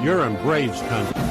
You're in Braves country.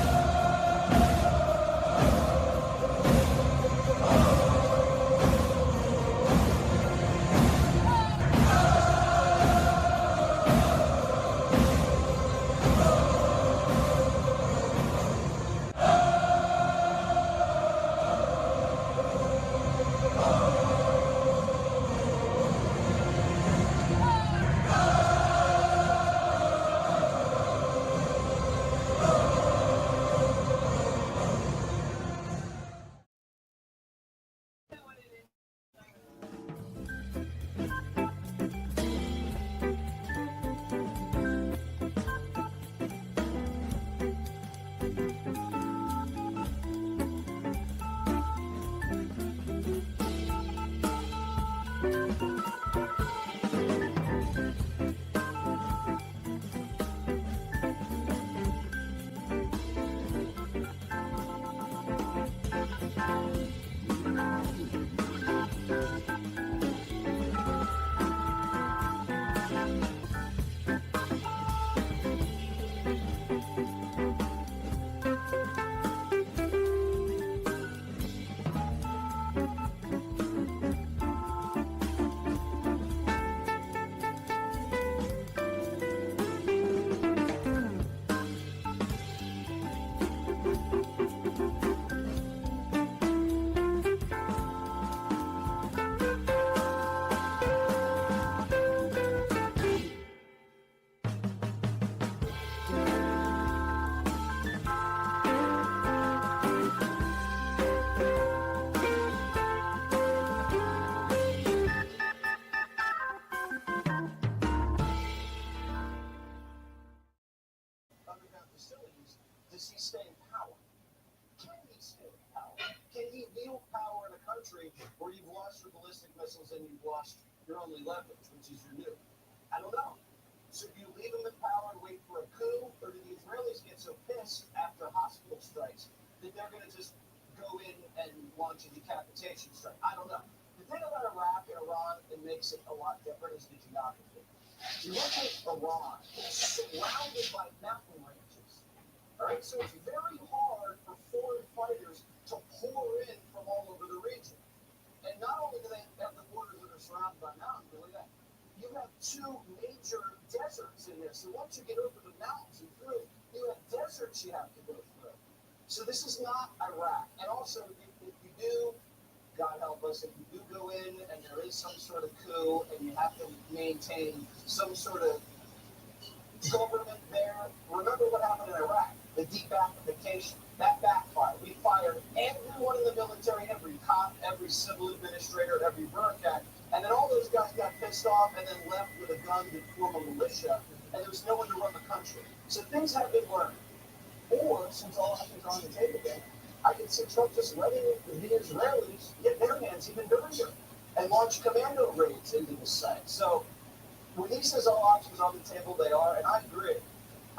Facilities, does he stay in power? Can he stay in power? Can he wield power in a country where you've lost your ballistic missiles and you've lost your only leverage, which is your nuke? I don't know. So do you leave him in power and wait for a coup, or do the Israelis get so pissed after hospital strikes that they're going to just go in and launch a decapitation strike? I don't know. The thing about Iraq and Iran that makes it a lot different is the geography. You look at Iran, it's surrounded by mountain ranges. All right, so it's very hard for foreign fighters to pour in from all over the region. And not only do they have the borders that are surrounded by mountains, really that you have two major deserts in there. So once you get over the mountains and through, you have deserts you have to go through. So this is not Iraq. And also, if you do, God help us, if you do go in and there is some sort of coup and you have to maintain some sort of government there, remember what happened in Iraq, the debathification. That backfired. We fired everyone in the military, every cop, every civil administrator, every bureaucrat, and then all those guys got pissed off and then left with a gun to form a militia, and there was no one to run the country. So things have been learned. Or, since all options are on the table again, I can see Trump just letting the Israelis get their hands even dirtier and launch commando raids into the site. So when he says all options on the table, they are, and I agree.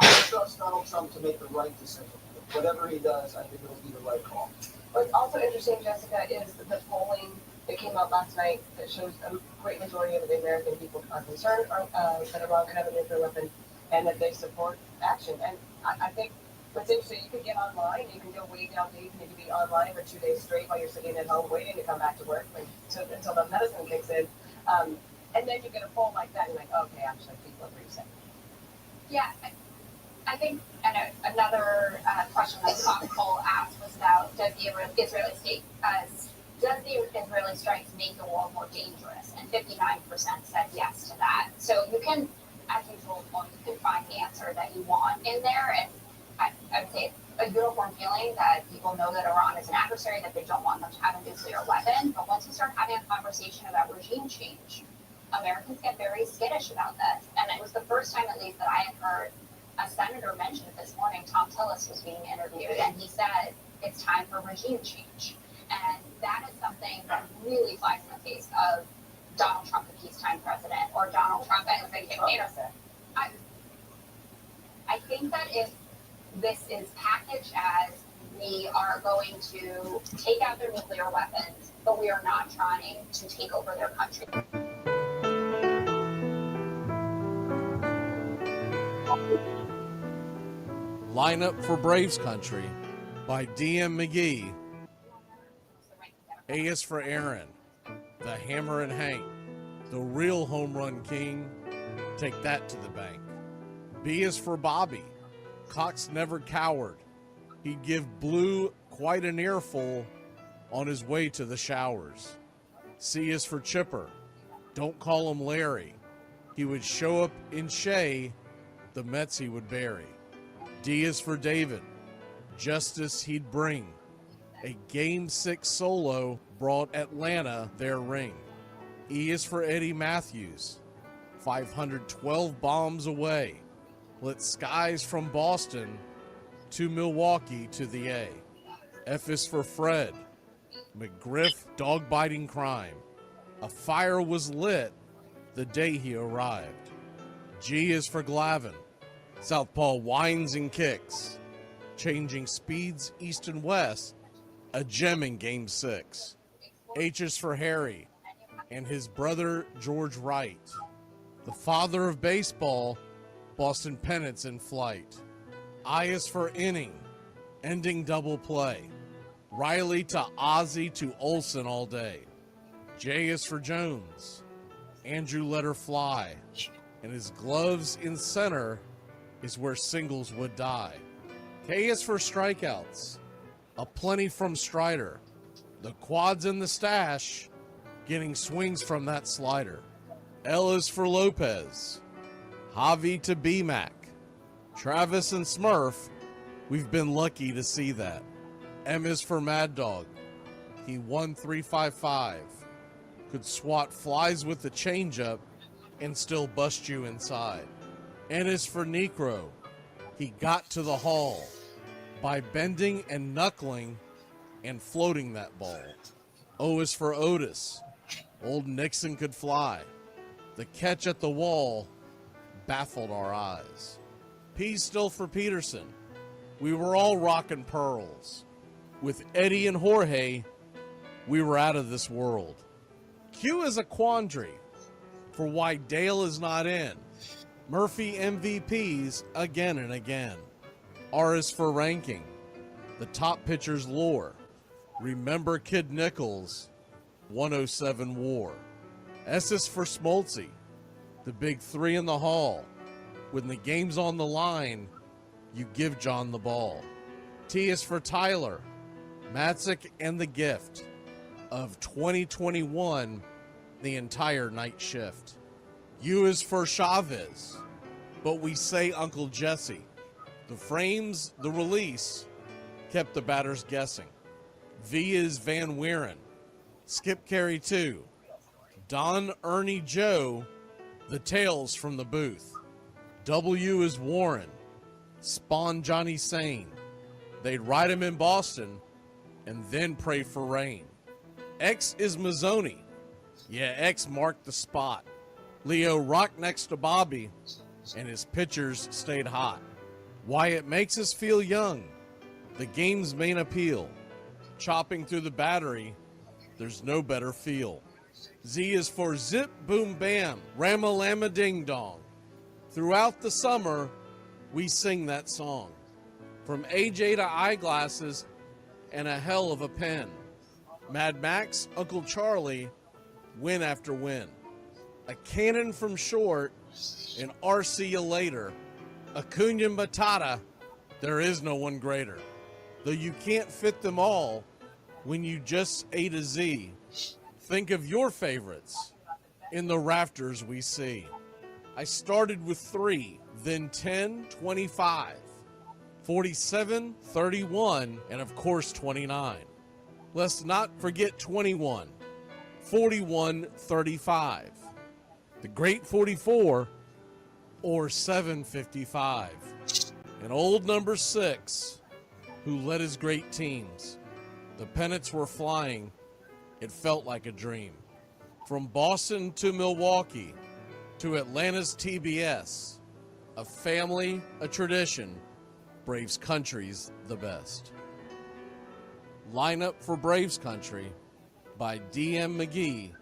I trust Donald Trump to make the right decision. Whatever he does, I think it'll be the right call. What's also interesting, Jessica, is the polling that came out last night that shows a great majority of the American people are concerned that Iran could have a nuclear weapon and that they support action. And I think what's interesting, you can get online, you can go way down deep, and you can be online for 2 days straight while you're sitting at home waiting to come back to work until the medicine kicks in. And then you get a poll like that, and you're like, okay, actually, people agree with it. Yeah, I think another question that Tom Cole asked was about does the Israeli strikes make the war more dangerous? And 59% said yes to that. So you can, as usual, you can find the answer that you want in there. And I would say a uniform feeling that people know that Iran is an adversary, that they don't want them to have a nuclear weapon. But once you start having a conversation about regime change, Americans get very skittish about this. And it was the first time, at least, that I had heard a senator mention it this morning. Tom Tillis was being interviewed, and he said it's time for regime change. And that is something that really flies in the face of Donald Trump, the peacetime president, or Donald Trump as a dictator. I think that if this is packaged as we are going to take out their nuclear weapons, but we are not trying to take over their country. Lineup for Braves Country by DM McGee. A is for Aaron, the Hammer and Hank, the real home run king. Take that to the bank. B is for Bobby. Cox never cowered. He'd give Blue quite an earful on his way to the showers. C is for Chipper. Don't call him Larry. He would show up in Shea, the Mets he would bury. D is for David. Justice he'd bring. A Game 6 solo brought Atlanta their ring. E is for Eddie Matthews. 512 bombs away. Lit skies from Boston to Milwaukee to the A. F is for Fred. McGriff dog-biting crime. A fire was lit the day he arrived. G is for Glavine. Southpaw winds and kicks. Changing speeds east and west. A gem in Game 6. H is for Harry and his brother George Wright. The father of baseball, Boston pennants in flight. I is for inning, ending double play. Riley to Ozzie to Olsen all day. J is for Jones. Andrew let her fly. And his gloves in center is where singles would die. K is for strikeouts. A plenty from Strider. The quads in the stash, getting swings from that slider. L is for Lopez. Javi to B-Mac. Travis and Smurf, we've been lucky to see that. M is for Mad Dog. He won 355. Could swat flies with the changeup and still bust you inside. N is for Necro. He got to the hall by bending and knuckling and floating that ball. O is for Otis. Old Nixon could fly. The catch at the wall baffled our eyes. P's still for Peterson. We were all rockin' pearls. With Eddie and Jorge, we were out of this world. Q is a quandary for why Dale is not in. Murphy MVPs again and again. R is for ranking. The top pitcher's lore. Remember Kid Nichols, 107 WAR. S is for Smoltzy. The big three in the hall. When the game's on the line, you give John the ball. T is for Tyler. Matzik and the gift of 2021, the entire night shift. U is for Chavez, but we say Uncle Jesse. The frames, the release, kept the batters guessing. V is Van Weeren. Skip Carey 2. Don Ernie Joe, the tales from the booth. W is Warren. Spawn Johnny Sane. They'd ride him in Boston and then pray for rain. X is Mazzoni. Yeah, X marked the spot. Leo rocked next to Bobby, and his pitchers stayed hot. Why it makes us feel young. The game's main appeal. Chopping through the battery, there's no better feel. Z is for Zip Boom Bam, Ramalama Ding Dong. Throughout the summer, we sing that song. From AJ to eyeglasses and a hell of a pen. Mad Max, Uncle Charlie, win after win. A cannon from short, and RC you later. Acuna Matata, there is no one greater. Though you can't fit them all when you just A to Z. Think of your favorites in the rafters we see. I started with 3, then 10, 25, 47, 31, and of course 29. Let's not forget 21, 41, 35. The great 44 or 755. And old number 6 who led his great teams. The pennants were flying. It felt like a dream. From Boston to Milwaukee to Atlanta's TBS, a family, a tradition, Braves Country's the best. Lineup for Braves Country by DM McGee.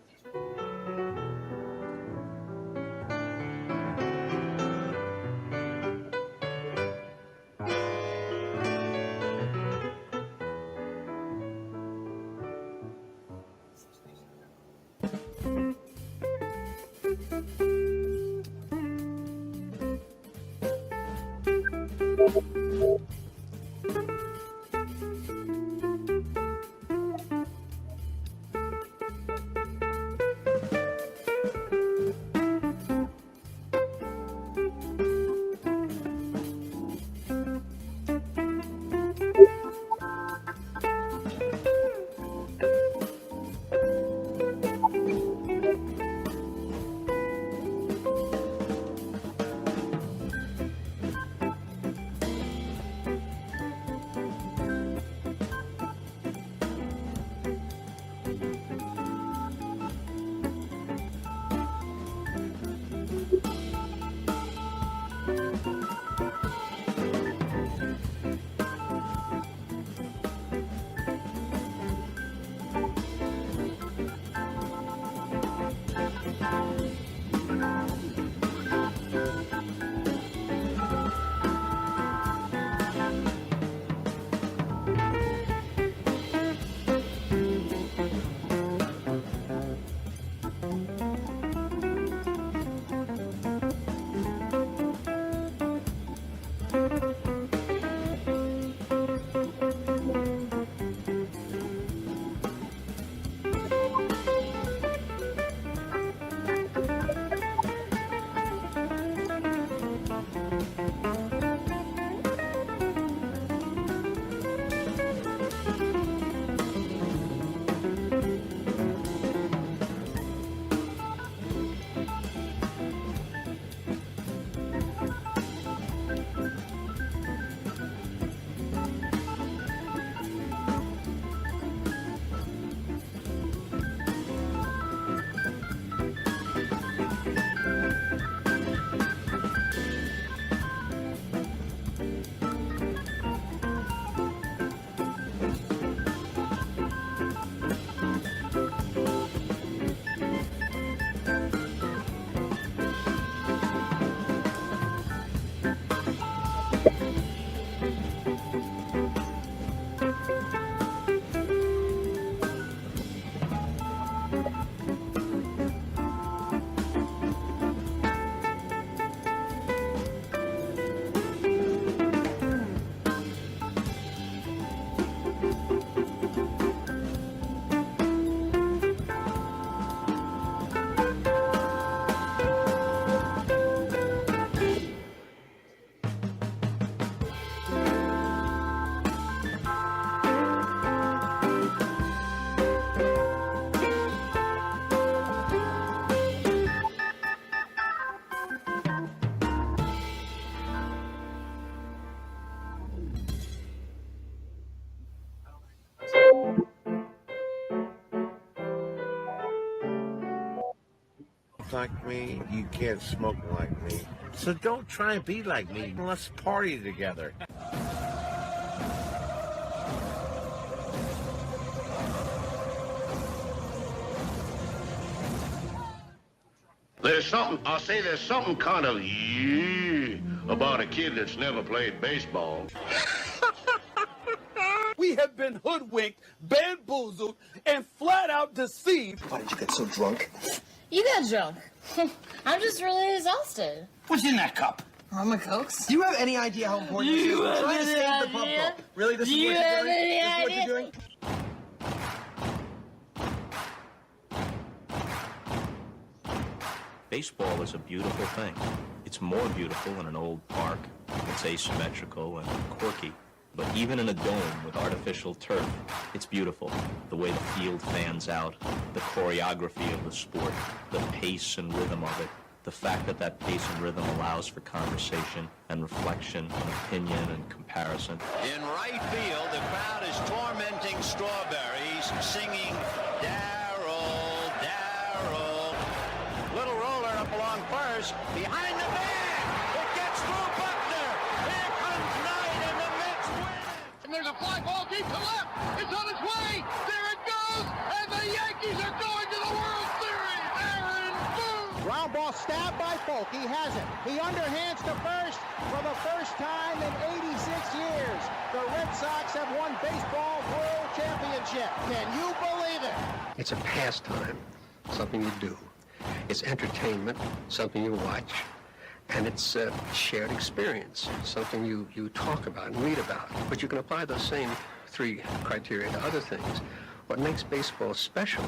Like me, you can't smoke like me. So don't try and be like me. Let's party together. There's something kind of about a kid that's never played baseball. We have been hoodwinked, bamboozled, and flat out deceived. Why did you get so drunk? You got drunk. I'm just really exhausted. What's in that cup? Rum and Cokes? Do you have any idea how important this is? We're trying to save the pub bowl. Really? This is what you're doing? This is what you're doing? Baseball is a beautiful thing. It's more beautiful in an old park. It's asymmetrical and quirky. But even in a dome with artificial turf, it's beautiful. The way the field fans out, the choreography of the sport, the pace and rhythm of it, the fact that that pace and rhythm allows for conversation and reflection and opinion and comparison. In right field, the crowd is tormenting Strawberries, singing Darryl, Darryl. Little roller up along first, behind the bag. It gets through Buckner. Here comes Knight, and the Mets win. And there's a fly ball deep to left. It's on its way. There it goes. And the Yankees are going to the World Series. Aaron Boone. Ground ball stabbed by Folk. He has it. He underhands to first for the first time in 86 years. The Red Sox have won baseball world championship. Can you believe it? It's a pastime, something you do. It's entertainment, something you watch. And it's a shared experience, something you talk about and read about. But you can apply those same 3 criteria to other things. What makes baseball special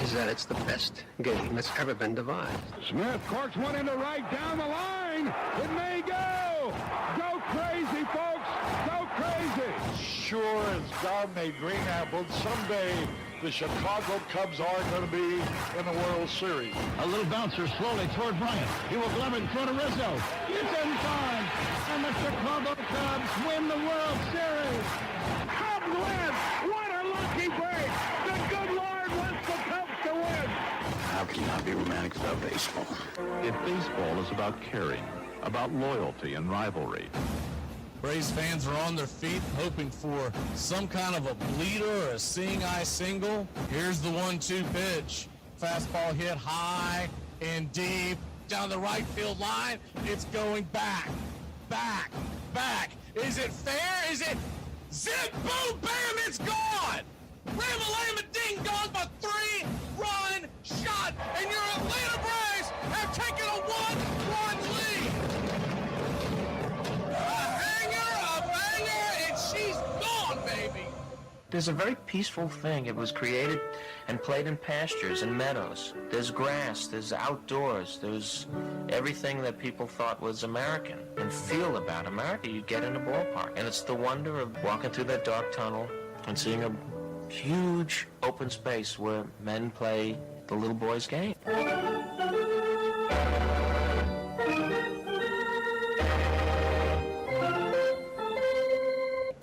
is that it's the best game that's ever been devised. Smith corks one into right down the line. It may go. Go crazy, folks. Go crazy. Sure as God made green apples, someday the Chicago Cubs are going to be in the World Series. A little bouncer slowly toward Bryant. He will glove it in front of Rizzo. It's in time. And the Chicago Cubs win the World Series. Cubs win. What a lucky break. The good Lord wants the Cubs to win. How can you not be romantic about baseball? If baseball is about caring, about loyalty and rivalry. Braves fans are on their feet hoping for some kind of a bleeder or a seeing-eye single. Here's the 1-2 pitch. Fastball hit high and deep down the right field line. It's going back, back, back. Is it fair? Is it zip, boom, bam, it's gone! Ram-a-lam, ding-dong, a 3-run shot, and your Atlanta Braves have taken a 1-run lead. She's gone, baby! There's a very peaceful thing. It was created and played in pastures and meadows. There's grass, there's outdoors, there's everything that people thought was American and feel about America you get in a ballpark. And it's the wonder of walking through that dark tunnel and seeing a huge open space where men play the little boy's game.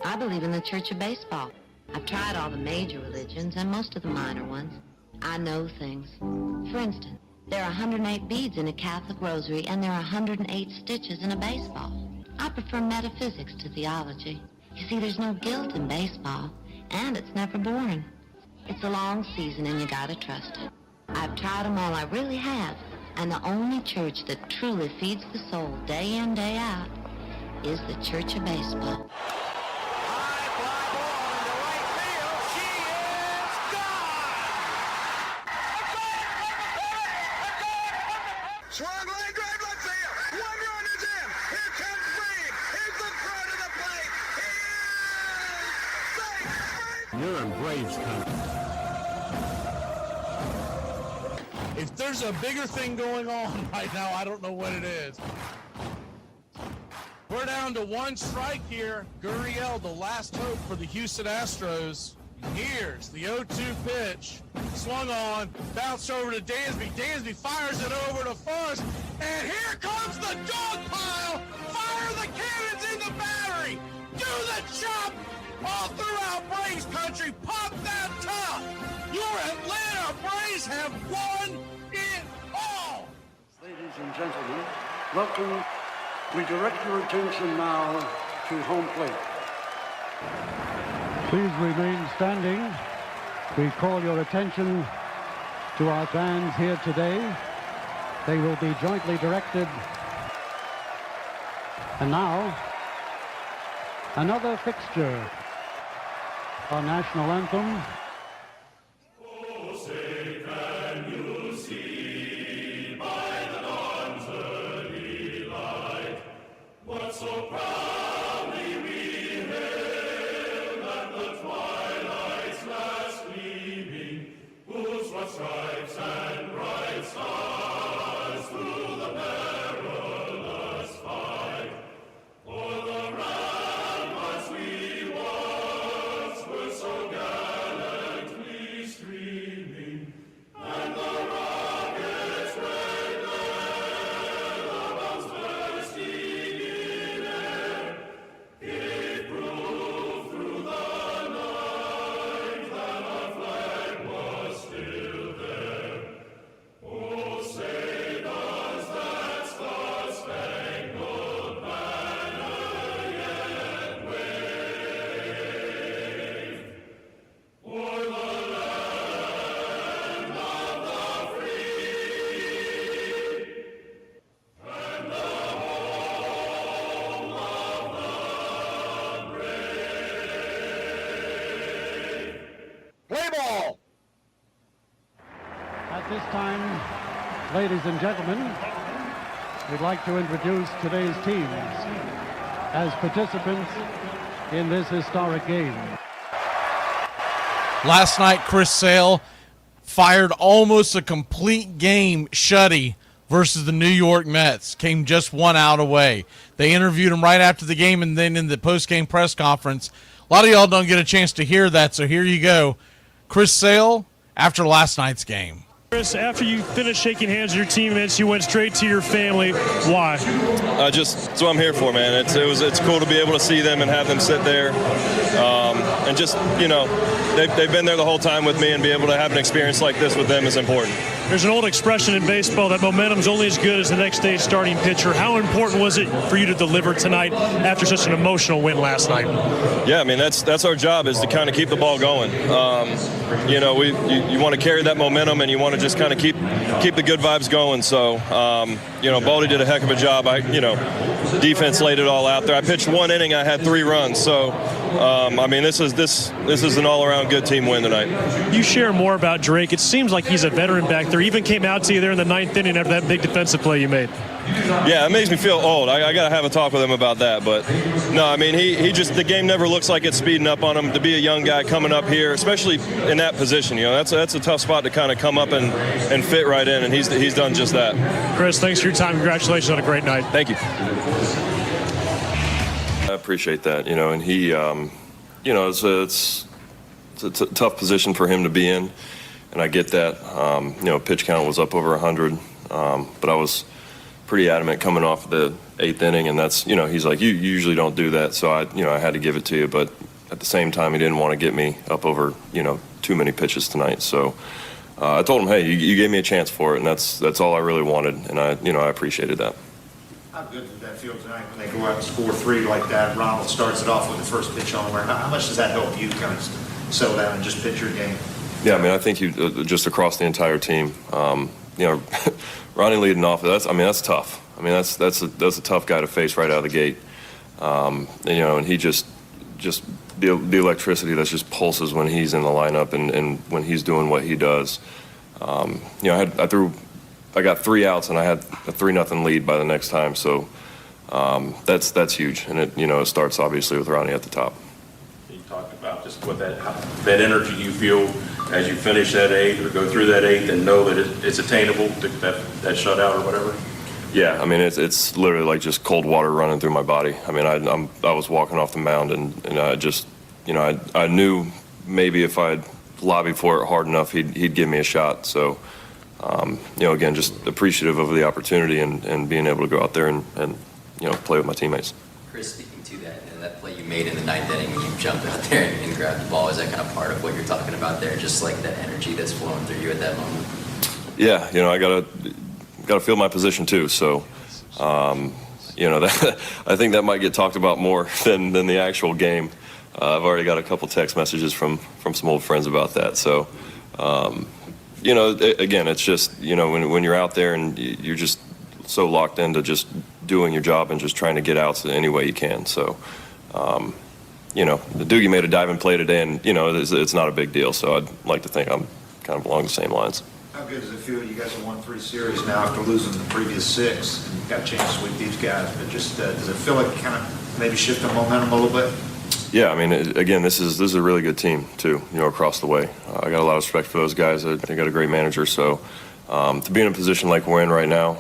I believe in the Church of Baseball. I've tried all the major religions and most of the minor ones. I know things. For instance, there are 108 beads in a Catholic rosary and there are 108 stitches in a baseball. I prefer metaphysics to theology. You see, there's no guilt in baseball, and it's never boring. It's a long season and you gotta trust it. I've tried them all, I really have. And the only church that truly feeds the soul day in, day out is the Church of Baseball. Swung line drive left field. 1 run is in. Here comes Reed. He's the throw to the plate. He is safe. You're in Braves country. If there's a bigger thing going on right now, I don't know what it is. We're down to 1 strike here. Gurriel, the last hope for the Houston Astros. Here's the 0-2 pitch. Swung on, bounced over to Dansby. Dansby fires it over to first, and here comes the dog pile. Fire the cannons in the battery. Do the chop all throughout Braves country. Pop that top. Your Atlanta Braves have won it all. Ladies and gentlemen, welcome. We direct your attention now to home plate. Please remain standing. We call your attention to our fans here today. They will be jointly directed. And now, another fixture. Our national anthem. Oh, say can you see by the dawn's early light what so proudly we hailed at the twilight's last gleaming, whose rough stripes and bright stars through the perilous fight for the ramparts we once were so gallantly streaming, and the rocket's red glare above bursting in air gave proof through the night that our flag was still there. Oh, say does that star-spangled banner yet wave o'er the land of the free and the home of the brave? Play ball! At this time, ladies and gentlemen, We'd like to introduce today's teams as participants in this historic game. Last night, Chris Sale fired almost a complete game shutty versus the New York Mets. Came just one out away. They interviewed him right after the game and then in the post-game press conference. A lot of y'all don't get a chance to hear that, so here you go. Chris Sale after last night's game. Chris, after you finished shaking hands with your teammates, you went straight to your family. Why? That's what I'm here for, man. It's cool to be able to see them and have them sit there, and just, you know, they've been there the whole time with me, and be able to have an experience like this with them is important. There's an old expression in baseball that momentum's only as good as the next day's starting pitcher. How important was it for you to deliver tonight after such an emotional win last night? Yeah, I mean, that's our job, is to kind of keep the ball going. You know, you want to carry that momentum, and you want to just kind of keep the good vibes going. So, you know, Baldy did a heck of a job. Defense laid it all out there. I pitched one inning, I had 3 runs. So, I mean, this is an all-around good team win tonight. You share more about Drake. It seems like he's a veteran back there. Even came out to you there in the 9th inning after that big defensive play you made. Yeah, it makes me feel old. I got to have a talk with him about that. But, no, I mean, he just, the game never looks like it's speeding up on him. To be a young guy coming up here, especially in that position, you know, that's a tough spot to kind of come up and fit right in, and he's done just that. Chris, thanks for your time. Congratulations on a great night. Thank you. I appreciate that, you know, and he, you know, it's a tough position for him to be in, and I get that. You know, pitch count was up over 100, but I was pretty adamant coming off the 8th inning, and that's, you know, he's like, you usually don't do that, so I had to give it to you, but at the same time, he didn't want to get me up over, you know, too many pitches tonight, so I told him, hey, you gave me a chance for it, and that's all I really wanted, and I appreciated that. How good did that feel tonight when they go out and score 3 like that? Ronald starts it off with the first pitch on the way. How much does that help you kind of settle down and just pitch your game? Yeah, I mean, I think you just across the entire team. You know, Ronnie leading off. That's tough. I mean, that's a tough guy to face right out of the gate. And, you know, and he just the electricity that just pulses when he's in the lineup and when he's doing what he does. You know, I got 3 outs and I had a 3-0 lead by the next time. So that's huge. And it starts obviously with Ronnie at the top. You talked about just what that energy you feel as you finish that 8th or go through that 8th and know that it's attainable, that shutout or whatever. Yeah, I mean, it's literally like just cold water running through my body. I mean, I was walking off the mound and I just, you know, I knew maybe if I'd lobbied for it hard enough, he'd give me a shot. So, you know, again, just appreciative of the opportunity and being able to go out there and you know, play with my teammates. Chris, speaking to that play you made in the 9th inning when you jumped out there and grabbed the ball, is that kind of part of what you're talking about there, just like that energy that's flowing through you at that moment? Yeah, you know, I gotta feel my position too. So, you know, I think that might get talked about more than the actual game. I've already got a couple text messages from some old friends about that. So, you know, again, it's just, you know, when you're out there and you're just so locked into just doing your job and just trying to get outs any way you can. So, you know, the Doogie made a diving play today, and, you know, it's not a big deal. So I'd like to think I'm kind of along the same lines. How good does it feel? You guys have won 3 series now after losing the previous 6, and you've got a chance to sweep these guys. But just does it feel like you kind of maybe shift the momentum a little bit? Yeah, I mean, again, this is a really good team too. You know, across the way, I got a lot of respect for those guys. They got a great manager, so to be in a position like we're in right now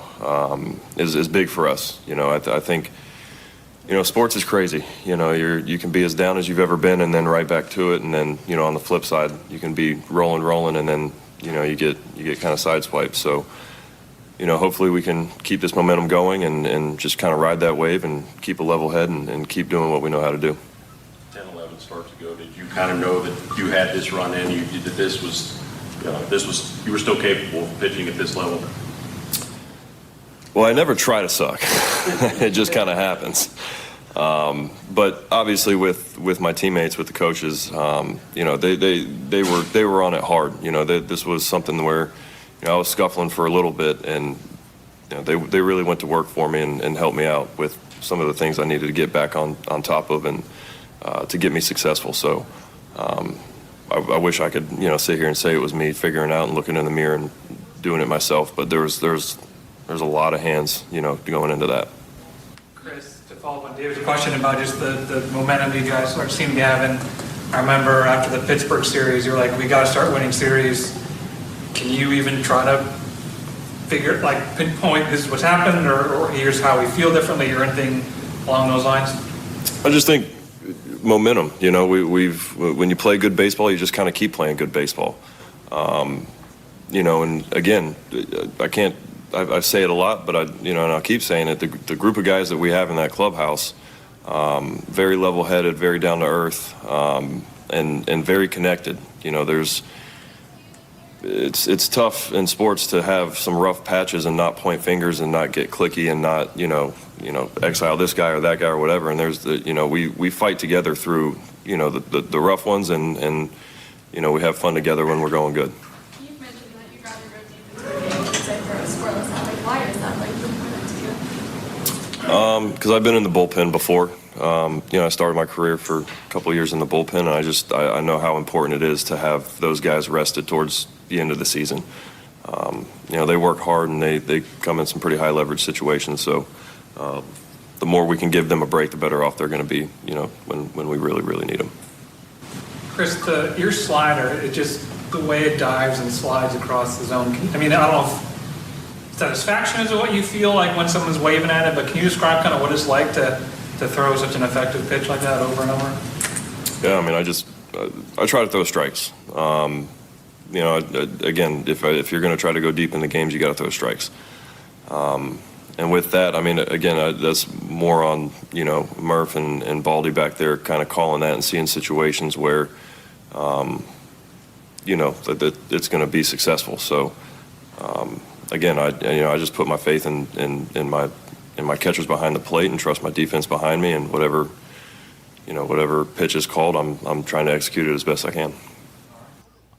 is big for us. You know, I think, you know, sports is crazy. You know, you can be as down as you've ever been, and then right back to it, and then, you know, on the flip side, you can be rolling, and then, you know, you get kind of sideswiped. So, you know, hopefully we can keep this momentum going and just kind of ride that wave and keep a level head and keep doing what we know how to do. 10, 11 starts ago, did you kind of know that you had this run in, that this was, you were still capable of pitching at this level? Well, I never try to suck. It just kind of happens. But obviously with my teammates, with the coaches, you know, they were on it hard. You know, this was something where, you know, I was scuffling for a little bit, and, you know, they really went to work for me and helped me out with some of the things I needed to get back on top of and to get me successful. So I wish I could, you know, sit here and say it was me figuring out and looking in the mirror and doing it myself, but there was there's a lot of hands, going into that. Chris, to follow up on David's question about just the momentum you guys seem to have, and I remember after the Pittsburgh series, you were like, we got to start winning series. Can you even try to pinpoint this is what's happened, or here's how we feel differently, or anything along those lines? I just think momentum. When you play good baseball, you just kind of keep playing good baseball. And again, I say it a lot, but and I'll keep saying it. The group of guys that we have in that clubhouse, very level-headed, very down to earth, and very connected. It's tough in sports to have some rough patches and not point fingers and not get cliquey and not exile this guy or that guy or whatever. And there's we fight together through the rough ones, and we have fun together when we're going good. You've mentioned that you'd rather go deep into the game instead for a scoreless out. Why is that important to you? Because I've been in the bullpen before. I started my career for a couple of years in the bullpen, and I know how important it is to have those guys rested towards the end of the season. They work hard, and they come in some pretty high leverage situations. So the more we can give them a break, the better off they're going to be, when we really, really need them. Chris, your slider, the way it dives and slides across the zone. I don't know if satisfaction is what you feel like when someone's waving at it, but can you describe kind of what it's like to throw such an effective pitch like that over and over? Yeah, I try to throw strikes. Again, if you're going to try to go deep in the games, you got to throw strikes. And with that, that's more on, Murph and Baldy back there kind of calling that and seeing situations where, that it's going to be successful. So, again, I just put my faith in my catchers behind the plate and trust my defense behind me, and whatever pitch is called, I'm trying to execute it as best I can.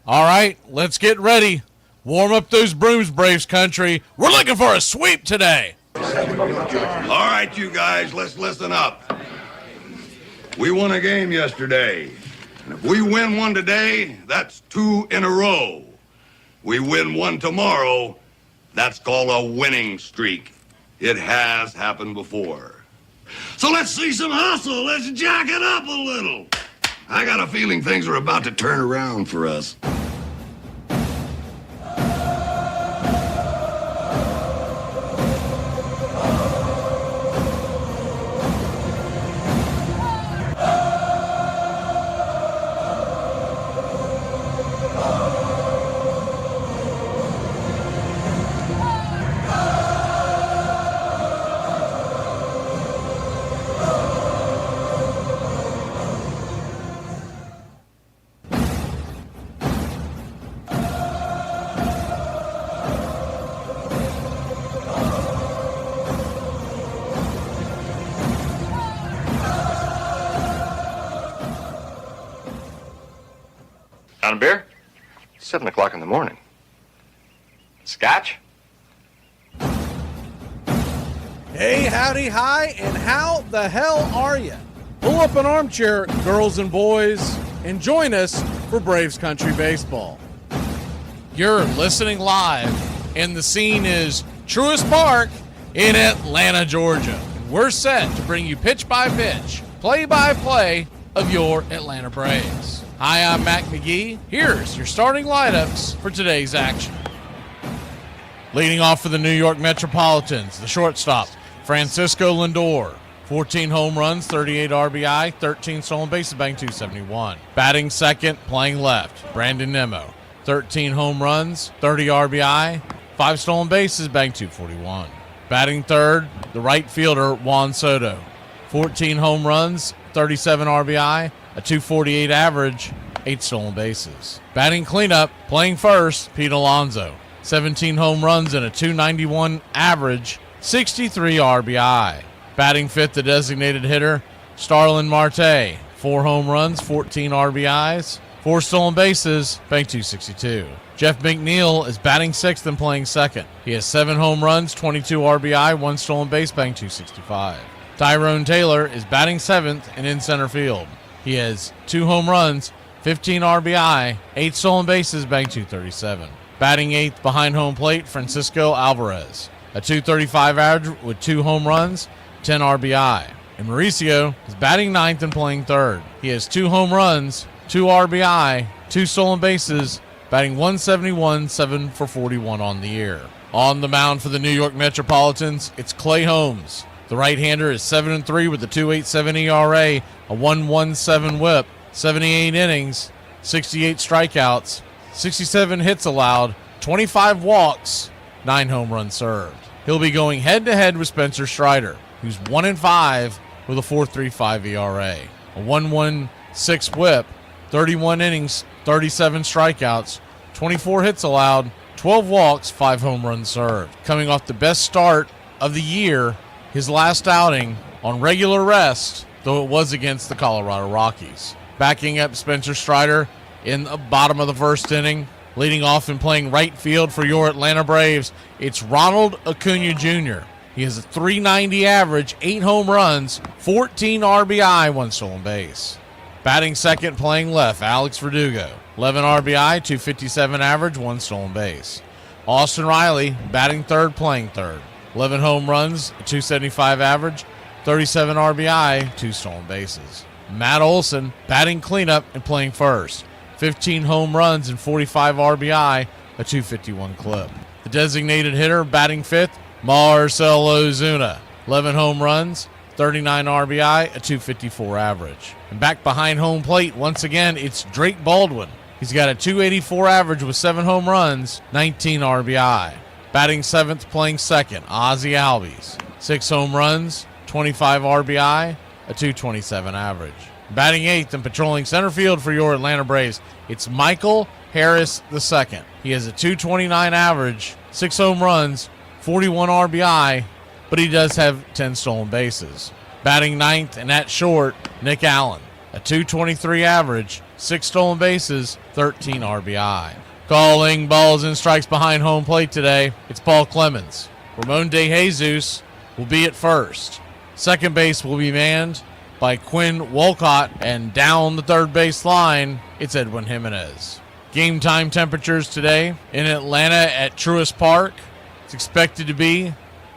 All right, let's get ready. Warm up those brooms, Braves country. We're looking for a sweep today. All right, you guys, let's listen up. We won a game yesterday. And if we win one today, that's 2 in a row. We win one tomorrow, that's called a winning streak. It has happened before. So let's see some hustle. Let's jack it up a little. I got a feeling things are about to turn around for us. Down a beer? 7 o'clock in the morning. Scotch? Hey, howdy, hi, and how the hell are you? Pull up an armchair, girls and boys, and join us for Braves Country Baseball. You're listening live, and the scene is Truist Park in Atlanta, Georgia. We're set to bring you pitch by pitch, play by play of your Atlanta Braves. Hi, I'm Mac McGee. Here's your starting lineups for today's action. Leading off for the New York Metropolitans, the shortstop, Francisco Lindor. 14 home runs, 38 RBI, 13 stolen bases, batting .271. Batting second, playing left, Brandon Nimmo. 13 home runs, 30 RBI, 5 stolen bases, batting .241. Batting third, the right fielder, Juan Soto. 14 home runs, 37 RBI, a .248 average, 8 stolen bases. Batting cleanup, playing first, Pete Alonso. 17 home runs and a .291 average, 63 RBI. Batting fifth, the designated hitter, Starlin Marte. 4 home runs, 14 RBIs, 4 stolen bases, batting .262. Jeff McNeil is batting sixth and playing second. He has 7 home runs, 22 RBI, 1 stolen base, batting .265. Tyrone Taylor is batting seventh and in center field. He has 2 home runs, 15 RBI, 8 stolen bases, batting .237. Batting eighth behind home plate, Francisco Alvarez. a .235 average with 2 home runs, 10 RBI. And Mauricio is batting ninth and playing third. He has 2 home runs, 2 RBI, 2 stolen bases, batting .171, 7 for 41 on the year. On the mound for the New York Metropolitans, it's Clay Holmes. The right-hander is 7-3 with a 2.87 ERA, a 1.17 WHIP, 78 innings, 68 strikeouts, 67 hits allowed, 25 walks, 9 home runs served. He'll be going head-to-head with Spencer Strider, who's 1-5 with a 4.35 ERA, a 1.16 WHIP, 31 innings, 37 strikeouts, 24 hits allowed, 12 walks, 5 home runs served. Coming off the best start of the year, his last outing on regular rest, though it was against the Colorado Rockies. Backing up Spencer Strider in the bottom of the first inning, leading off and playing right field for your Atlanta Braves, it's Ronald Acuna Jr. He has a .390 average, 8 home runs, 14 RBI, 1 stolen base. Batting second, playing left, Alex Verdugo. 11 RBI, .257 average, 1 stolen base. Austin Riley, batting third, playing third. 11 home runs, a .275 average, 37 RBI, 2 stolen bases. Matt Olson, batting cleanup and playing first. 15 home runs and 45 RBI, a .251 clip. The designated hitter, batting fifth, Marcell Ozuna. 11 home runs, 39 RBI, a .254 average. And back behind home plate, once again, it's Drake Baldwin. He's got a .284 average with 7 home runs, 19 RBI. Batting seventh, playing second, Ozzie Albies. 6 home runs, 25 RBI, a .227 average. Batting eighth and patrolling center field for your Atlanta Braves, it's Michael Harris II. He has a .229 average, 6 home runs, 41 RBI, but he does have 10 stolen bases. Batting ninth and at short, Nick Allen. A .223 average, 6 stolen bases, 13 RBI. Calling balls and strikes behind home plate today, it's Paul Clemens. Ramon De Jesus will be at first. Second base will be manned by Quinn Wolcott, and down the third base line, it's Edwin Jimenez. Game time temperatures today in Atlanta at Truist Park. It's expected to be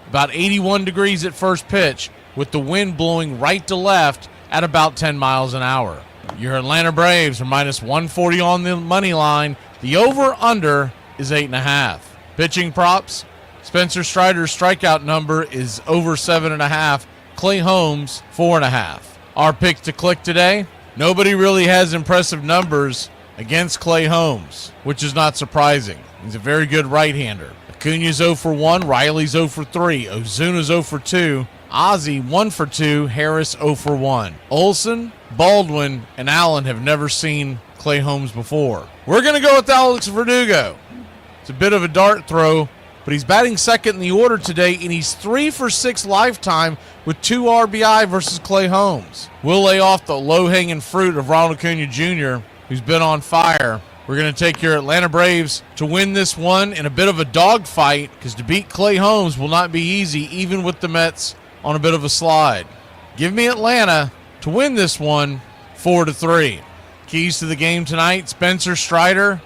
about 81 degrees at first pitch, with the wind blowing right to left at about 10 miles an hour. Your Atlanta Braves are minus 140 on the money line. The over-under is 8.5. Pitching props, Spencer Strider's strikeout number is over 7.5. Clay Holmes, 4.5. Our pick to click today, nobody really has impressive numbers against Clay Holmes, which is not surprising. He's a very good right-hander. Acuna's 0 for 1, Riley's 0 for 3, Ozuna's 0 for 2, Ozzie 1 for 2, Harris 0 for 1. Olson, Baldwin, and Allen have never seen Clay Holmes before. We're going to go with Alex Verdugo. It's a bit of a dart throw, but he's batting second in the order today, and he's 3 for 6 lifetime with 2 RBI versus Clay Holmes. We'll lay off the low-hanging fruit of Ronald Acuna Jr., who's been on fire. We're going to take your Atlanta Braves to win this one in a bit of a dogfight, because to beat Clay Holmes will not be easy, even with the Mets on a bit of a slide. Give me Atlanta to win this one 4-3. Keys to the game tonight, Spencer Strider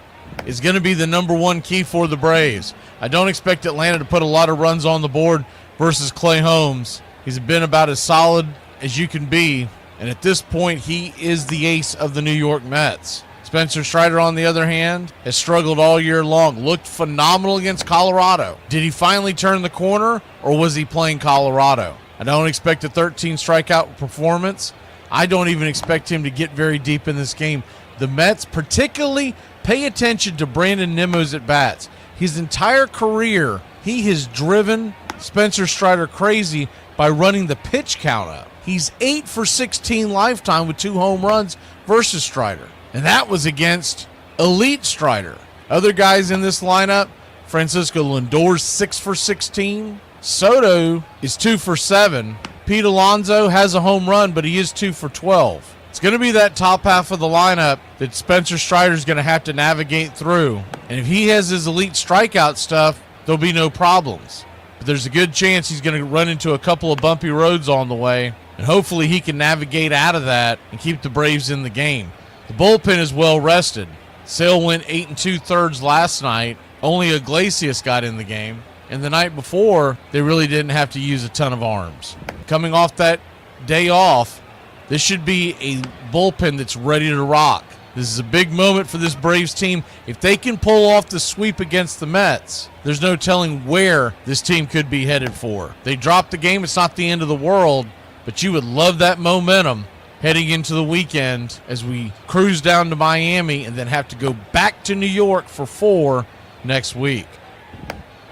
is going to be the number one key for the Braves. I don't expect Atlanta to put a lot of runs on the board versus Clay Holmes. He's been about as solid as you can be, and at this point, he is the ace of the New York Mets. Spencer Strider, on the other hand, has struggled all year long, looked phenomenal against Colorado. Did he finally turn the corner, or was he playing Colorado? I don't expect a 13 strikeout performance. I don't even expect him to get very deep in this game. The Mets, particularly, pay attention to Brandon Nimmo's at-bats. His entire career, he has driven Spencer Strider crazy by running the pitch count up. He's 8 for 16 lifetime with 2 home runs versus Strider. And that was against elite Strider. Other guys in this lineup, Francisco Lindor's 6 for 16. Soto is 2 for 7. Pete Alonso has a home run, but he is 2 for 12. It's going to be that top half of the lineup that Spencer Strider's going to have to navigate through. And if he has his elite strikeout stuff, there'll be no problems. But there's a good chance he's going to run into a couple of bumpy roads on the way. And hopefully he can navigate out of that and keep the Braves in the game. The bullpen is well rested. Sale went 8 2/3 last night. Only Iglesias got in the game. And the night before, they really didn't have to use a ton of arms. Coming off that day off, this should be a bullpen that's ready to rock. This is a big moment for this Braves team. If they can pull off the sweep against the Mets, there's no telling where this team could be headed for. They dropped the game. It's not the end of the world, but you would love that momentum heading into the weekend as we cruise down to Miami and then have to go back to New York for 4 next week.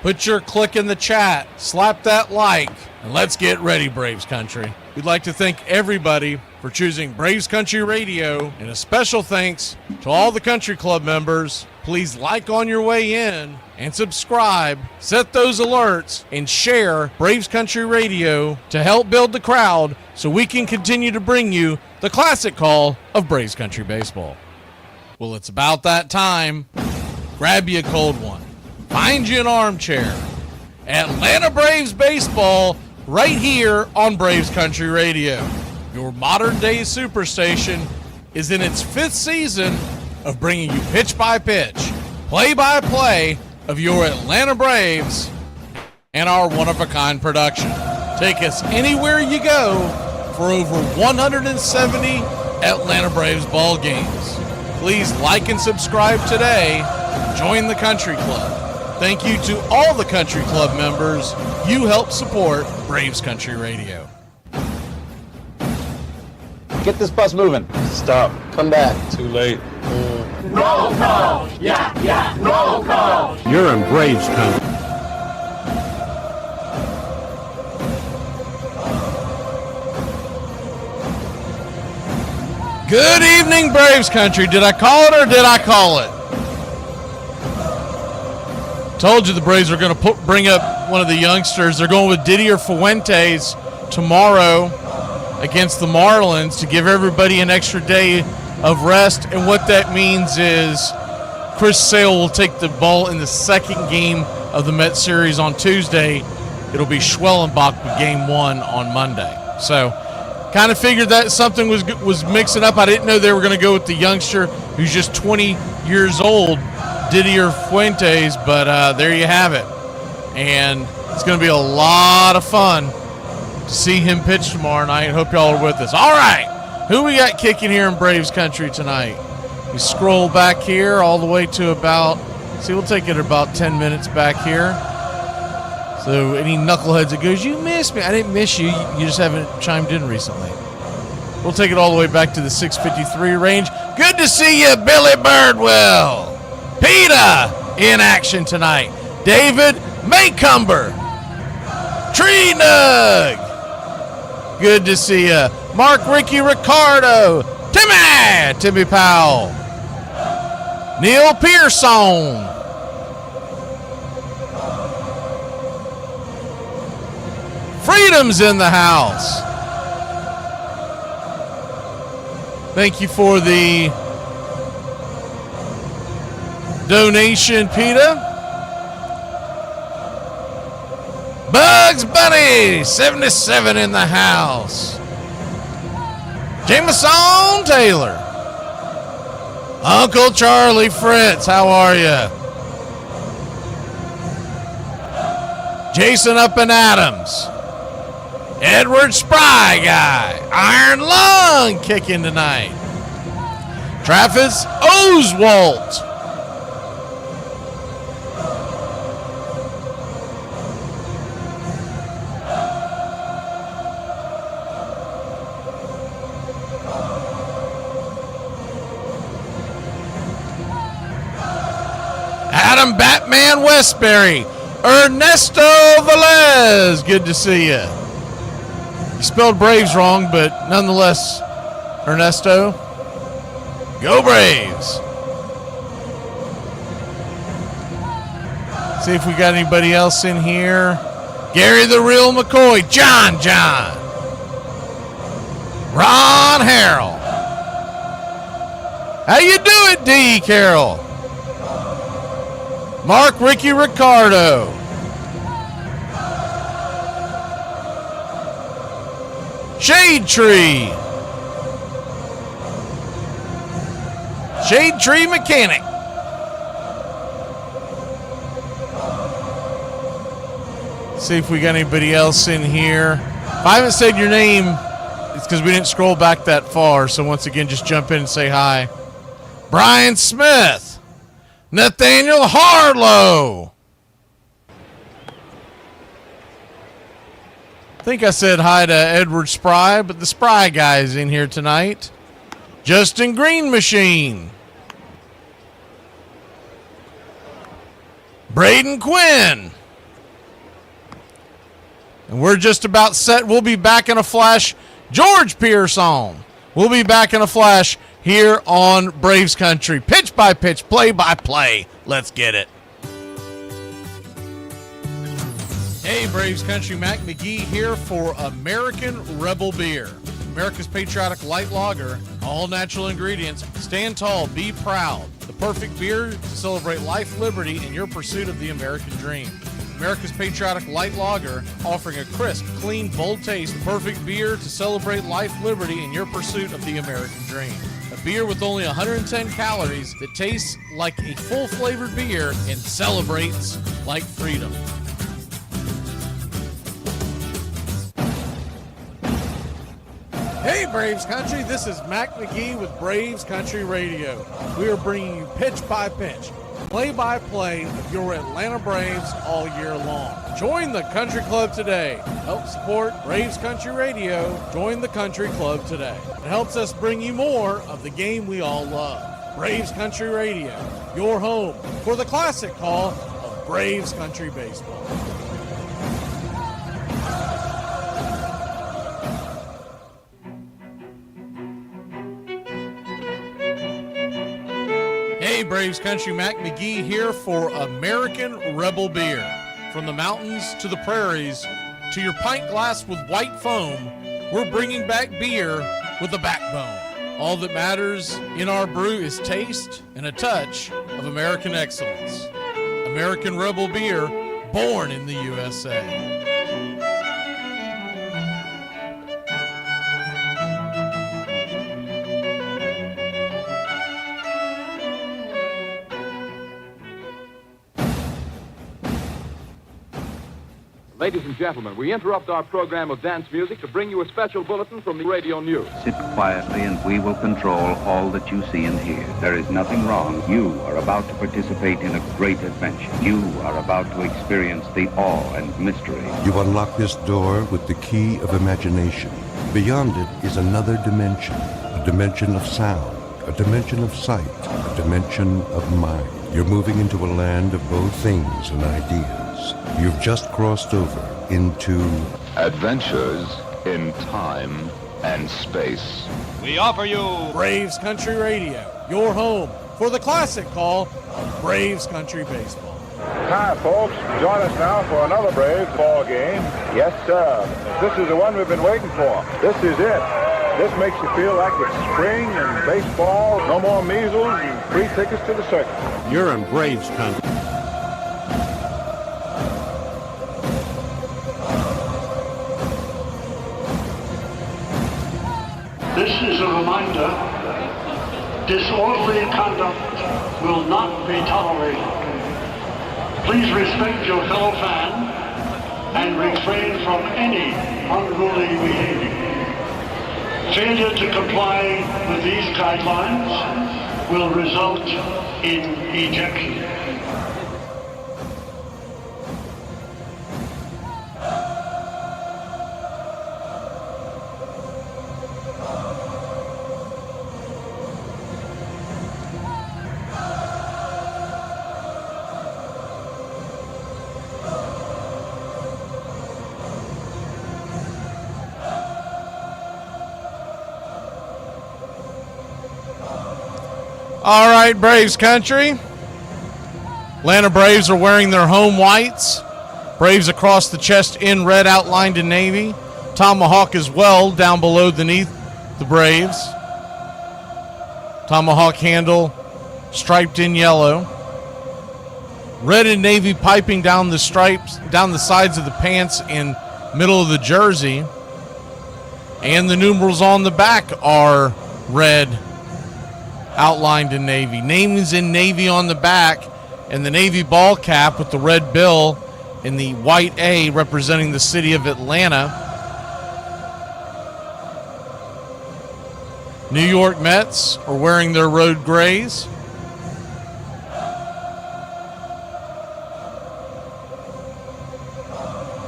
Put your click in the chat, slap that like, and let's get ready, Braves Country. We'd like to thank everybody for choosing Braves Country Radio, and a special thanks to all the country club members. Please like on your way in and subscribe, set those alerts, and share Braves Country Radio to help build the crowd so we can continue to bring you the classic call of Braves Country Baseball. Well, it's about that time. Grab you a cold one. Find you an armchair. Atlanta Braves Baseball right here on Braves Country Radio. Your modern-day superstation is in its 5th season of bringing you pitch-by-pitch, play-by-play of your Atlanta Braves and our one-of-a-kind production. Take us anywhere you go for over 170 Atlanta Braves ball games. Please like and subscribe today. Join the Country Club. Thank you to all the Country Club members. You help support Braves Country Radio. Get this bus moving. Stop. Come back. Too late. Roll call! Yeah, roll call! You're in Braves country. Good evening, Braves Country. Did I call it or did I call it? Told you the Braves are going to bring up one of the youngsters. They're going with Didier Fuentes tomorrow against the Marlins to give everybody an extra day of rest. And what that means is Chris Sale will take the ball in the second game of the Mets series on Tuesday. It'll be Schwellenbach with game 1 on Monday. So kind of figured that something was mixing up. I didn't know they were going to go with the youngster who's just 20 years old, Didier Fuentes, but there you have it. And it's going to be a lot of fun to see him pitch tomorrow night. Hope y'all are with us. All right, who we got kicking here in Braves Country tonight? We scroll back here all the way to about, we'll take it about 10 minutes back here. So any knuckleheads that goes, you missed me. I didn't miss you. You just haven't chimed in recently. We'll take it all the way back to the 6:53 range. Good to see you, Billy Birdwell. PETA in action tonight. David Maycumber. Tree Nug. Good to see you. Mark Ricky Ricardo. Timmy Powell. Neil Pearson. Freedom's in the house. Thank you for the donation, PETA. Bugs Bunny, 77 in the house. Jameson Taylor. Uncle Charlie Fritz, how are you? Jason Up and Adams. Edward Spry guy. Iron Lung kicking tonight. Travis Oswalt. Adam Batman Westbury. Ernesto Velez. Good to see you. You spelled Braves wrong, but nonetheless, Ernesto, go Braves. See if we got anybody else in here. Gary the Real McCoy, John, Ron Harrell. How you doing, D. Carroll? Mark Ricky Ricardo. Shade Tree Mechanic. See if we got anybody else in here. If I haven't said your name, it's because we didn't scroll back that far. So once again, just jump in and say hi. Brian Smith, Nathaniel Harlow. I think I said hi to Edward Spry, but the Spry guy is in here tonight. Justin Green Machine. Braden Quinn. And we're just about set. We'll be back in a flash. George Pearson. We'll be back in a flash here on Braves Country. Pitch by pitch, play by play. Let's get it. Hey, Braves Country, Mac McGee here for American Rebel Beer. America's patriotic light lager, all natural ingredients. Stand tall, be proud. The perfect beer to celebrate life, liberty, and your pursuit of the American dream. America's patriotic light lager, offering a crisp, clean, bold taste. Perfect beer to celebrate life, liberty, and your pursuit of the American dream. A beer with only 110 calories that tastes like a full-flavored beer and celebrates like freedom. Hey, Braves Country, this is Mac McGee with Braves Country Radio. We are bringing you pitch by pitch, play by play of your Atlanta Braves all year long. Join the Country Club today. Help support Braves Country Radio. Join the Country Club today. It helps us bring you more of the game we all love. Braves Country Radio, your home for the classic call of Braves Country Baseball. Hey, Braves Country, Mac McGee here for American Rebel Beer. From the mountains to the prairies to your pint glass with white foam, we're bringing back beer with a backbone. All that matters in our brew is taste and a touch of American excellence. American Rebel Beer, born in the USA. Ladies and gentlemen, we interrupt our program of dance music to bring you a special bulletin from the radio news. Sit quietly and we will control all that you see and hear. There is nothing wrong. You are about to participate in a great adventure. You are about to experience the awe and mystery. You unlock this door with the key of imagination. Beyond it is another dimension, a dimension of sound, a dimension of sight, a dimension of mind. You're moving into a land of both things and ideas. You've just crossed over into Adventures in Time and Space. We offer you Braves Country Radio, your home for the classic call of Braves Country Baseball. Hi, folks. Join us now for another Braves ball game. Yes, sir. This is the one we've been waiting for. This is it. This makes you feel like it's spring and baseball. No more measles and free tickets to the circus. You're in Braves Country. This is a reminder, disorderly conduct will not be tolerated. Please respect your fellow fan and refrain from any unruly behavior. Failure to comply with these guidelines will result in ejection. All right, Braves Country. Atlanta Braves are wearing their home whites. Braves across the chest in red outlined in navy. Tomahawk as well down below beneath the Braves. Tomahawk handle striped in yellow. Red and navy piping down the stripes, down the sides of the pants in middle of the jersey. And the numerals on the back are red outlined in navy. Names in navy on the back, and the navy ball cap with the red bill in the white A representing the city of Atlanta. New York Mets are wearing their road grays.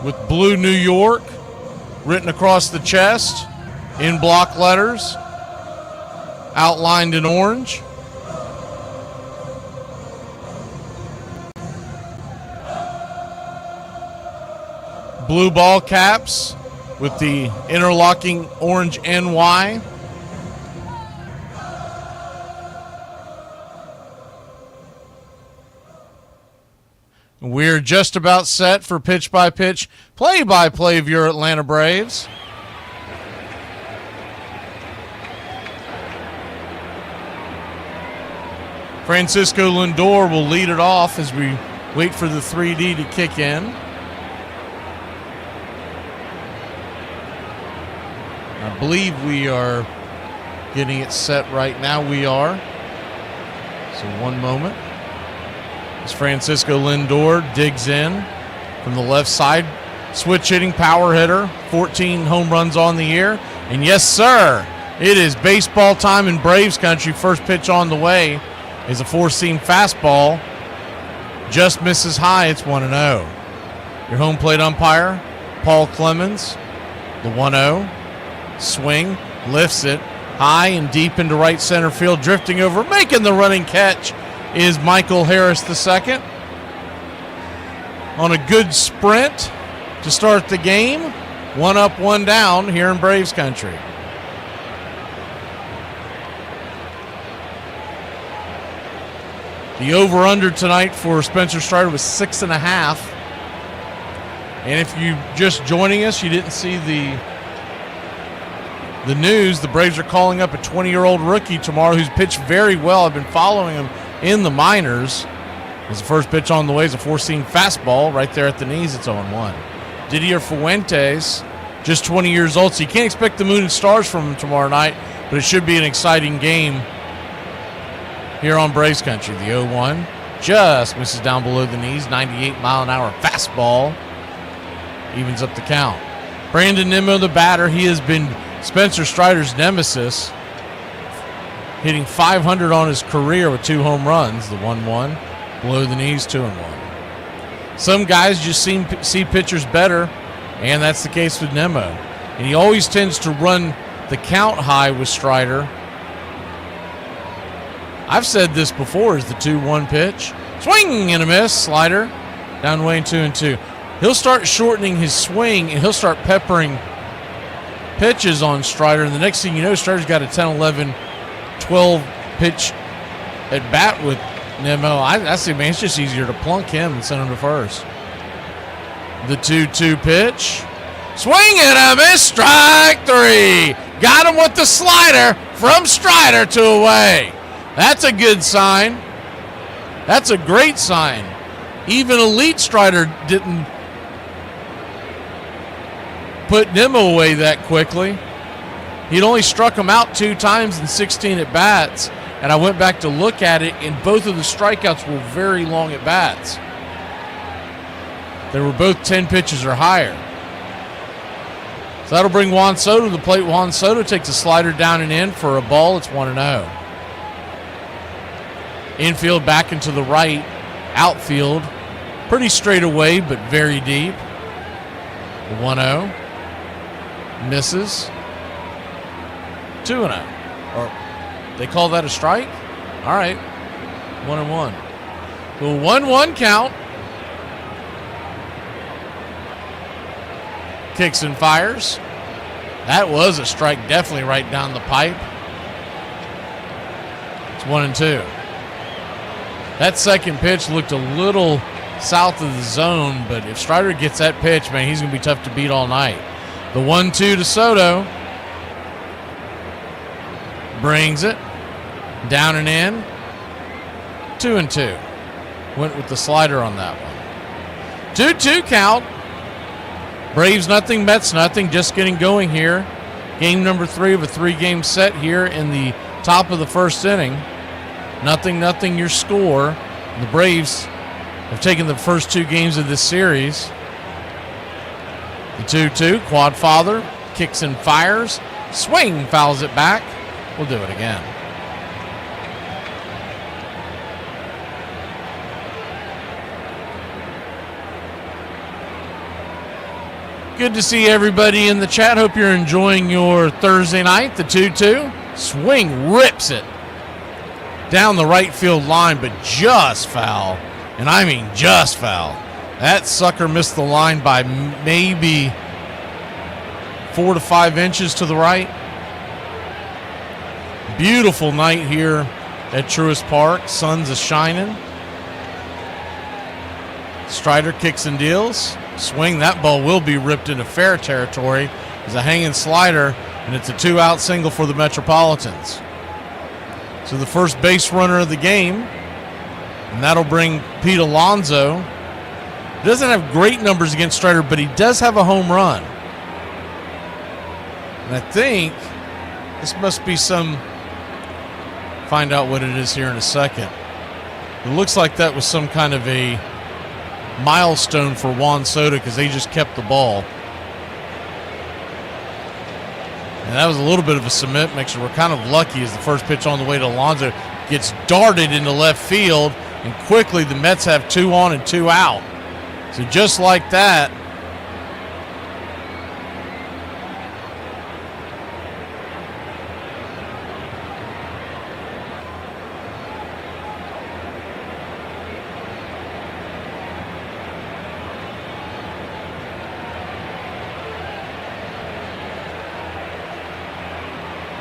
With blue New York written across the chest in block letters, outlined in orange. Blue ball caps with the interlocking orange NY. We're just about set for pitch-by-pitch, play-by-play of your Atlanta Braves. Francisco Lindor will lead it off as we wait for the 3D to kick in. I believe we are getting it set right now. We are. So one moment. As Francisco Lindor digs in from the left side. Switch hitting power hitter. 14 home runs on the year. And yes, sir, it is baseball time in Braves country. First pitch on the way is a four-seam fastball. Just misses high. It's 1-0. Your home plate umpire, Paul Clemens. The 1-0. Swing. Lifts it high and deep into right center field. Drifting over. Making the running catch is Michael Harris II on a good sprint to start the game. 1 up, 1 down here in Braves country. The over-under tonight for Spencer Strider was 6.5. And if you just joining us, you didn't see the news, the Braves are calling up a 20-year-old rookie tomorrow who's pitched very well. I've been following him in the minors. As the first pitch on the way is a four-seam fastball right there at the knees. It's 0-1. Didier Fuentes, just 20 years old, so you can't expect the moon and stars from him tomorrow night, but it should be an exciting game here on Braves country. The 0-1 just misses down below the knees. 98-mile-an-hour fastball evens up the count. Brandon Nimmo, the batter, he has been Spencer Strider's nemesis, hitting .500 on his career with 2 home runs. The 1-1, below the knees, 2-1. Some guys just see pitchers better, and that's the case with Nimmo. And he always tends to run the count high with Strider. I've said this before, is the 2-1 pitch. Swing and a miss, slider. Down Wayne 2-2. He'll start shortening his swing, and he'll start peppering pitches on Strider. And the next thing you know, Strider's got a 10, 11, 12 pitch at bat with Nimmo. I see, man, it's just easier to plunk him and send him to first. The 2-2 pitch. Swing and a miss, strike 3. Got him with the slider from Strider to away. That's a good sign. That's a great sign. Even elite Strider didn't put Nimmo away that quickly. He'd only struck him out 2 times in 16 at-bats, and I went back to look at it, and both of the strikeouts were very long at-bats. They were both 10 pitches or higher. So that'll bring Juan Soto to the plate. Juan Soto takes a slider down and in for a ball. It's 1-0. Infield back into the right. Outfield pretty straight away, but very deep. 1-0. Misses. 2-0. Or they call that a strike? All right. 1-1. The 1-1 count. Kicks and fires. That was a strike, definitely right down the pipe. It's 1-2. That second pitch looked a little south of the zone, but if Strider gets that pitch, man, he's going to be tough to beat all night. The 1-2 to Soto. Brings it. Down and in. 2-2. Went with the slider on that one. 2-2 count. Braves nothing, Mets nothing. Just getting going here. Game number 3 of a 3-game set here in the top of the first inning. 0-0 your score. The Braves have taken the first 2 games of this series. The 2-2, quad father, kicks and fires, swing, fouls it back. We'll do it again. Good to see everybody in the chat. Hope you're enjoying your Thursday night. The 2-2. Swing, rips it down the right field line, but just foul. And I mean just foul. That sucker missed the line by maybe 4 to 5 inches to the right. Beautiful night here at Truist Park. Sun's a-shining. Strider kicks and deals. Swing, that ball will be ripped into fair territory. It's a hanging slider, and it's a 2-out single for the Metropolitans. So the first base runner of the game, and that'll bring Pete Alonso. He doesn't have great numbers against Strider, but he does have a home run. And I think this must be some, find out what it is here in a second. It looks like that was some kind of a milestone for Juan Soto because they just kept the ball. And that was a little bit of a cement mixer. We're kind of lucky as the first pitch on the way to Alonso gets darted into left field, and quickly the Mets have 2 on and 2 out. So just like that,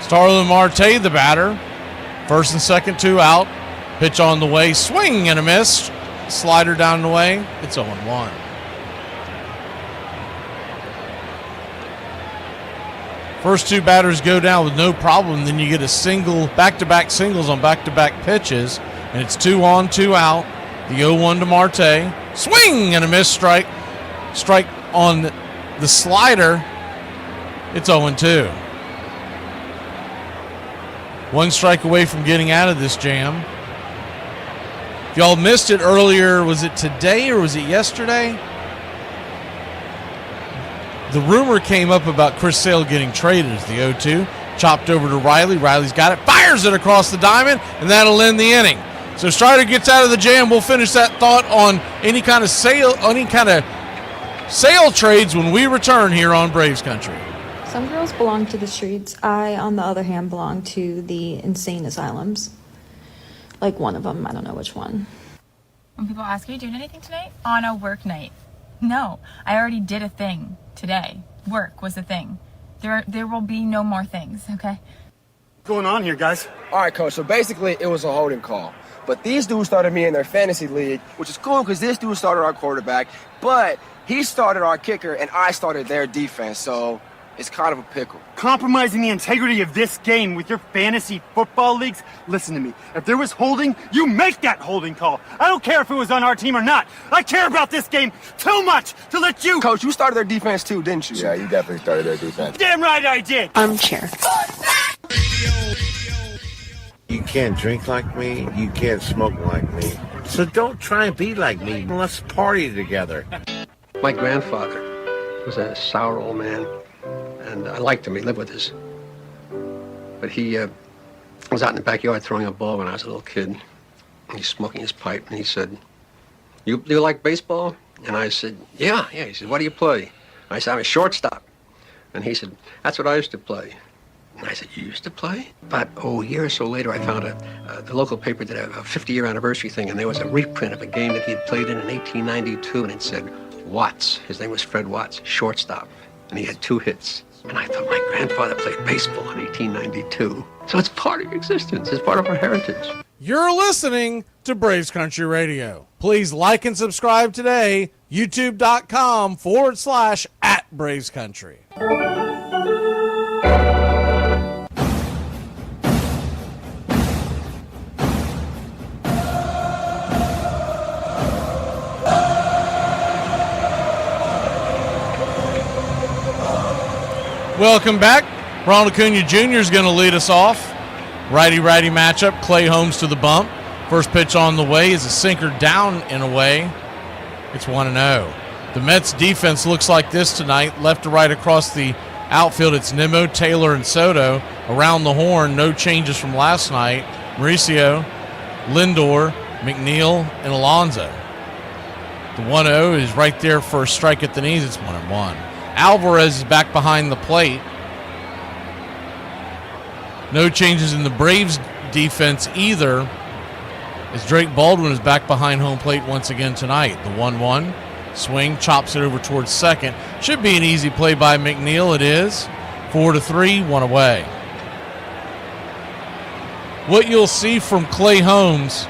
Starlin Marte, the batter. First and second, 2 out. Pitch on the way. Swing and a miss. Slider down the way. It's 0-1. First 2 batters go down with no problem. Then you get a single, back-to-back singles on back-to-back pitches. And it's 2 on, 2 out. The 0-1 to Marte. Swing and a miss. Strike on the slider. It's 0-2. 1 strike away from getting out of this jam. If y'all missed it earlier, was it today or was it yesterday? The rumor came up about Chris Sale getting traded as the 0-2. Chopped over to Riley. Riley's got it. Fires it across the diamond, and that'll end the inning. So Strider gets out of the jam. We'll finish that thought on any kind of sale trades when we return here on Braves Country. Some girls belong to the streets. I, on the other hand, belong to the insane asylums. Like one of them, I don't know which one. When people ask, are you doing anything tonight? On a work night. No, I already did a thing today. Work was a thing. There will be no more things, okay? What's going on here, guys? All right, Coach, so basically it was a holding call. But these dudes started me in their fantasy league, which is cool because this dude started our quarterback, but he started our kicker and I started their defense, so it's kind of a pickle. Compromising the integrity of this game with your fantasy football leagues? Listen to me. If there was holding, you make that holding call. I don't care if it was on our team or not. I care about this game too much to let you... Coach, you started their defense too, didn't you? Yeah, you definitely started their defense. Damn right I did. Armchair. You can't drink like me. You can't smoke like me. So don't try and be like me. Let's party together. My grandfather was a sour old man. And I liked him. He lived with us. But he was out in the backyard throwing a ball when I was a little kid. He's smoking his pipe, and he said, you like baseball? And I said, yeah. He said, what do you play? I said, I'm a shortstop. And he said, that's what I used to play. And I said, you used to play? About a year or so later, I found the local paper did a 50-year anniversary thing, and there was a reprint of a game that he had played in 1892, and it said, Watts. His name was Fred Watts, shortstop. And he had 2 hits. And I thought my grandfather played baseball in 1892. So it's part of your existence. It's part of our heritage. You're listening to Braves Country Radio. Please like and subscribe today. YouTube.com/@Braves Country. Welcome back. Ronald Acuna Jr. is going to lead us off. Righty-righty matchup. Clay Holmes to the bump. First pitch on the way is a sinker down and away. It's 1-0. The Mets defense looks like this tonight. Left to right across the outfield, it's Nimmo, Taylor, and Soto. Around the horn, no changes from last night. Mauricio, Lindor, McNeil, and Alonso. The 1-0 is right there for a strike at the knees. It's 1-1. Alvarez is back behind the plate. No changes in the Braves defense either, as Drake Baldwin is back behind home plate once again tonight. The 1-1 swing, chops it over towards second. Should be an easy play by McNeil. It is. 4-3, 1 away. What you'll see from Clay Holmes,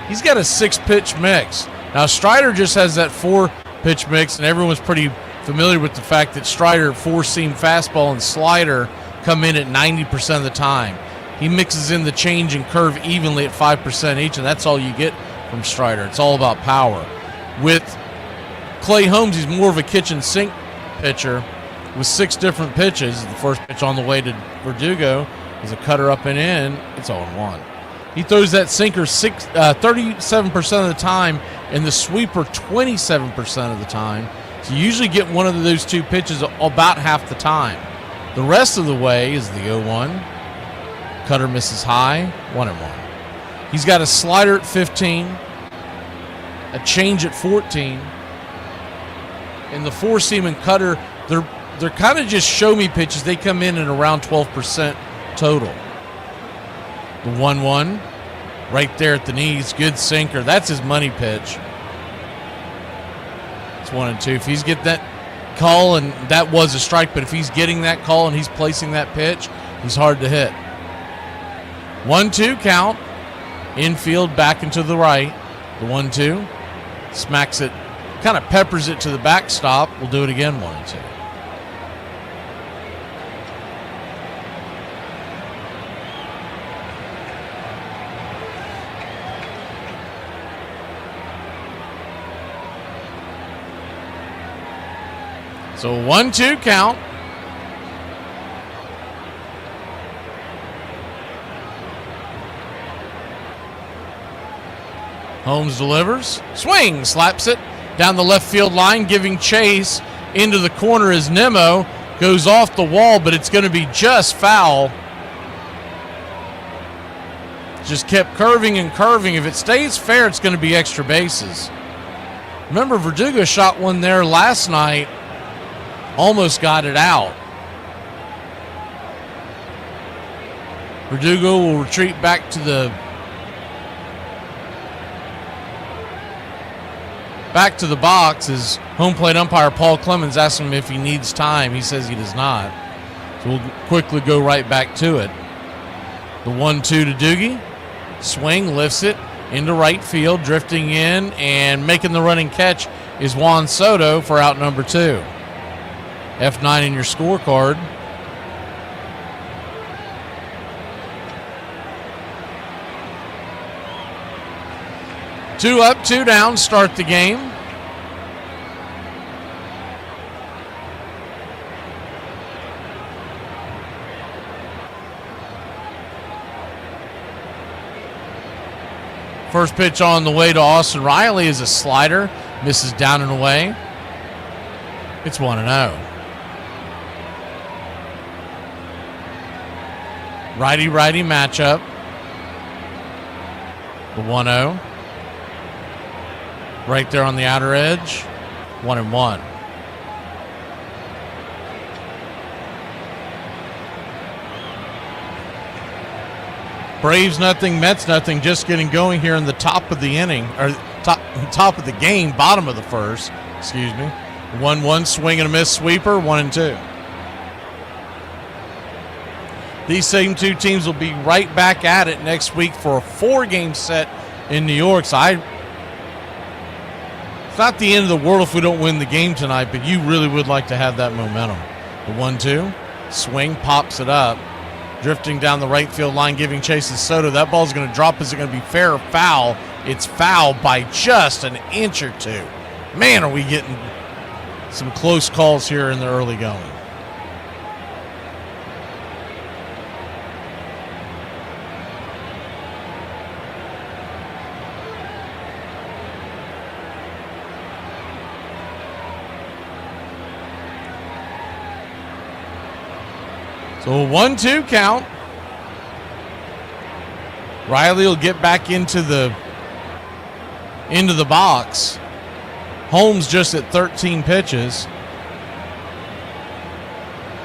he's got a 6-pitch mix. Now Strider just has that 4-pitch mix, and everyone's pretty familiar with the fact that Strider, 4-seam fastball and slider come in at 90% of the time. He mixes in the change and curve evenly at 5% each, and that's all you get from Strider. It's all about power. With Clay Holmes, he's more of a kitchen sink pitcher with 6 different pitches. The first pitch on the way to Verdugo is a cutter up and in. It's 0-1. He throws that sinker 37% of the time and the sweeper 27% of the time. So you usually get one of those 2 pitches about half the time. The rest of the way is the 0-1. Cutter misses high, 1-1. He's got a slider at 15, a change at 14, and the 4-seam and cutter, they're kind of just show-me pitches. They come in at around 12% total. The 1-1, right there at the knees, good sinker. That's his money pitch. It's 1-2. If he's getting that call, and that was a strike, but if he's getting that call and he's placing that pitch, he's hard to hit. 1-2 count. Infield back into the right. The 1-2. Smacks it, kind of peppers it to the backstop. We'll do it again, 1-2. So 1-2 count. Holmes delivers. Swing, slaps it down the left field line, giving chase into the corner as Nimmo goes off the wall, but it's going to be just foul. Just kept curving and curving. If it stays fair, it's going to be extra bases. Remember, Verdugo shot one there last night. Almost got it out. Verdugo will retreat back to the box as home plate umpire Paul Clemens asks him if he needs time. He says he does not. So we'll quickly go right back to it. The 1-2 to Doogie. Swing, lifts it into right field, drifting in, and making the running catch is Juan Soto for out number 2. F9 in your scorecard. Two up, 2 down, start the game. First pitch on the way to Austin Riley is a slider. Misses down and away. It's 1-0. Righty-righty matchup. The 1-0. Right there on the outer edge. 1-1. Braves nothing, Mets nothing, just getting going here in the top of the inning, or top of the game, bottom of the first, excuse me. 1-1, swing and a miss sweeper, 1-2. These same 2 teams will be right back at it next week for a 4-game set in New York. So it's not the end of the world if we don't win the game tonight, but you really would like to have that momentum. The 1-2, swing, pops it up. Drifting down the right field line, giving chase to Soto. That ball's going to drop. Is it going to be fair or foul? It's foul by just an inch or 2. Man, are we getting some close calls here in the early going. So a 1-2 count. Riley will get back into the box. Holmes just at 13 pitches.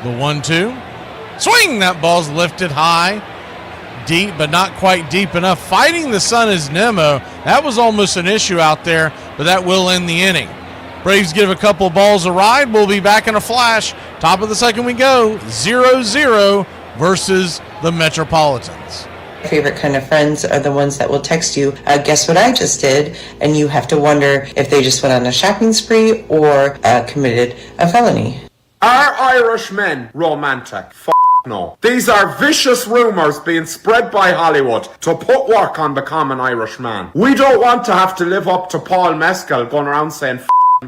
The 1-2. Swing! That ball's lifted high. Deep, but not quite deep enough. Fighting the sun is Nemo. That was almost an issue out there, but that will end the inning. Braves give a couple balls a ride. We'll be back in a flash. Top of the second we go. 0-0 versus the Metropolitans. Favorite kind of friends are the ones that will text you, guess what I just did? And you have to wonder if they just went on a shopping spree or committed a felony. Are Irish men romantic? No. These are vicious rumours being spread by Hollywood to put work on the common Irish man. We don't want to have to live up to Paul Mescal going around saying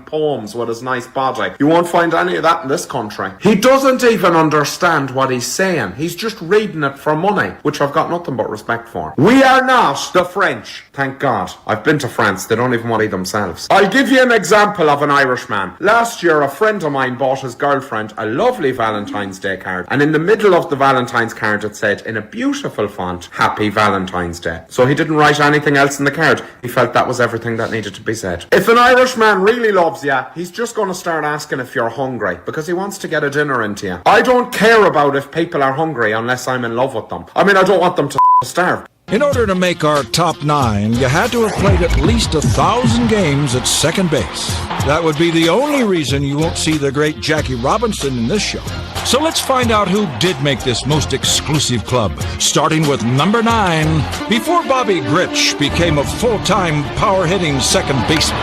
poems with his nice body. You won't find any of that in this country. He doesn't even understand what he's saying. He's just reading it for money, which I've got nothing but respect for. We are not the French. Thank God. I've been to France. They don't even want to eat themselves. I'll give you an example of an Irishman. Last year, a friend of mine bought his girlfriend a lovely Valentine's Day card, and in the middle of the Valentine's card it said, in a beautiful font, Happy Valentine's Day. So he didn't write anything else in the card. He felt that was everything that needed to be said. If an Irishman really loves you, he's just going to start asking if you're hungry, because he wants to get a dinner into you. I don't care about if people are hungry unless I'm in love with them. I mean, I don't want them to starve. In order to make our top 9, you had to have played at least 1,000 games at second base. That would be the only reason you won't see the great Jackie Robinson in this show. So let's find out who did make this most exclusive club, starting with number 9. Before Bobby Grich became a full-time power-hitting second baseman,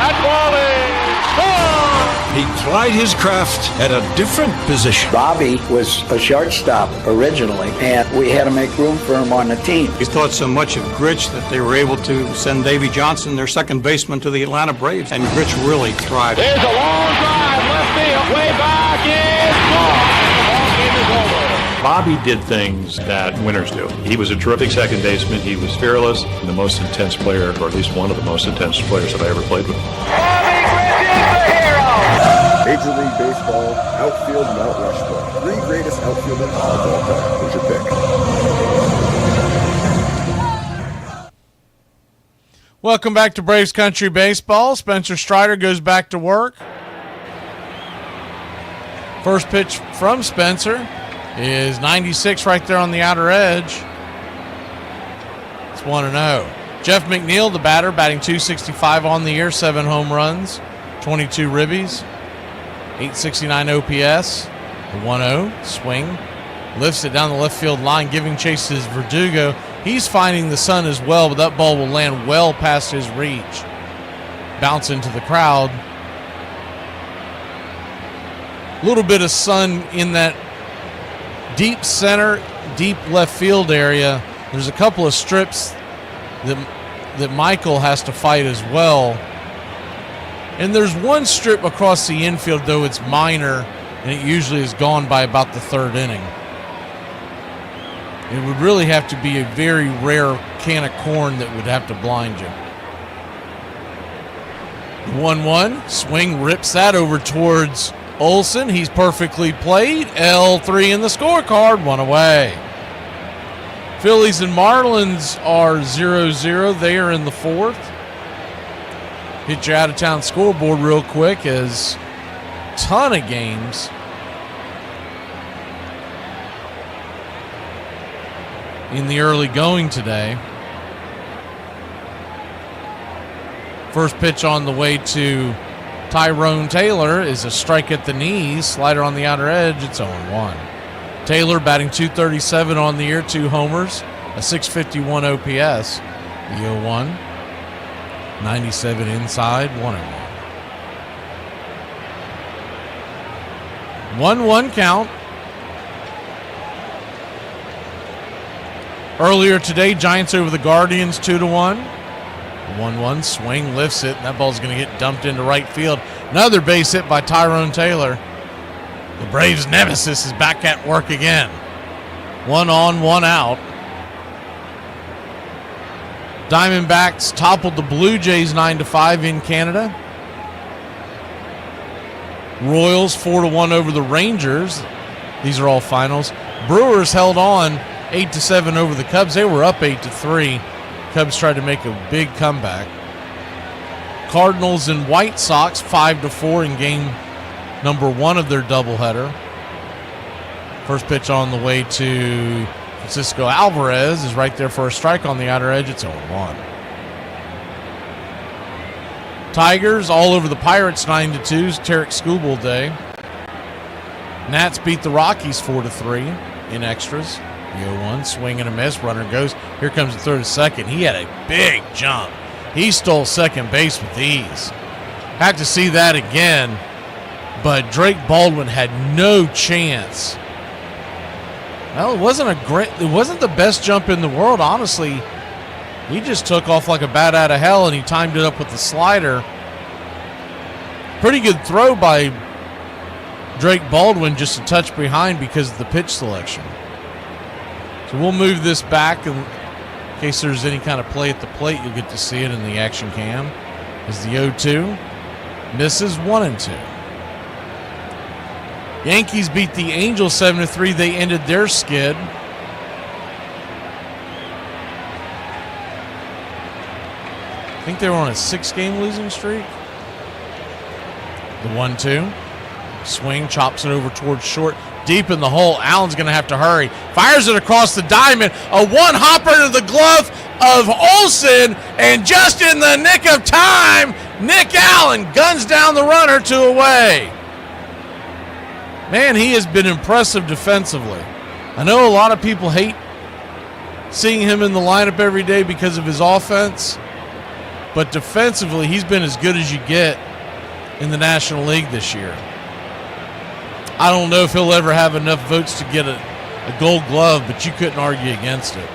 he plied his craft at a different position. Bobby was a shortstop originally, and we had to make room for him on the team. He thought so much of Grich that they were able to send Davy Johnson, their second baseman, to the Atlanta Braves, and Grich really thrived. There's a long drive, left field, way back, it's gone. The ball game is over. Bobby did things that winners do. He was a terrific second baseman. He was fearless, the most intense player, or at least one of the most intense players that I ever played with. Major League Baseball, outfield Mount Rushmore. 3 greatest outfielders of all time. Who's your pick? Welcome back to Braves Country Baseball. Spencer Strider goes back to work. First pitch from Spencer is 96 right there on the outer edge. It's 1-0. Jeff McNeil, the batter, batting .265 on the year, 7 home runs, 22 ribbies. 869 OPS. The 1-0 swing. Lifts it down the left field line, giving chase to Verdugo. He's finding the sun as well, but that ball will land well past his reach. Bounce into the crowd. A little bit of sun in that deep center, deep left field area. There's a couple of strips that Michael has to fight as well. And there's one strip across the infield, though it's minor, and it usually is gone by about the 3rd inning. It would really have to be a very rare can of corn that would have to blind you. 1-1, swing, rips that over towards Olsen. He's perfectly played. L3 in the scorecard, 1 away. Phillies and Marlins are 0-0. They are in the 4th. Hit your out-of-town scoreboard real quick as ton of games in the early going today. First pitch on the way to Tyrone Taylor is a strike at the knees. Slider on the outer edge. It's 0-1. Taylor batting .237 on the year, 2 homers, a .651 OPS. The 0-1. 97 inside, 1-1. 1-1 count. Earlier today, Giants over the Guardians 2-1. 1-1 swing, lifts it, and that ball's going to get dumped into right field. Another base hit by Tyrone Taylor. The Braves' nemesis is back at work again. 1 on, 1 out. Diamondbacks toppled the Blue Jays 9-5 in Canada. Royals 4-1 over the Rangers. These are all finals. Brewers held on 8-7 over the Cubs. They were up 8-3. Cubs tried to make a big comeback. Cardinals and White Sox 5-4 in game number 1 of their doubleheader. First pitch on the way to Francisco Alvarez is right there for a strike on the outer edge. It's 0-1. Tigers all over the Pirates 9-2. Tarek Skubal day. Nats beat the Rockies 4-3 in extras. The 0-1, swing and a miss. Runner goes. Here comes the third to second. He had a big jump. He stole second base with ease. Have to see that again. But Drake Baldwin had no chance. Well, it wasn't the best jump in the world, honestly. He just took off like a bat out of hell, and he timed it up with the slider. Pretty good throw by Drake Baldwin, just a touch behind because of the pitch selection. So we'll move this back in case there's any kind of play at the plate. You'll get to see it in the action cam. As the 0-2 misses 1-2. Yankees beat the Angels 7-3. They ended their skid. I think they were on a 6-game losing streak. The 1-2. Swing, chops it over towards short. Deep in the hole. Allen's going to have to hurry. Fires it across the diamond. A one-hopper to the glove of Olsen. And just in the nick of time, Nick Allen guns down the runner 2 away. Man, he has been impressive defensively. I know a lot of people hate seeing him in the lineup every day because of his offense. But defensively, he's been as good as you get in the National League this year. I don't know if he'll ever have enough votes to get a gold glove, but you couldn't argue against it.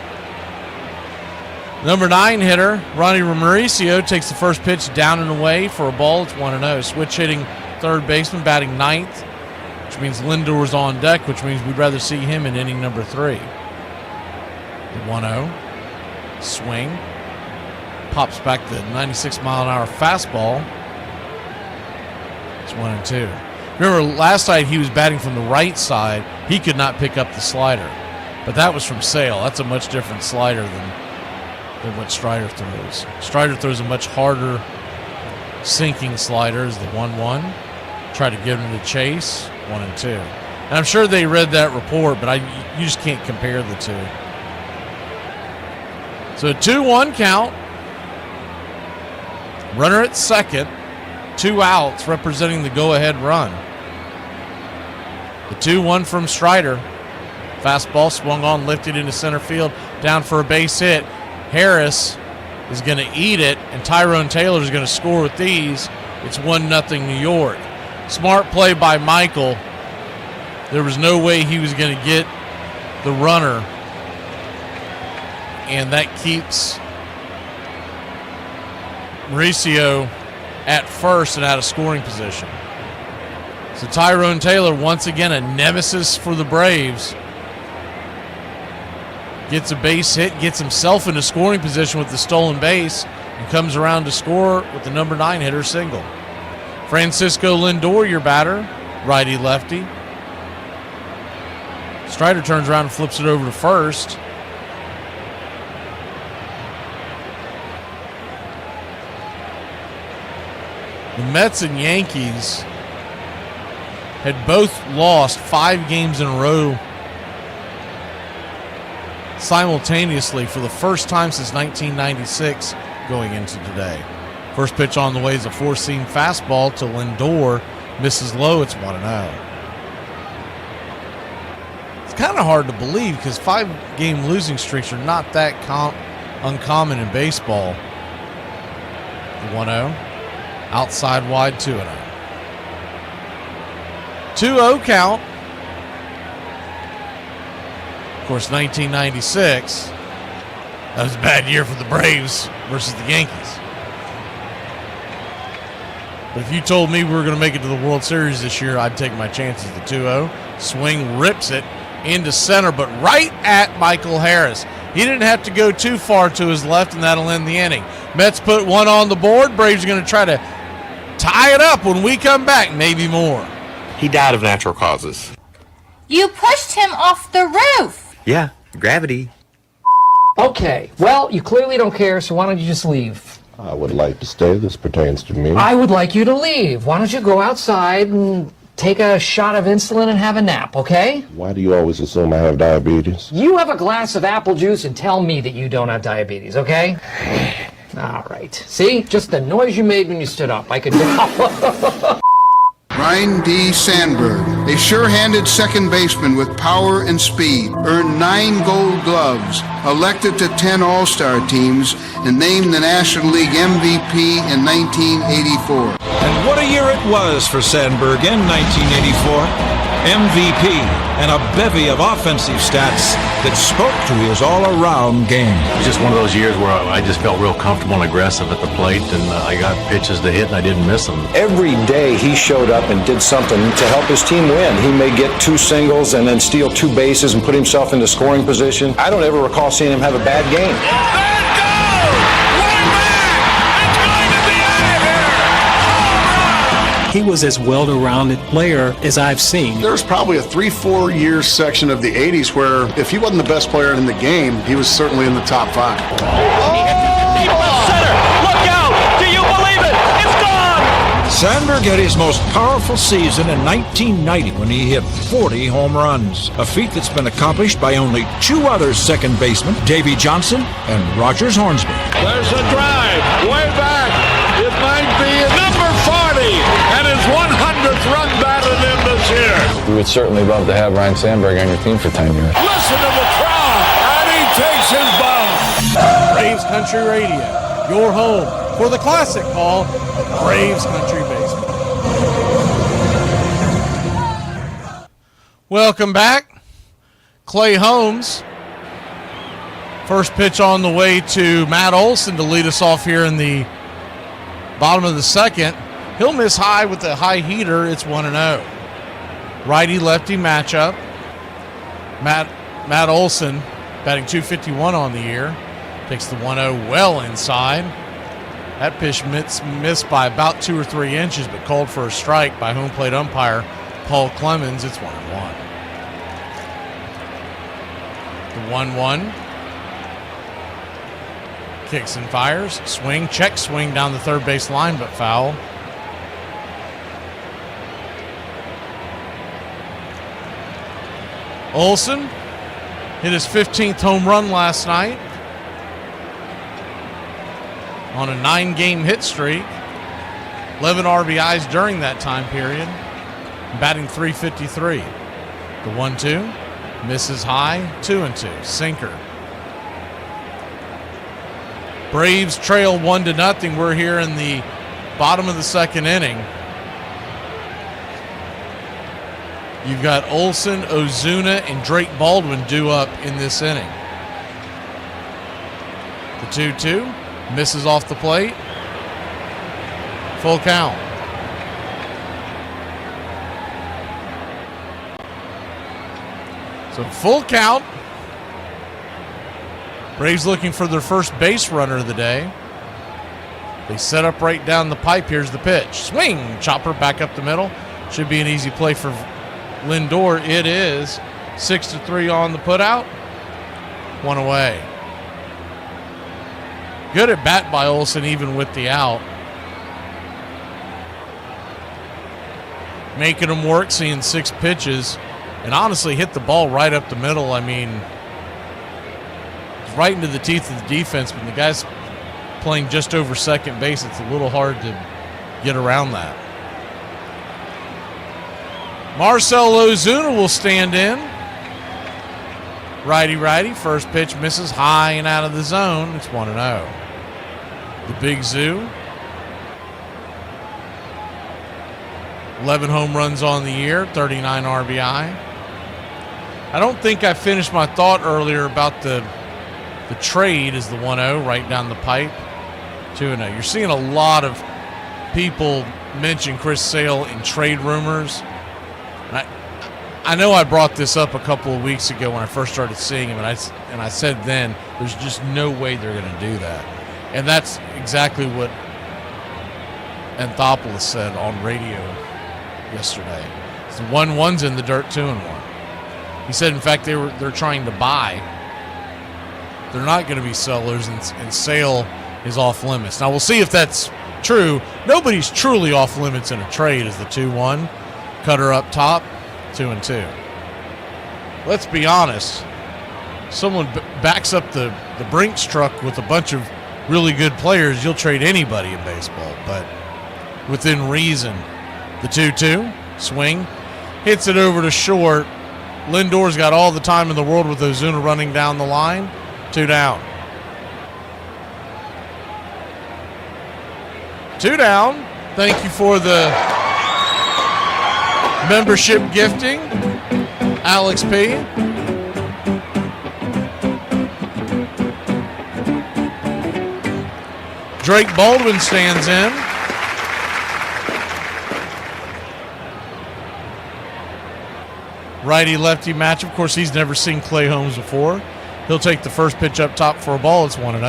Number 9 hitter, Ronnie Mauricio, takes the first pitch down and away for a ball. It's 1-0. Switch hitting third baseman, batting 9th, which means Lindor's on deck, which means we'd rather see him in inning number 3. The 1-0. Swing. Pops back the 96-mile-an-hour fastball. It's 1-2. Remember, last night he was batting from the right side. He could not pick up the slider. But that was from Sale. That's a much different slider than what Strider throws. Strider throws a much harder sinking slider as the 1-1. Try to get him to chase. 1-2. And I'm sure they read that report, but you just can't compare the two. So a 2-1 count. Runner at second. 2 outs representing the go-ahead run. The 2-1 from Strider. Fastball swung on, lifted into center field, down for a base hit. Harris is going to eat it, and Tyrone Taylor is going to score with these. It's 1-0 New York. Smart play by Michael. There was no way he was going to get the runner, and that keeps Mauricio at first and out of scoring position. So Tyrone Taylor, once again a nemesis for the Braves, gets a base hit, gets himself into scoring position with the stolen base, and comes around to score with the number 9 hitter single. Francisco Lindor, your batter, righty-lefty. Strider turns around and flips it over to first. The Mets and Yankees had both lost 5 games in a row simultaneously for the first time since 1996 going into today. First pitch on the way is a 4-seam fastball to Lindor. Misses low. It's 1-0. It's kind of hard to believe because 5-game losing streaks are not that uncommon in baseball. The 1-0. Outside wide, 2-0. 2-0 count. Of course, 1996. That was a bad year for the Braves versus the Yankees. But if you told me we were going to make it to the World Series this year, I'd take my chances. The 2-0. Swing rips it into center, but right at Michael Harris. He didn't have to go too far to his left, and that'll end the inning. Mets put 1 on the board. Braves are going to try to tie it up when we come back, maybe more. He died of natural causes. You pushed him off the roof. Yeah, gravity. Okay, well, you clearly don't care, so why don't you just leave? I would like to stay. This pertains to me. I would like you to leave. Why don't you go outside and take a shot of insulin and have a nap, okay? Why do you always assume I have diabetes? You have a glass of apple juice and tell me that you don't have diabetes, okay? All right. See? Just the noise you made when you stood up. I could do... Ryan D. Sandberg, a sure-handed second baseman with power and speed, earned 9 Gold Gloves, elected to 10 All-Star teams, and named the National League MVP in 1984. And what a year it was for Sandberg in 1984. MVP and a bevy of offensive stats that spoke to his all-around game. It was just one of those years where I just felt real comfortable and aggressive at the plate, and I got pitches to hit and I didn't miss them. Every day he showed up and did something to help his team win. He may get 2 singles and then steal 2 bases and put himself into scoring position. I don't ever recall seeing him have a bad game. He was as well-rounded player as I've seen. There's probably a 3-4 year section of the 80s where if he wasn't the best player in the game, he was certainly in the top 5. Deep left center. Look out! Do you believe it? It's gone! Sandberg had his most powerful season in 1990 when he hit 40 home runs, a feat that's been accomplished by only 2 other second basemen, Davey Johnson and Rogers Hornsby. There's a drive. Way back. It might be number 40 and his 100th run batted in this year. We would certainly love to have Ryan Sandberg on your team for 10 years. Listen to the crowd, and he takes his bow. Braves Country Radio, your home for the classic call of Braves Country Baseball. Welcome back. Clay Holmes. First pitch on the way to Matt Olson to lead us off here in the bottom of the second. He'll miss high with the high heater. It's 1-0. Righty-lefty matchup. Matt Olson batting .251 on the year. Takes the 1-0 well inside. That pitch missed by about 2 or 3 inches, but called for a strike by home plate umpire Paul Clemens. It's 1-1. The 1-1. Kicks and fires. Swing. Check swing down the third base line, but foul. Olson hit his 15th home run last night on a 9-game hit streak. 11 RBIs during that time period. Batting .353. The 1-2 misses high. 2-2. Sinker. Braves trail 1-0. We're here in the bottom of the second inning. You've got Olson, Ozuna, and Drake Baldwin due up in this inning. The 2-2 misses off the plate. Full count. So full count. Braves looking for their first base runner of the day. They set up right down the pipe. Here's the pitch. Swing. Chopper back up the middle. Should be an easy play for Lindor. It is. 6-3 on the putout. 1 away. Good at bat by Olson even with the out. Making him work, seeing 6 pitches. And honestly hit the ball right up the middle. I mean, it's right into the teeth of the defense. When the guy's playing just over second base, it's a little hard to get around that. Marcell Ozuna will stand in. Righty-righty. First pitch misses high and out of the zone. It's 1-0. The Big Zoo. 11 home runs on the year, 39 RBI. I don't think I finished my thought earlier about the trade is the 1-0 right down the pipe. 2-0. You're seeing a lot of people mention Chris Sale in trade rumors. I know I brought this up a couple of weeks ago when I first started seeing him, and I said then there's just no way they're going to do that. And that's exactly what Anthopoulos said on radio yesterday. So 1-1's in the dirt, 2-1. He said, in fact, they're trying to buy. They're not going to be sellers, and sale is off limits. Now, we'll see if that's true. Nobody's truly off limits in a trade as the 2-1. Cutter up top, 2-2. Let's be honest. Someone backs up the Brinks truck with a bunch of really good players, you'll trade anybody in baseball, but within reason. The 2-2, swing, hits it over to short. Lindor's got all the time in the world with Ozuna running down the line. 2 down. 2 down. Thank you for the membership gifting, Alex P. Drake Baldwin stands in. Righty-lefty match. Of course, he's never seen Clay Holmes before. He'll take the first pitch up top for a ball. It's 1-0.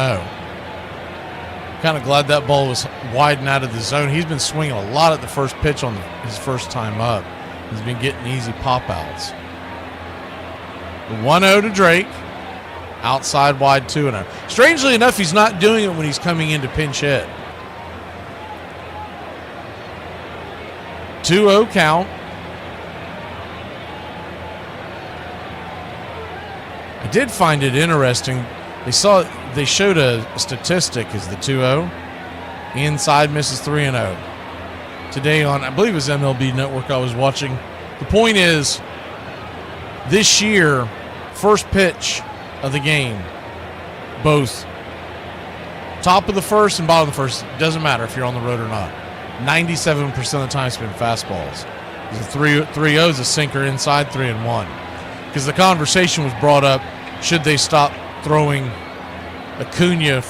Kind of glad that ball was wide and out of the zone. He's been swinging a lot at the first pitch on his first time up. He's been getting easy pop-outs. 1-0 to Drake. Outside wide 2-0. Strangely enough, he's not doing it when he's coming in to pinch hit. 2-0 count. I did find it interesting. They showed a statistic as the 2-0. Inside misses 3-0. Today on, I believe it was MLB Network I was watching. The point is, this year, first pitch of the game, both top of the first and bottom of the first, doesn't matter if you're on the road or not, 97% of the time it's been fastballs. The 3-0 is a sinker inside, 3-1. Because the conversation was brought up, should they stop throwing Acuna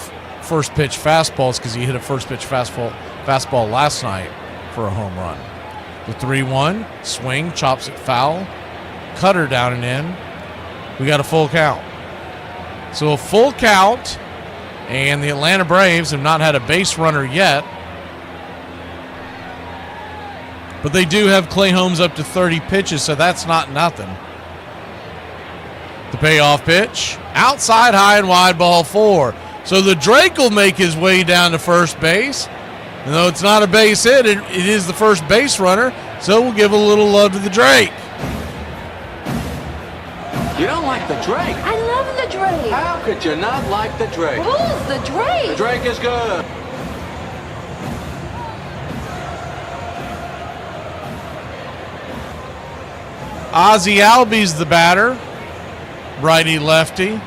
first pitch fastballs because he hit a first pitch fastball last night for a home run. The 3-1, swing, chops it foul, cutter down and in. We got a full count. So a full count, and the Atlanta Braves have not had a base runner yet. But they do have Clay Holmes up to 30 pitches, so that's not nothing. The payoff pitch, outside, high and wide, ball 4. So the Drake will make his way down to first base. And though it's not a base hit, it is the first base runner, so we'll give a little love to the Drake. You don't like the Drake? I love the Drake. How could you not like the Drake? Who's the Drake? The Drake is good. Ozzie Albies the batter. Righty-lefty.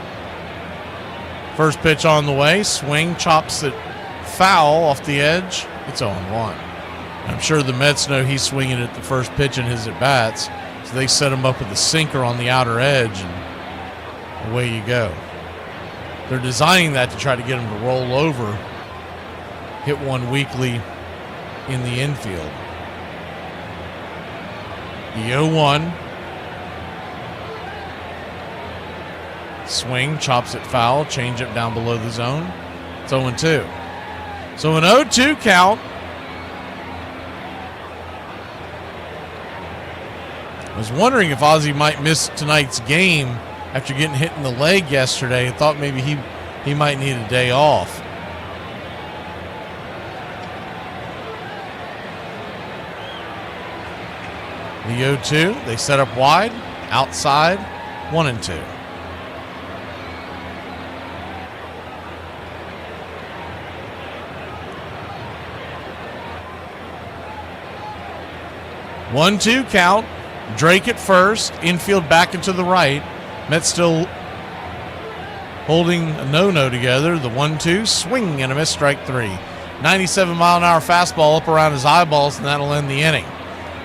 First pitch on the way. Swing, chops it foul off the edge. It's 0-1. I'm sure the Mets know he's swinging at the first pitch in his at-bats, so they set him up with a sinker on the outer edge, and away you go. They're designing that to try to get him to roll over, hit one weakly in the infield. The 0-1. Swing, chops it foul, change it down below the zone. It's 0-2. So an 0-2 count. I was wondering if Ozzie might miss tonight's game after getting hit in the leg yesterday. I thought maybe he might need a day off. The 0-2, they set up wide, outside, 1-2. One-two count. Drake at first. Infield back into the right. Mets still holding a no-no together. The 1-2. Swing and a miss. Strike 3. 97-mile-an-hour fastball up around his eyeballs, and that'll end the inning.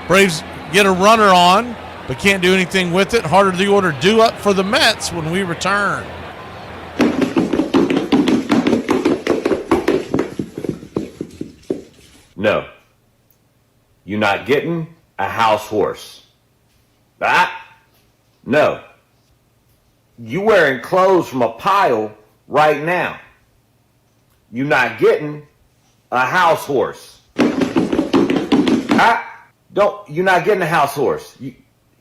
Braves get a runner on, but can't do anything with it. Harder the order due up for the Mets when we return. No. You're not getting a house horse. No. You wearing clothes from a pile right now. You're not getting a house horse. You're not getting a house horse.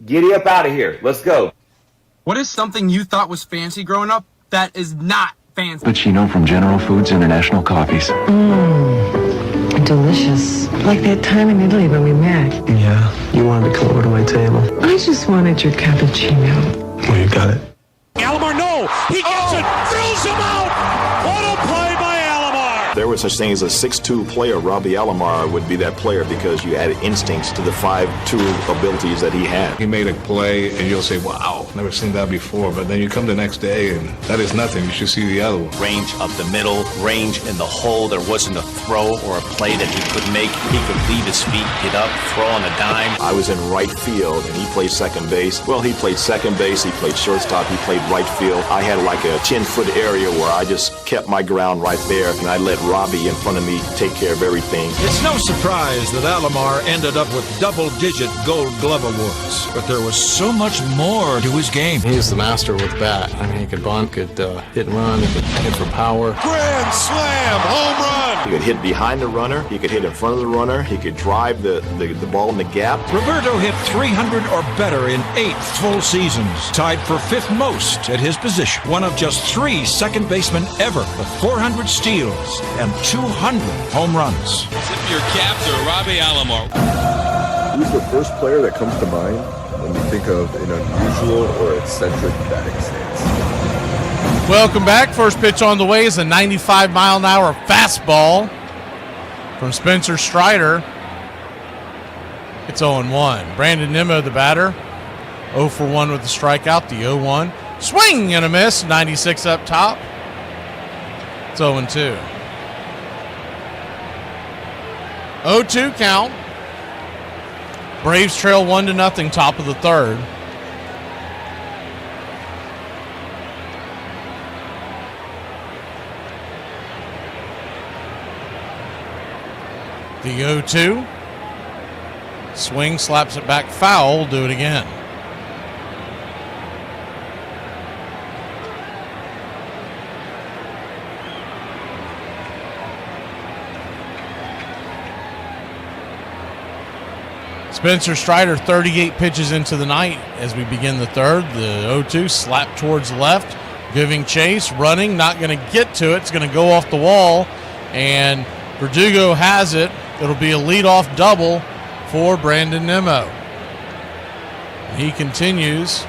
Get up out of here. Let's go. What is something you thought was fancy growing up that is not fancy? But you know from General Foods International Coffees. Delicious. Like that time in Italy when we met. Yeah, you wanted to come over to my table. I just wanted your cappuccino. Well, you got it. Alomar, no! He gets it! Throws him out! What a play by Alomar! There was such thing as a 6'2 player. Robbie Alomar would be that player because you added instincts to the 5'2 abilities that he had. He made a play, and you'll say, wow, never seen that before. But then you come the next day, and that is nothing. You should see the other one. Range up the middle, range in the hole. There wasn't a throw or a play that he could make. He could leave his feet, get up, throw on a dime. I was in right field, and he played second base. Well, he played second base. He played shortstop. He played right field. I had like a 10-foot area where I just kept my ground right there, and I let Robbie in front of me take care of everything. It's no surprise that Alomar ended up with double-digit Gold Glove awards, but there was so much more to his game. He's the master with the bat. I mean, he could bunt, could hit and run, he could hit for power. Grand slam, home run! He could hit behind the runner. He could hit in front of the runner. He could drive the ball in the gap. Roberto hit 300 or better in 8 full seasons, tied for 5th most at his position. One of just 3 second basemen ever with 400 steals and 200 home runs. Tip your cap to Robbie Alomar. Who's the first player that comes to mind when you think of an unusual or eccentric batting stance? Welcome back. First pitch on the way is a 95-mile-an-hour fastball from Spencer Strider. It's 0-1. Brandon Nimmo, the batter, 0 for 1 with the strikeout. The 0-1. Swing and a miss. 96 up top. It's 0-2. 0-2 count. Braves trail 1-0, top of the third. The 0-2. Swing, slaps it back foul. Do it again. Spencer Strider, 38 pitches into the night as we begin the third. The 0-2 slap towards left, giving chase, running, not going to get to it. It's going to go off the wall, and Verdugo has it. It'll be a leadoff double for Brandon Nimmo. He continues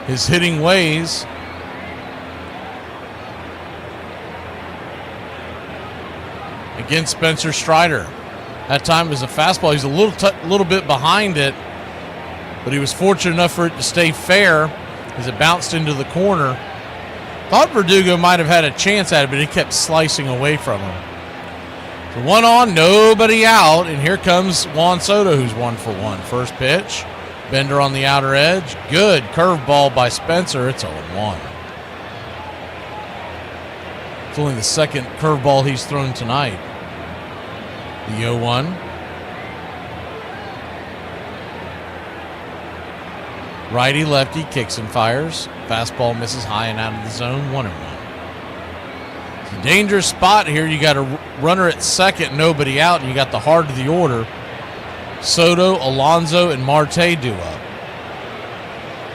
his hitting ways. Against Spencer Strider. That time it was a fastball. He's a little bit behind it, but he was fortunate enough for it to stay fair as it bounced into the corner. Thought Verdugo might have had a chance at it, but he kept slicing away from him. So 1 on, nobody out, and here comes Juan Soto, who's 1 for 1. First pitch, Bender on the outer edge. Good curveball by Spencer. It's 0-1. It's only the second curveball he's thrown tonight. The 0-1. Righty lefty kicks and fires. Fastball misses high and out of the zone. 1-1. It's a dangerous spot here. You got a runner at second, nobody out, and you got the heart of the order. Soto, Alonso, and Marte due up.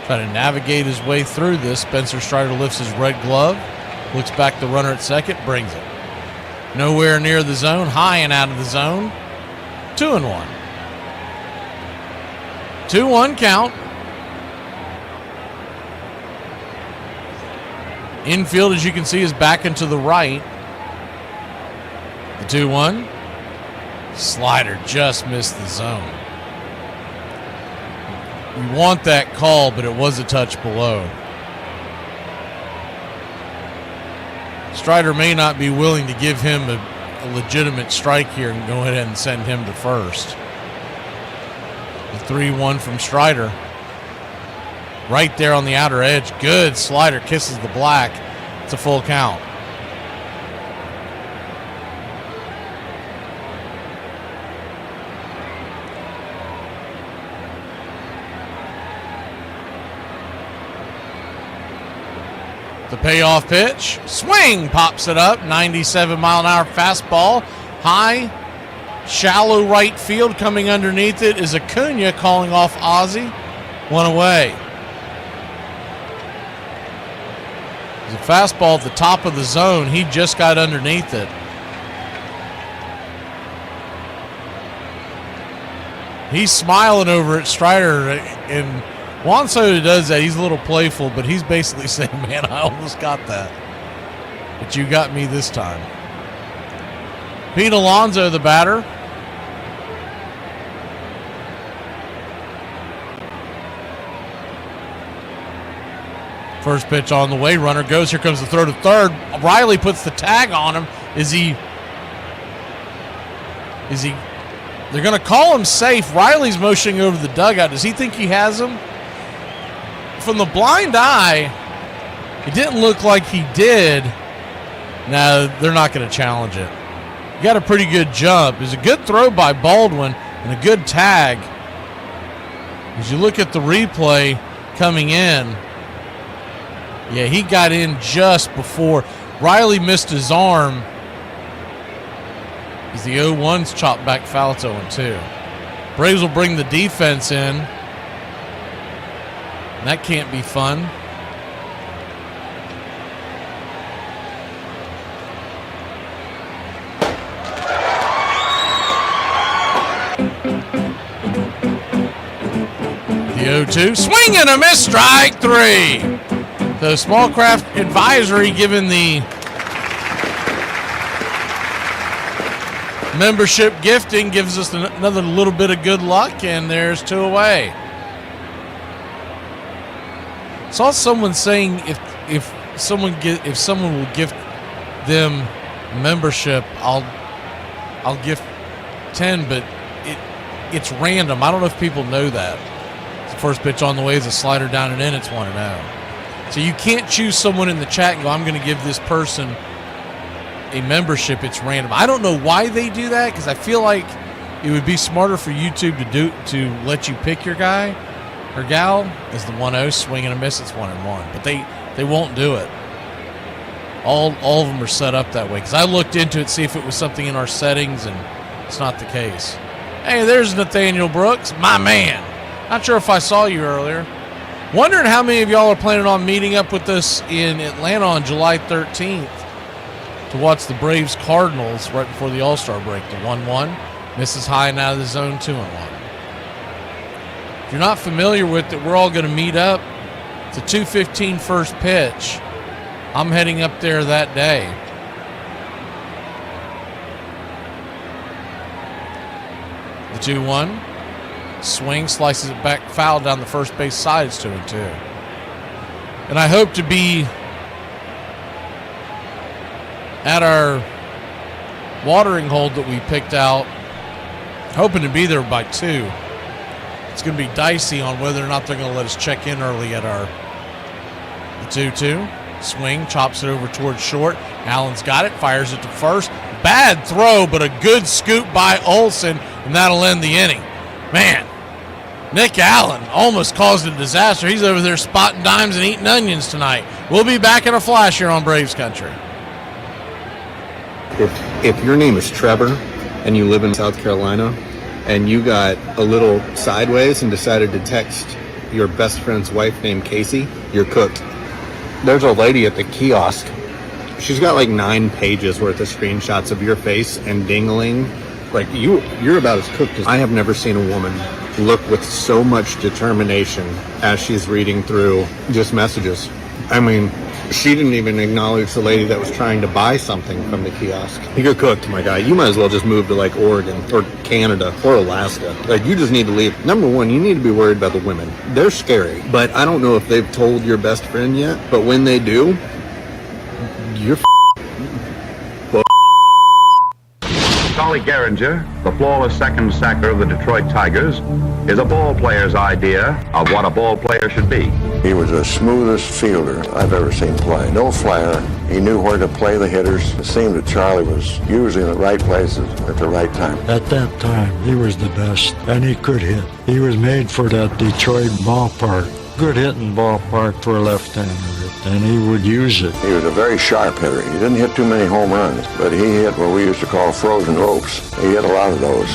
Trying to navigate his way through this. Spencer Strider lifts his red glove. Looks back the runner at second, brings it. Nowhere near the zone, high and out of the zone. 2-1. 2-1 count. Infield, as you can see, is back into the right. The 2-1. Slider just missed the zone. You want that call, but it was a touch below. Strider may not be willing to give him a legitimate strike here and go ahead and send him to first. The 3-1 from Strider. Right there on the outer edge. Good slider, kisses the black. It's a full count. The payoff pitch. Swing, pops it up. 97-mile-an-hour fastball. High Shallow right field. Coming underneath it is Acuna calling off Ozzie. One away. There's a fastball at the top of the zone. He just got underneath it. He's smiling over at Strider, and Juan Soto does that. He's a little playful, but he's basically saying, man, I almost got that. But you got me this time. Pete Alonso, the batter. First pitch on the way. Runner goes. Here comes the throw to third. Riley puts the tag on him. Is he? They're going to call him safe. Riley's motioning over the dugout. Does he think he has him? From the blind eye, it didn't look like he did. No, they're not going to challenge it. He got a pretty good jump. It was a good throw by Baldwin and a good tag. As you look at the replay coming in, yeah, he got in just before. Riley missed his arm. As the 0-1's chopped back foul to 0-2. Braves will bring the defense in. And that can't be fun. The 0-2. Swing and a miss. Strike three. The small craft advisory given the membership gifting gives us another little bit of good luck, and there's two away. Saw someone saying if someone will gift them membership, I'll gift 10, but it's random. I don't know if people know that. The first pitch on the way is a slider down and in. It's 1-0. So you can't choose someone in the chat and go, I'm going to give this person a membership. It's random. I don't know why they do that, because I feel like it would be smarter for YouTube to let you pick your guy or gal. As the 1-0, swing and a miss, it's 1-1. But they won't do it. All of them are set up that way, because I looked into it to see if it was something in our settings, and it's not the case. Hey, there's Nathaniel Brooks, my man. Not sure if I saw you earlier. Wondering how many of y'all are planning on meeting up with us in Atlanta on July 13th to watch the Braves Cardinals right before the All-Star break. The 1-1 misses high and out of the zone. 2-1. If you're not familiar with it, we're all going to meet up. It's a 2:15 first pitch. I'm heading up there that day. The 2-1. Swing, slices it back, foul down the first base side. It's 2-2. And I hope to be at our watering hole that we picked out, hoping to be there by 2. It's going to be dicey on whether or not they're going to let us check in early at our 2-2. Swing, chops it over towards short. Allen's got it, fires it to first. Bad throw, but a good scoop by Olsen, and that'll end the inning. Man, Nick Allen almost caused a disaster. He's over there spotting dimes and eating onions tonight. We'll be back in a flash here on Braves Country. If your name is Trevor and you live in South Carolina and you got a little sideways and decided to text your best friend's wife named Casey, you're cooked. There's a lady at the kiosk. She's got like 9 pages worth of screenshots of your face and dingling. Like you're about as cooked as I have never seen a woman look with so much determination as she's reading through just messages. I mean, she didn't even acknowledge the lady that was trying to buy something from the kiosk. You're cooked, my guy. You might as well just move to like Oregon or Canada or Alaska. Like, you just need to leave. Number one, you need to be worried about the women. They're scary, but I don't know if they've told your best friend yet, but when they do, you're Solly Gehringer, the flawless second sacker of the Detroit Tigers, is a ball player's idea of what a ball player should be. He was the smoothest fielder I've ever seen play. No flyer. He knew where to play the hitters. It seemed that Charlie was usually in the right places at the right time. At that time, he was the best, and he could hit. He was made for that Detroit ballpark. Good hitting ballpark for a left-hander, and he would use it. He was a very sharp hitter. He didn't hit too many home runs, but he hit what we used to call frozen ropes. He hit a lot of those.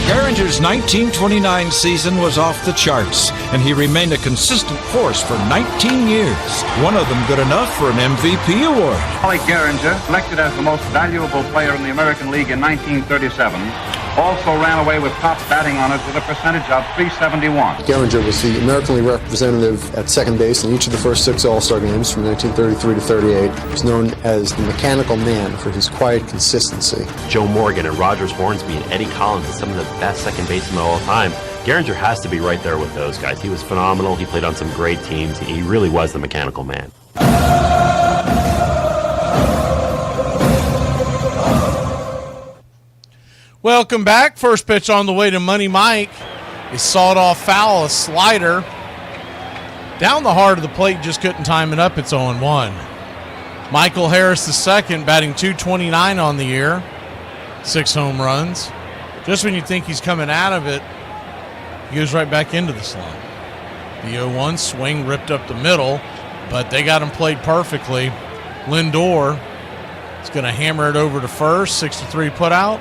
Gehringer's 1929 season was off the charts, and he remained a consistent force for 19 years. One of them good enough for an MVP award. Holly Gehringer, selected as the most valuable player in the American League in 1937, also ran away with top batting honors with a percentage of .371. Gehringer was the American League representative at second base in each of the first 6 All-Star games from 1933 to 38. He was known as the mechanical man for his quiet consistency. Joe Morgan and Rogers Hornsby and Eddie Collins are some of the best second basemen of all time. Gehringer has to be right there with those guys. He was phenomenal. He played on some great teams. He really was the mechanical man. Welcome back. First pitch on the way to Money Mike. A sawed-off foul, a slider. Down the heart of the plate, just couldn't time it up. It's 0-1. Michael Harris II, batting .229 on the year. 6 home runs. Just when you think he's coming out of it, he goes right back into the slump. The 0-1 swing ripped up the middle, but they got him played perfectly. Lindor is going to hammer it over to first. 6-3 put out.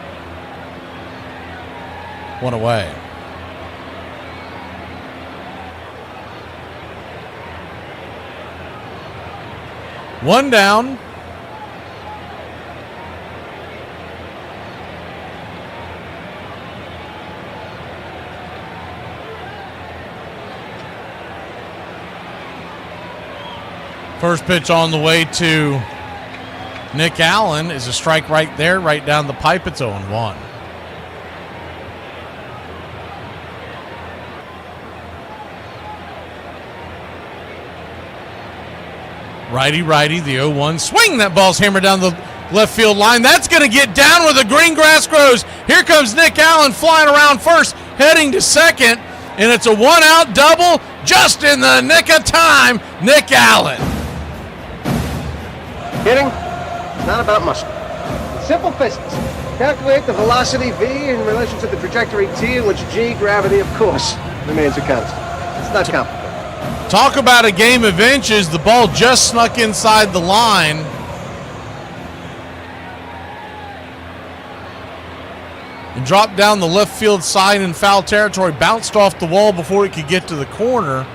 1 away. One down. First pitch on the way to Nick Allen is a strike right there, right down the pipe. It's 0-1. Righty, the 0-1 swing. That ball's hammered down the left field line. That's going to get down where the green grass grows. Here comes Nick Allen flying around first, heading to second, and it's a 1-out double just in the nick of time. Nick Allen. Hitting, not about muscle. Simple physics. Calculate the velocity V in relation to the trajectory T, in which G, gravity, of course, remains a constant. It's not complicated. Talk about a game of inches. The ball just snuck inside the line. And dropped down the left field side in foul territory. Bounced off the wall before it could get to the corner.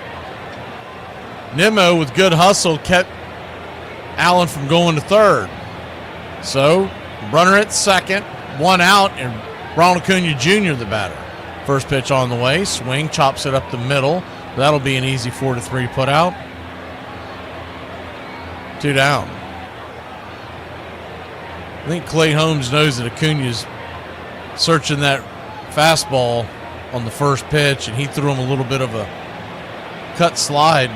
Nimmo, with good hustle, kept Allen from going to third. So, runner at second, 1 out, and Ronald Acuna Jr. the batter. First pitch on the way. Swing, chops it up the middle. That'll be an easy 4-3 put out. 2 down. I think Clay Holmes knows that Acuna's searching that fastball on the first pitch, and he threw him a little bit of a cut slide.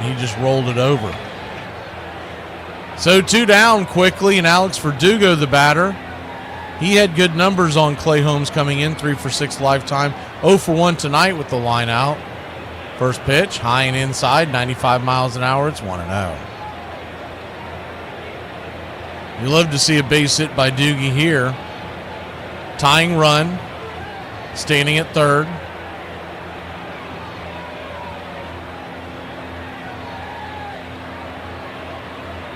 He just rolled it over. So 2 down quickly, and Alex Verdugo, the batter. He had good numbers on Clay Holmes coming in, 3 for 6 lifetime. 0 for 1 tonight with the line out. First pitch, high and inside, 95 miles an hour. It's 1-0. You love to see a base hit by Doogie here. Tying run, standing at third.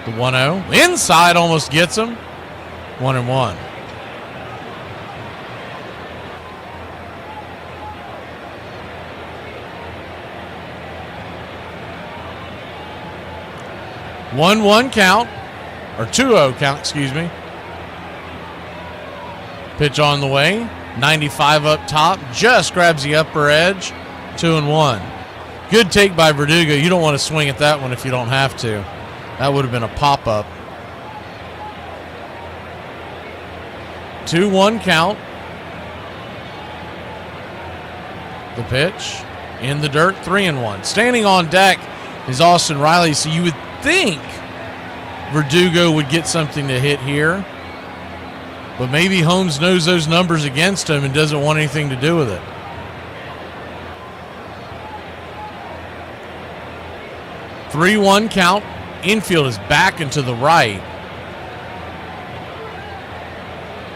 The 1-0. Inside almost gets him. 1-1. One count, or 2-0 count, excuse me. Pitch on the way, 95 up top, just grabs the upper edge, 2-1. Good take by Verdugo. You don't want to swing at that one if you don't have to. That would have been a pop-up. 2-1 count. The pitch, in the dirt, 3-1. Standing on deck is Austin Riley, so you would think Verdugo would get something to hit here, but maybe Holmes knows those numbers against him and doesn't want anything to do with it. Three-1 count. Infield is back and to the right.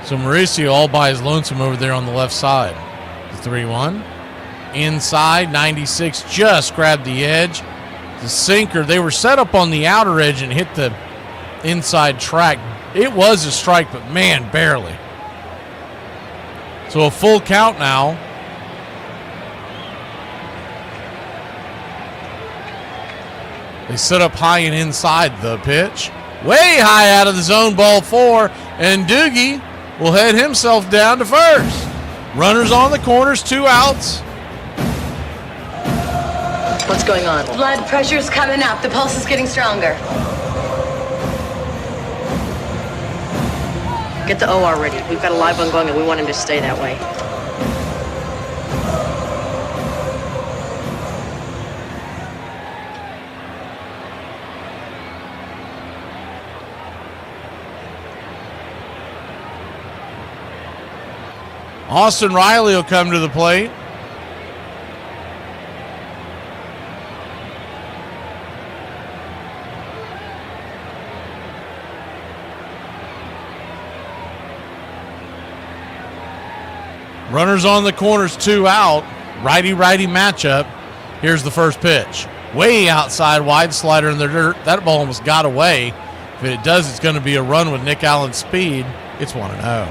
So Mauricio all by his lonesome over there on the left side. The 3-1. Inside, 96 just grabbed the edge. The sinker, they were set up on the outer edge and hit the inside track. It was a strike, but man, barely. So a full count now. They set up high and inside the pitch. Way high out of the zone, ball 4, and Doogie will head himself down to first. Runners on the corners, 2 outs. What's going on? Blood pressure's coming up. The pulse is getting stronger. Get the OR ready. We've got a live one going and we want him to stay that way. Austin Riley will come to the plate. Runners on the corners, 2 out. Righty-righty matchup. Here's the first pitch. Way outside, wide slider in the dirt. That ball almost got away. If it does, it's going to be a run with Nick Allen's speed. It's 1-0.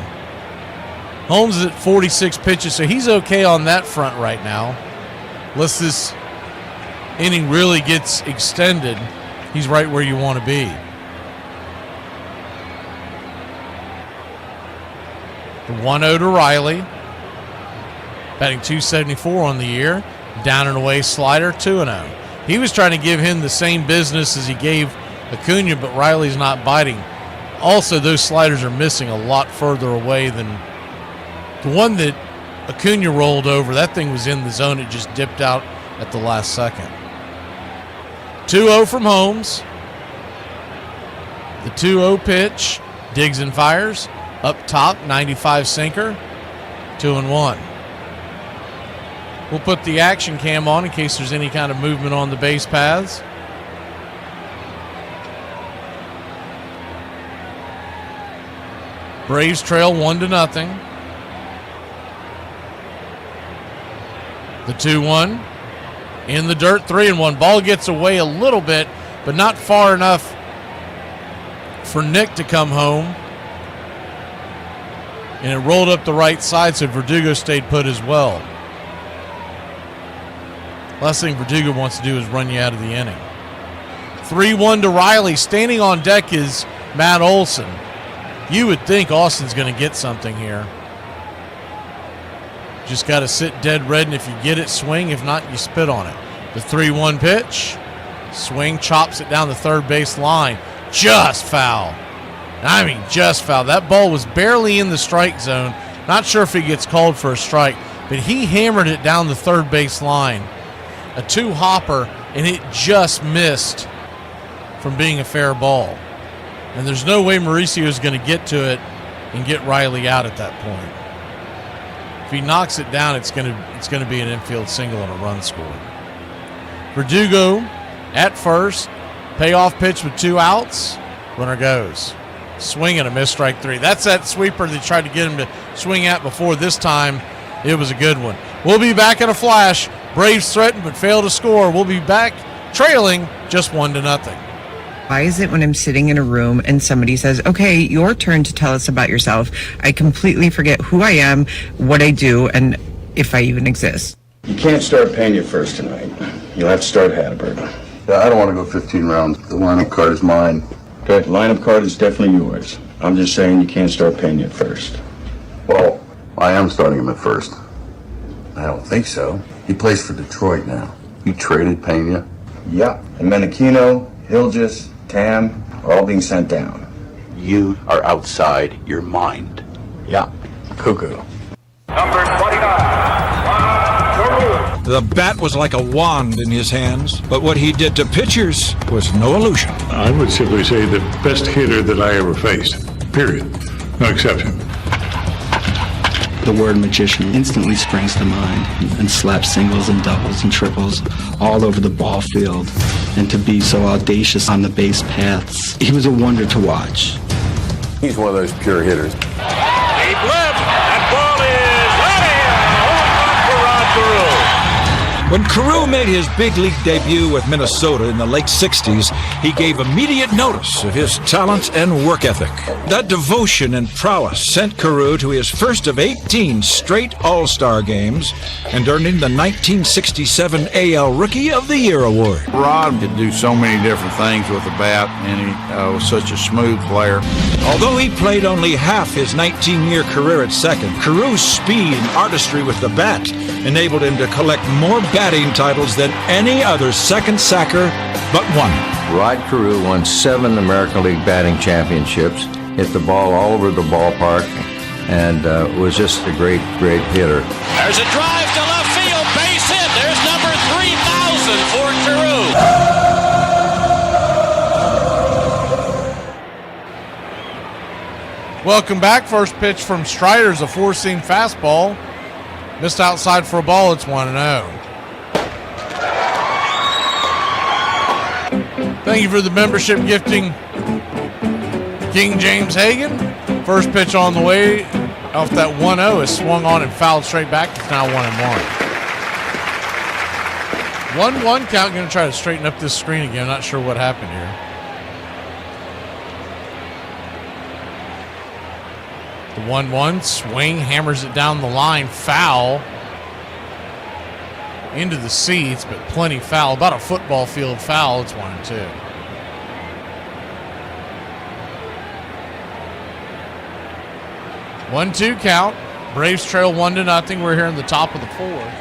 Holmes is at 46 pitches, so he's okay on that front right now. Unless this inning really gets extended, he's right where you want to be. The 1-0 to Riley. Batting .274 on the year. Down and away slider, 2-0. He was trying to give him the same business as he gave Acuna, but Riley's not biting. Also, those sliders are missing a lot further away than the one that Acuna rolled over. That thing was in the zone. It just dipped out at the last second. 2-0 from Holmes. The 2-0 pitch. Digs and fires. Up top, 95 sinker. 2-1. We'll put the action cam on in case there's any kind of movement on the base paths. Braves trail 1-0. The 2-1 in the dirt, 3-1. Ball gets away a little bit, but not far enough for Nick to come home. And it rolled up the right side, so Verdugo stayed put as well. Last thing Verdugo wants to do is run you out of the inning. 3-1 to Riley. Standing on deck is Matt Olson. You would think Austin's going to get something here. Just got to sit dead red, and if you get it, swing. If not, you spit on it. The 3-1 pitch. Swing, chops it down the third base line. Just foul. I mean, just foul. That ball was barely in the strike zone. Not sure if he gets called for a strike, but he hammered it down the third base line. A 2-hopper, and it just missed from being a fair ball. And there's no way Mauricio is going to get to it and get Riley out at that point. If he knocks it down, it's going to be an infield single and a run scored. Verdugo at first. Payoff pitch with 2 outs. Runner goes. Swing and a miss, strike 3. That's that sweeper they tried to get him to swing at before. This time, it was a good one. We'll be back in a flash. Braves threaten but fail to score. We'll be back trailing just 1-0. Why is it when I'm sitting in a room and somebody says, okay, your turn to tell us about yourself, I completely forget who I am, what I do, and if I even exist? You can't start Pena first tonight. You'll have to start Hatterberg. Yeah, I don't want to go 15 rounds. The lineup card is mine. Okay, the lineup card is definitely yours. I'm just saying you can't start Pena at first. Well, I am starting him at first. I don't think so. He plays for Detroit now. You traded Pena? Yeah, and Menachino, Hilgis, Tam are all being sent down. You are outside your mind. Yeah, cuckoo. Number 29, The bat was like a wand in his hands, but what he did to pitchers was no illusion. I would simply say the best hitter that I ever faced. Period. No exception. The word magician instantly springs to mind and slaps singles and doubles and triples all over the ball field. And to be so audacious on the base paths, he was a wonder to watch. He's one of those pure hitters. Deep left, that ball is out of here. Home run for Rod Carew. When Carew made his big league debut with Minnesota in the late 60s, he gave immediate notice of his talent and work ethic. That devotion and prowess sent Carew to his first of 18 straight All-Star games and earned him the 1967 AL Rookie of the Year award. Rod could do so many different things with the bat, and he was such a smooth player. Although he played only half his 19-year career at second, Carew's speed and artistry with the bat enabled him to collect more batting titles than any other second sacker but one. Rod Carew won 7 American League batting championships, hit the ball all over the ballpark, and was just a great, great hitter. There's a drive to left field, base hit. There's number 3,000 for Carew. Welcome back. First pitch from Strider's a four-seam fastball. Missed outside for a ball. It's 1-0. Thank you for the membership gifting, King James Hagan. First pitch on the way off that 1-0 is swung on and fouled straight back. It's now 1-1. 1-1 count. Going to try to straighten up this screen again. Not sure what happened here. The 1-1 swing, hammers it down the line, foul into the seats, but plenty foul. About a football field foul. It's 1-2. One-two count. Braves trail 1-0. We're here in the top of the fourth.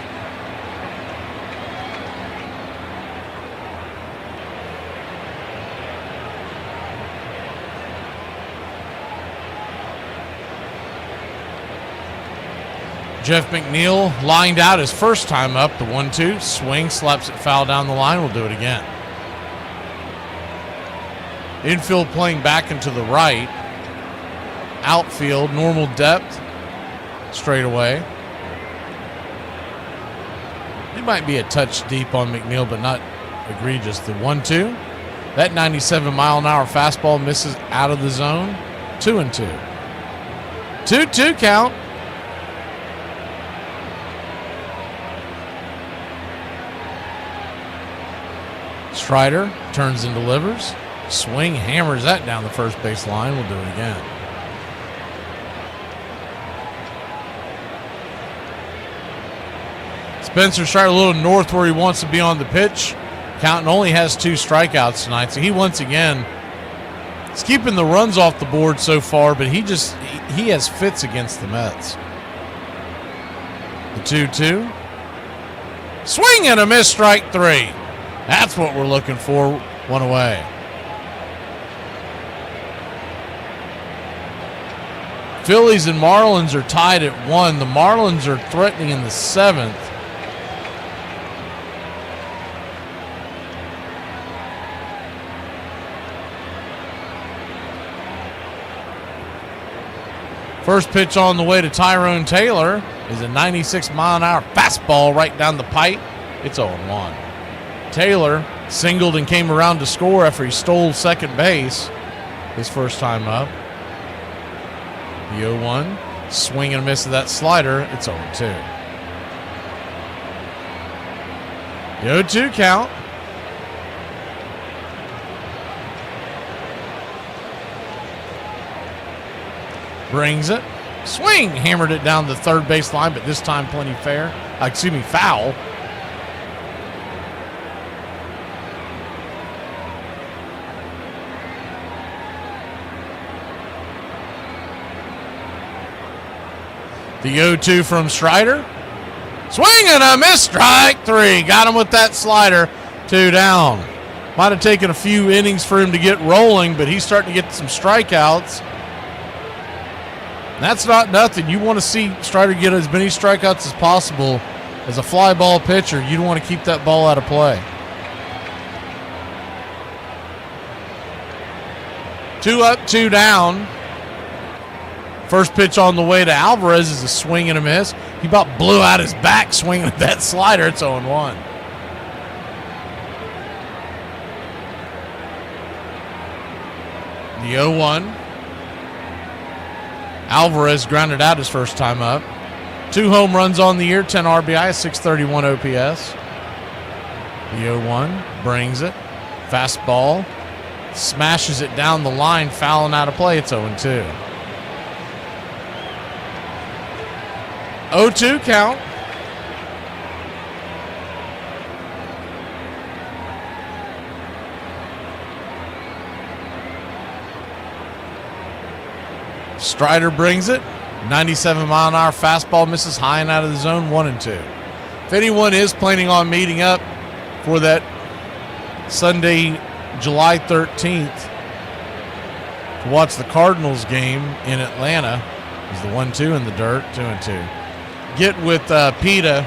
Jeff McNeil lined out his first time up. The 1-2 swing, slaps it foul down the line. We'll do it again. Infield playing back into the right. Outfield, normal depth, straight away. It might be a touch deep on McNeil, but not egregious. The 1-2. That 97-mile-an-hour fastball misses out of the zone. 2-2. 2-2 count. Strider turns and delivers. Swing, hammers that down the first base line. We'll do it again. Spencer Strider a little north where he wants to be on the pitch. Counting only has 2 strikeouts tonight. So he once again is keeping the runs off the board so far, but he has fits against the Mets. The 2-2. Swing and a miss, strike 3. That's what we're looking for. One away. Phillies and Marlins are tied at 1. The Marlins are threatening in the 7th. First pitch on the way to Tyrone Taylor is a 96-mile-an-hour fastball right down the pipe. It's 0-1. Taylor singled and came around to score after he stole second base his first time up. The 0-1, swing and a miss of that slider. It's 0-2. The 0-2 count. Brings it. Swing, hammered it down the third base line, but this time plenty foul. The 0-2 from Strider. Swing and a miss, strike 3. Got him with that slider. 2 down. Might have taken a few innings for him to get rolling, but he's starting to get some strikeouts. That's not nothing. You want to see Strider get as many strikeouts as possible. As a fly ball pitcher, you don't want to keep that ball out of play. 2 up, 2 down. First pitch on the way to Alvarez is a swing and a miss. He about blew out his back swinging at that slider. It's 0-1. The 0-1. Alvarez grounded out his first time up. 2 home runs on the year, 10 RBI, 631 OPS. The 0-1 brings it. Fastball. Smashes it down the line, fouling out of play. It's 0-2. 0-2 count. Strider brings it. 97-mile-an-hour fastball misses high and out of the zone. 1-2. If anyone is planning on meeting up for that Sunday, July 13th, to watch the Cardinals game in Atlanta, is the 1-2 in the dirt. 2-2. Get with PETA.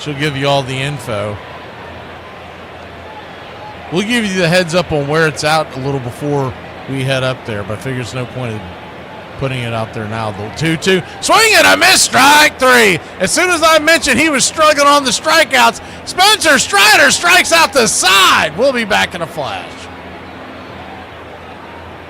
She'll give you all the info. We'll give you the heads up on where it's out a little before we head up there, but I figure there's no point in putting it out there now. The 2-2. Swing and a miss, strike 3. As soon as I mentioned he was struggling on the strikeouts, Spencer Strider strikes out the side. We'll be back in a flash.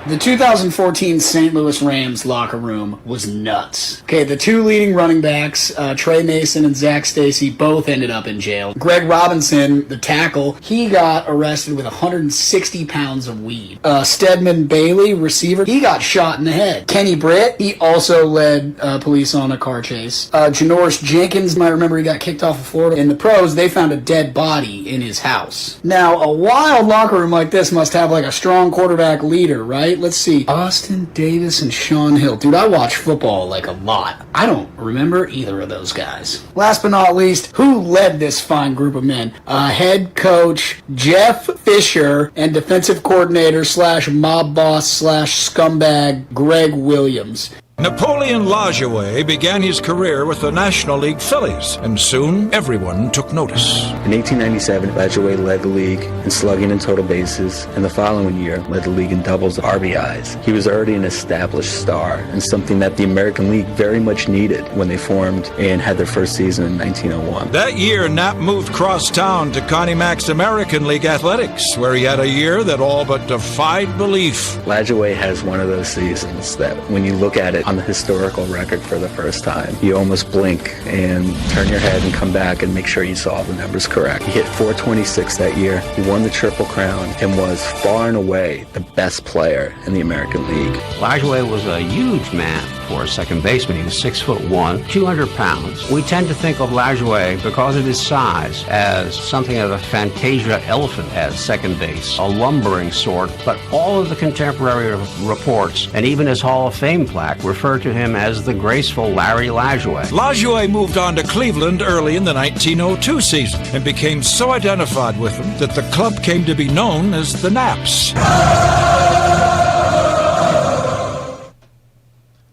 The 2014 St. Louis Rams locker room was nuts. Okay, the two leading running backs, Trey Mason and Zach Stacy, both ended up in jail. Greg Robinson, the tackle, he got arrested with 160 pounds of weed. Stedman Bailey, receiver, he got shot in the head. Kenny Britt, he also led police on a car chase. Janoris Jenkins, you might remember he got kicked off of Florida. In the pros, they found a dead body in his house. Now, a wild locker room like this must have like a strong quarterback leader, right? Let's see. Austin Davis and Sean Hill. Dude, I watch football like a lot. I don't remember either of those guys. Last but not least, who led this fine group of men? Head coach Jeff Fisher and defensive coordinator / mob boss / scumbag Greg Williams. Napoleon Lajoie began his career with the National League Phillies, and soon everyone took notice. In 1897, Lajoie led the league in slugging and total bases, and the following year led the league in doubles and RBIs. He was already an established star, and something that the American League very much needed when they formed and had their first season in 1901. That year, Knapp moved cross town to Connie Mack's American League Athletics, where he had a year that all but defied belief. Lajoie has one of those seasons that when you look at it on the historical record for the first time, you almost blink and turn your head and come back and make sure you saw the numbers correct. He hit .426 that year. He won the Triple Crown and was far and away the best player in the American League. Lajoie was a huge man for a second baseman. He was 6'1", 200 pounds. We tend to think of Lajoie, because of his size, as something of a Fantasia elephant at second base, a lumbering sort, but all of the contemporary reports, and even his Hall of Fame plaque, refer to him as the graceful Larry Lajoie. Lajoie moved on to Cleveland early in the 1902 season and became so identified with them that the club came to be known as the Naps.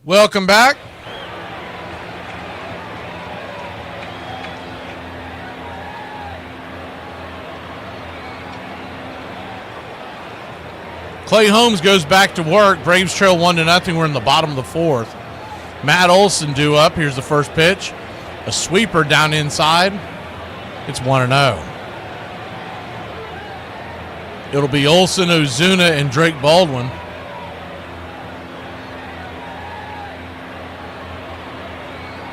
Welcome back. Clay Holmes goes back to work. Braves trail 1-0. We're in the bottom of the fourth. Matt Olson due up. Here's the first pitch. A sweeper down inside. It's 1-0. It'll be Olson, Ozuna, and Drake Baldwin.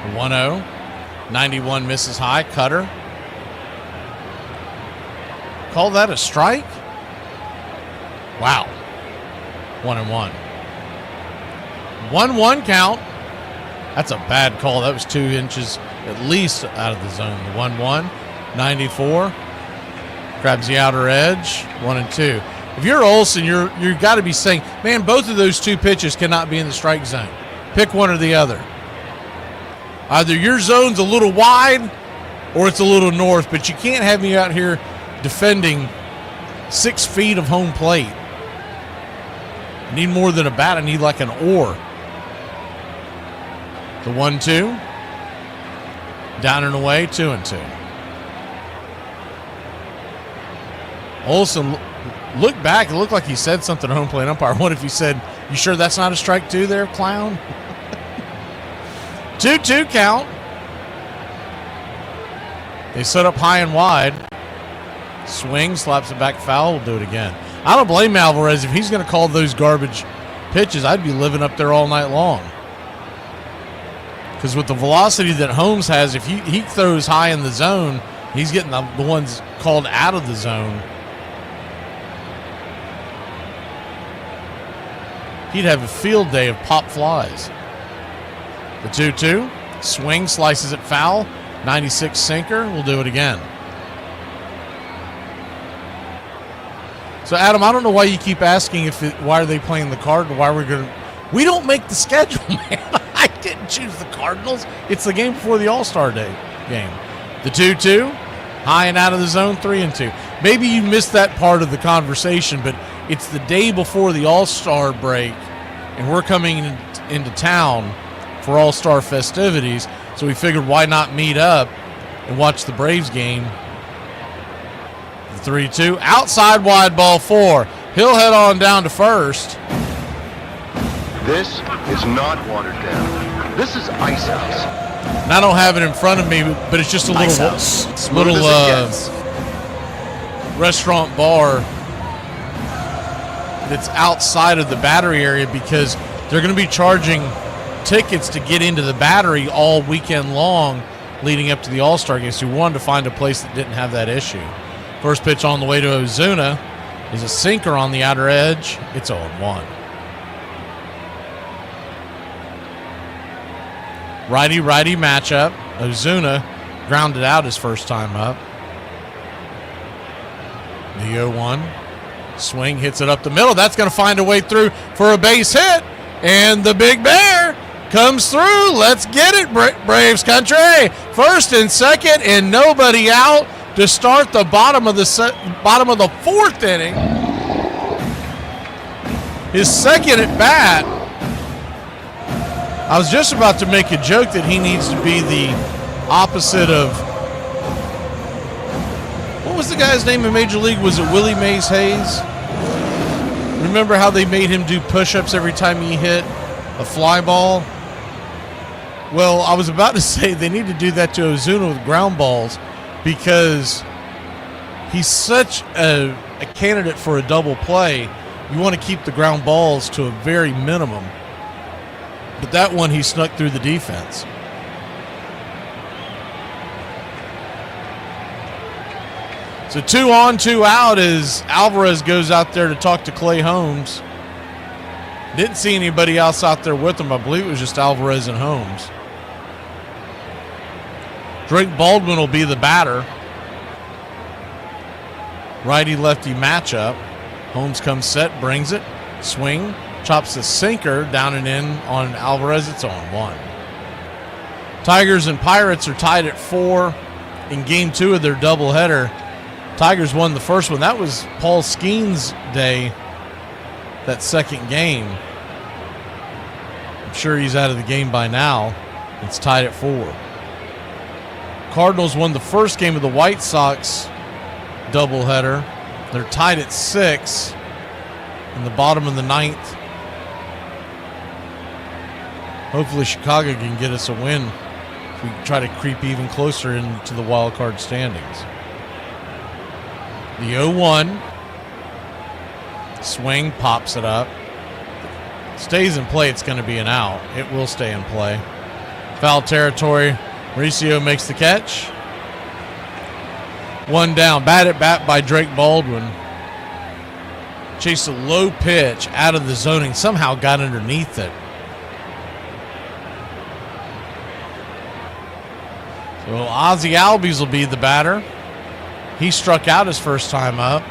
The 1-0. 91 misses high. Cutter. Call that a strike? Wow. 1-1. 1-1 count. That's a bad call. That was 2 inches at least out of the zone. The 1-1. 94. Grabs the outer edge. 1-2. If you're Olsen, you've got to be saying, man, both of those 2 pitches cannot be in the strike zone. Pick one or the other. Either your zone's a little wide or it's a little north, but you can't have me out here defending 6 feet of home plate. I need more than a bat. I need like an oar. The 1-2. Down and away, 2-2. Olsen looked back. It looked like he said something to home plate umpire. What if he said, "You sure that's not a strike 2 there, clown?" 2-2 count. They set up high and wide. Swing, slaps it back foul. We'll do it again. I don't blame Alvarez. If he's going to call those garbage pitches, I'd be living up there all night long. Because with the velocity that Holmes has, if he throws high in the zone, he's getting the ones called out of the zone. He'd have a field day of pop flies. The 2-2. Swing, slices it foul. 96 sinker. We'll do it again. So, Adam, I don't know why you keep asking why are they playing the Cardinals? Why we're going to... We don't make the schedule, man. I didn't choose the Cardinals. It's the game before the All-Star Day game. The 2-2, high and out of the zone, 3-2. Maybe you missed that part of the conversation, but it's the day before the All-Star break, and we're coming into town for All-Star festivities, so we figured why not meet up and watch the Braves game. The 3-2, outside wide ball 4. He'll head on down to first. This is not watered down. This is Ice House. And I don't have it in front of me, but it's just a little restaurant bar that's outside of the Battery area because they're going to be charging tickets to get into the Battery all weekend long leading up to the All-Star game. So we wanted to find a place that didn't have that issue. First pitch on the way to Ozuna is a sinker on the outer edge. It's 0-1. Righty-righty matchup. Ozuna grounded out his first time up. The 0-1. Swing hits it up the middle. That's going to find a way through for a base hit. And the Big Bear comes through. Let's get it, Braves country. First and second and nobody out to start the bottom of the fourth inning. His second at bat. I was just about to make a joke that he needs to be the opposite of, what was the guy's name in Major League? Was it Willie Mays Hayes? Remember how they made him do push-ups every time he hit a fly ball? Well, I was about to say they need to do that to Ozuna with ground balls because he's such a candidate for a double play. You want to keep the ground balls to a very minimum. But that one, he snuck through the defense. So 2 on, 2 out as Alvarez goes out there to talk to Clay Holmes. Didn't see anybody else out there with him. I believe it was just Alvarez and Holmes. Drake Baldwin will be the batter. Righty-lefty matchup. Holmes comes set, brings it. Swing. Chops the sinker down and in on Alvarez. It's 0-1. Tigers and Pirates are tied at 4 in Game 2 of their doubleheader. Tigers won the first one. That was Paul Skeen's day, that second game. I'm sure he's out of the game by now. It's tied at 4. Cardinals won the first game of the White Sox doubleheader. They're tied at 6 in the bottom of the 9th. Hopefully Chicago can get us a win if we try to creep even closer into the wild card standings. The 0-1. Swing, pops it up. Stays in play, it's going to be an out. It will stay in play. Foul territory. Mauricio makes the catch. 1 down. Bat at bat by Drake Baldwin. Chased a low pitch out of the zoning. Somehow got underneath it. So Ozzie Albies will be the batter. He struck out his first time up.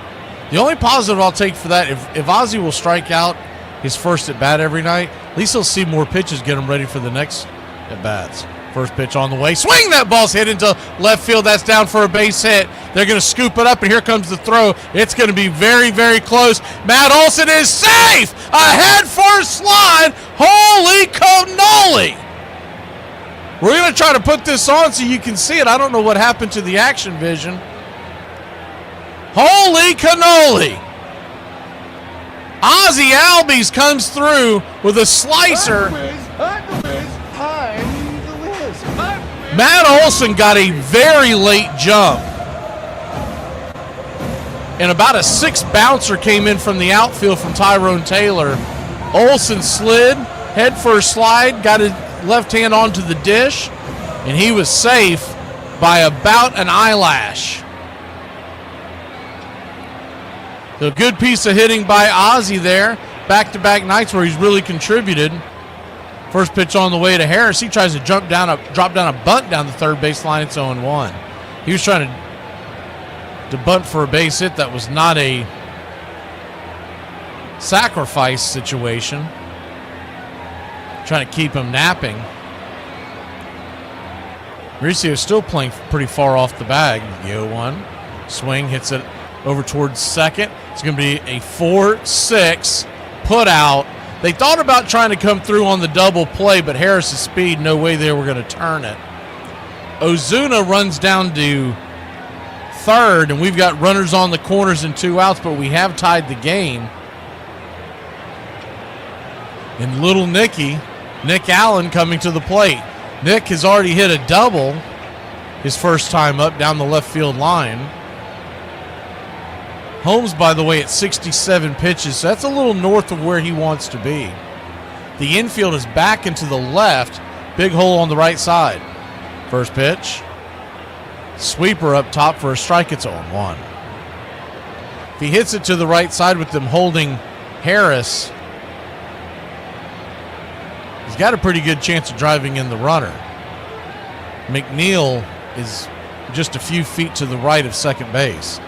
The only positive I'll take for that, if Ozzie will strike out his first at bat every night, at least he'll see more pitches, get him ready for the next at bats. First pitch on the way. Swing! That ball's hit into left field. That's down for a base hit. They're going to scoop it up, and here comes the throw. It's going to be very, very close. Matt Olson is safe! A head-first slide. Holy cannoli! We're going to try to put this on so you can see it. I don't know what happened to the action vision. Holy cannoli! Ozzie Albies comes through with a slicer. Matt Olson got a very late jump. And about a 6 bouncer came in from the outfield from Tyrone Taylor. Olson slid, head first slide, got his left hand onto the dish, and he was safe by about an eyelash. So a good piece of hitting by Ozzie there. Back-to-back nights where he's really contributed. First pitch on the way to Harris. He tries to drop down a bunt down the third base line. It's 0-1. He was trying to bunt for a base hit. That was not a sacrifice situation. Trying to keep him napping. Mauricio still playing pretty far off the bag. The 0-1. Swing, hits it over towards second. It's going to be a 4-6 put out. They thought about trying to come through on the double play, but Harris's speed, no way they were going to turn it. Ozuna runs down to third, and we've got runners on the corners and 2 outs, but we have tied the game. And little Nick Allen coming to the plate. Nick has already hit a double his first time up down the left field line. Holmes, by the way, at 67 pitches, so that's a little north of where he wants to be. The infield is back into the left. Big hole on the right side. First pitch. Sweeper up top for a strike. It's 0-1. If he hits it to the right side with them holding Harris, he's got a pretty good chance of driving in the runner. McNeil is just a few feet to the right of second base.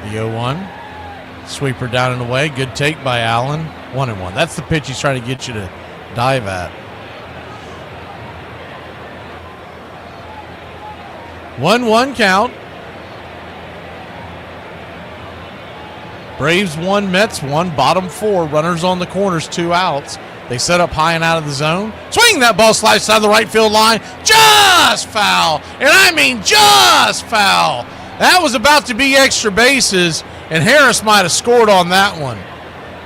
The 0-1. Sweeper down and away. Good take by Allen. 1-1. That's the pitch he's trying to get you to dive at. 1-1 count. Braves 1, Mets 1, bottom 4. Runners on the corners, 2 outs. They set up high and out of the zone. Swing, that ball slides down the right field line. Just foul. And I mean just foul. That was about to be extra bases, and Harris might have scored on that one.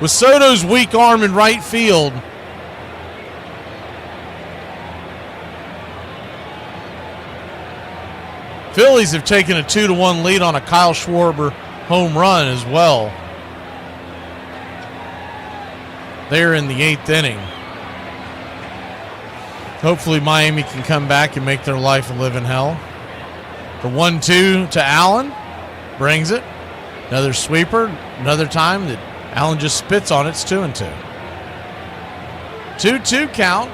With Soto's weak arm in right field, Phillies have taken a 2-1 lead on a Kyle Schwarber home run as well. They're in the 8th inning. Hopefully Miami can come back and make their life a living hell. The 1-2 to Allen. Brings it. Another sweeper. Another time that Allen just spits on it. It's 2-2. 2-2 count.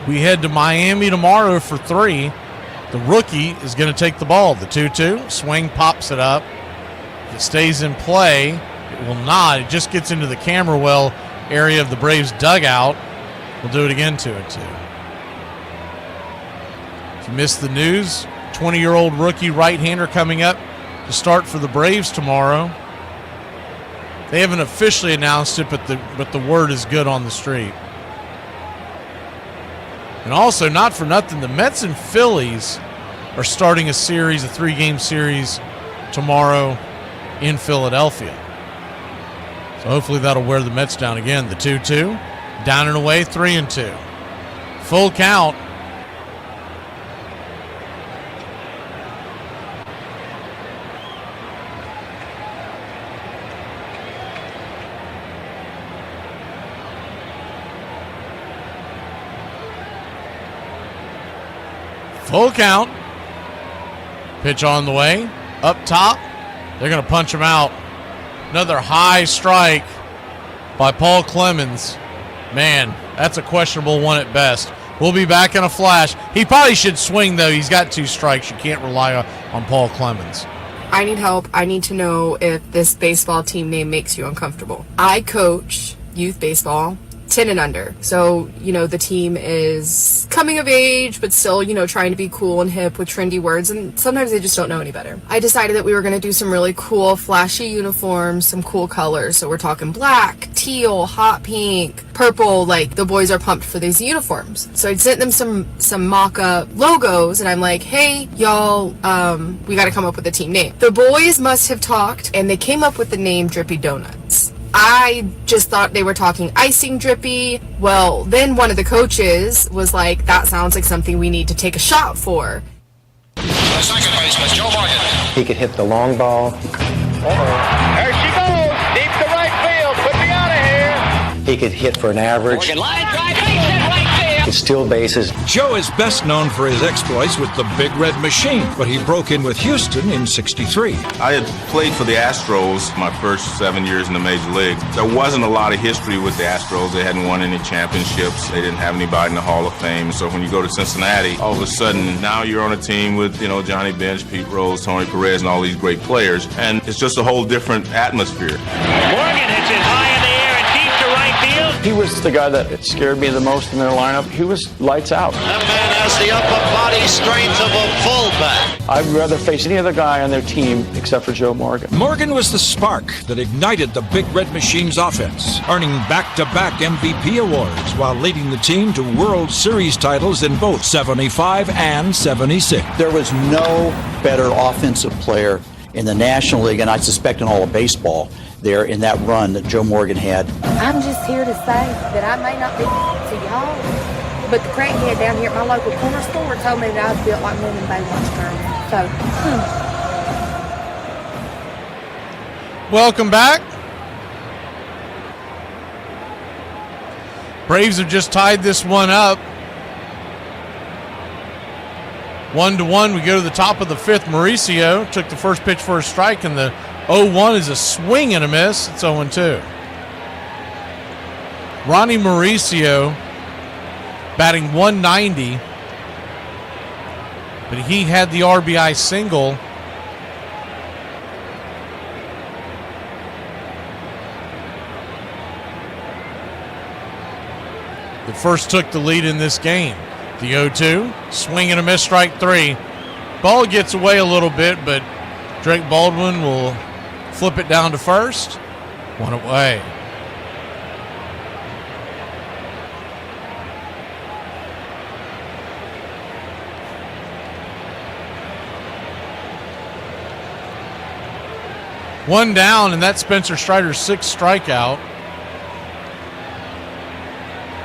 We head to Miami tomorrow for 3. The rookie is going to take the ball. The 2-2. Swing, pops it up. If it stays in play, it will not. It just gets into the camera well area of the Braves dugout. We'll do it again, 2-2. If you missed the news, 20-year-old rookie right-hander coming up to start for the Braves tomorrow. They haven't officially announced it, but the word is good on the street. And also, not for nothing, the Mets and Phillies are starting a series, a 3-game series tomorrow in Philadelphia. So hopefully that'll wear the Mets down again. The 2-2, down and away, 3-2. Full count. Full count. Pitch on the way. Up top. They're going to punch him out. Another high strike by Paul Clemens. Man, that's a questionable one at best. We'll be back in a flash. He probably should swing, though. He's got 2 strikes. You can't rely on Paul Clemens. I need help. I need to know if this baseball team name makes you uncomfortable. I coach youth baseball, 10 and under. So, the team is coming of age, but still, trying to be cool and hip with trendy words, and sometimes they just don't know any better. I decided that we were going to do some really cool, flashy uniforms, some cool colors. So we're talking black, teal, hot pink, purple, like the boys are pumped for these uniforms. So I sent them some mock-up logos, and I'm like, hey, y'all, we got to come up with a team name. The boys must have talked, and they came up with the name Drippy Donuts. I just thought they were talking icing drippy. Well, then one of the coaches was like, that sounds like something we need to take a shot for. The second baseman, Joe Morgan. He could hit the long ball. There she goes, deep to right field. Put me out of here. He could hit for an average. Morgan, line drive, base hit right field. Could steal bases. Joe is best known for his exploits with the Big Red Machine, but he broke in with Houston in '63. I had played for the Astros my first 7 years in the Major League. There wasn't a lot of history with the Astros. They hadn't won any championships. They didn't have anybody in the Hall of Fame. So when you go to Cincinnati, all of a sudden, now you're on a team with, Johnny Bench, Pete Rose, Tony Perez, and all these great players. And it's just a whole different atmosphere. Morgan hits it high in the air and deep to right field. He was the guy that scared me the most in their lineup. He was lights out. That man has the upper body strength of a fullback. I'd rather face any other guy on their team except for Joe Morgan. Morgan was the spark that ignited the Big Red Machine's offense, earning back-to-back MVP awards while leading the team to World Series titles in both '75 and '76. There was no better offensive player in the National League, and I suspect in all of baseball, there in that run that Joe Morgan had. I'm just here to say that I may not be to y'all, but the crackhead down here at my local corner store told me that I was built like one in Baywatch tournament. So, Welcome back. Braves have just tied this one up. 1-1. We go to the top of the fifth. Mauricio took the first pitch for a strike, and the 0-1 is a swing and a miss. It's 0-2. Ronnie Mauricio batting 190, but he had the RBI single. The first took the lead in this game. The 0-2, swing and a miss, strike three. Ball gets away a little bit, but Drake Baldwin will flip it down to first. One away. One down, and that's Spencer Strider's sixth strikeout.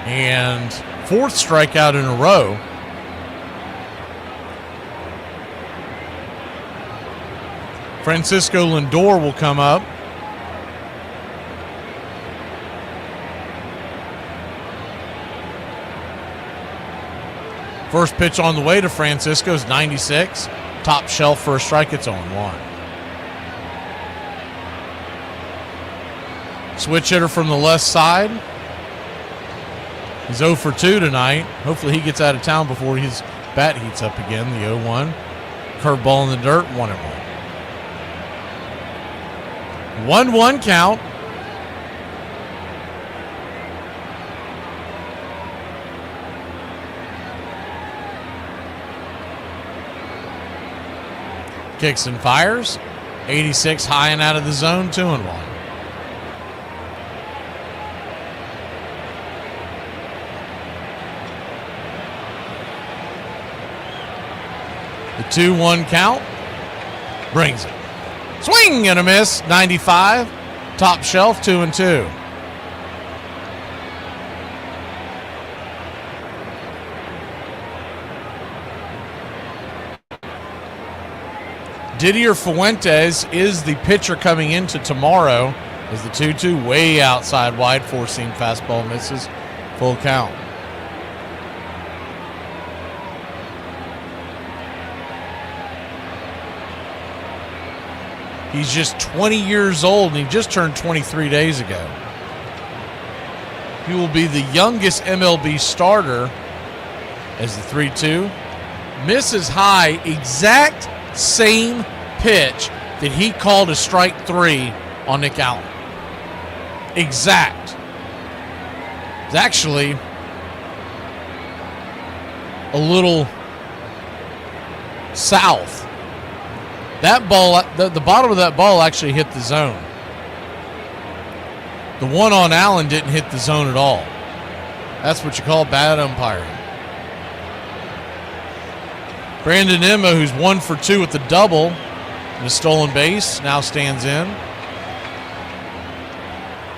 And fourth strikeout in a row. Francisco Lindor will come up. First pitch on the way to Francisco is 96. Top shelf for a strike. It's 0-1. Switch hitter from the left side. He's 0 for 2 tonight. Hopefully he gets out of town before his bat heats up again. The 0-1. Curveball in the dirt. 1-1. 1-1 count. Kicks and fires. 86 high and out of the zone. 2-1. The 2-1 count brings it. Swing and a miss, 95. Top shelf, 2-2. Didier Fuentes is the pitcher coming into tomorrow as the 2-2 way outside wide. Four-seam fastball misses. Full count. He's just 20 years old, and he just turned 23 days ago. He will be the youngest MLB starter as the 3-2. Misses high, exact same pitch that he called a strike three on Nick Allen. Exact. It's actually a little south. That ball, the bottom of that ball actually hit the zone. The one on Allen didn't hit the zone at all. That's what you call bad umpiring. Brandon Nimmo, who's 1 for 2 with the double and a stolen base, now stands in.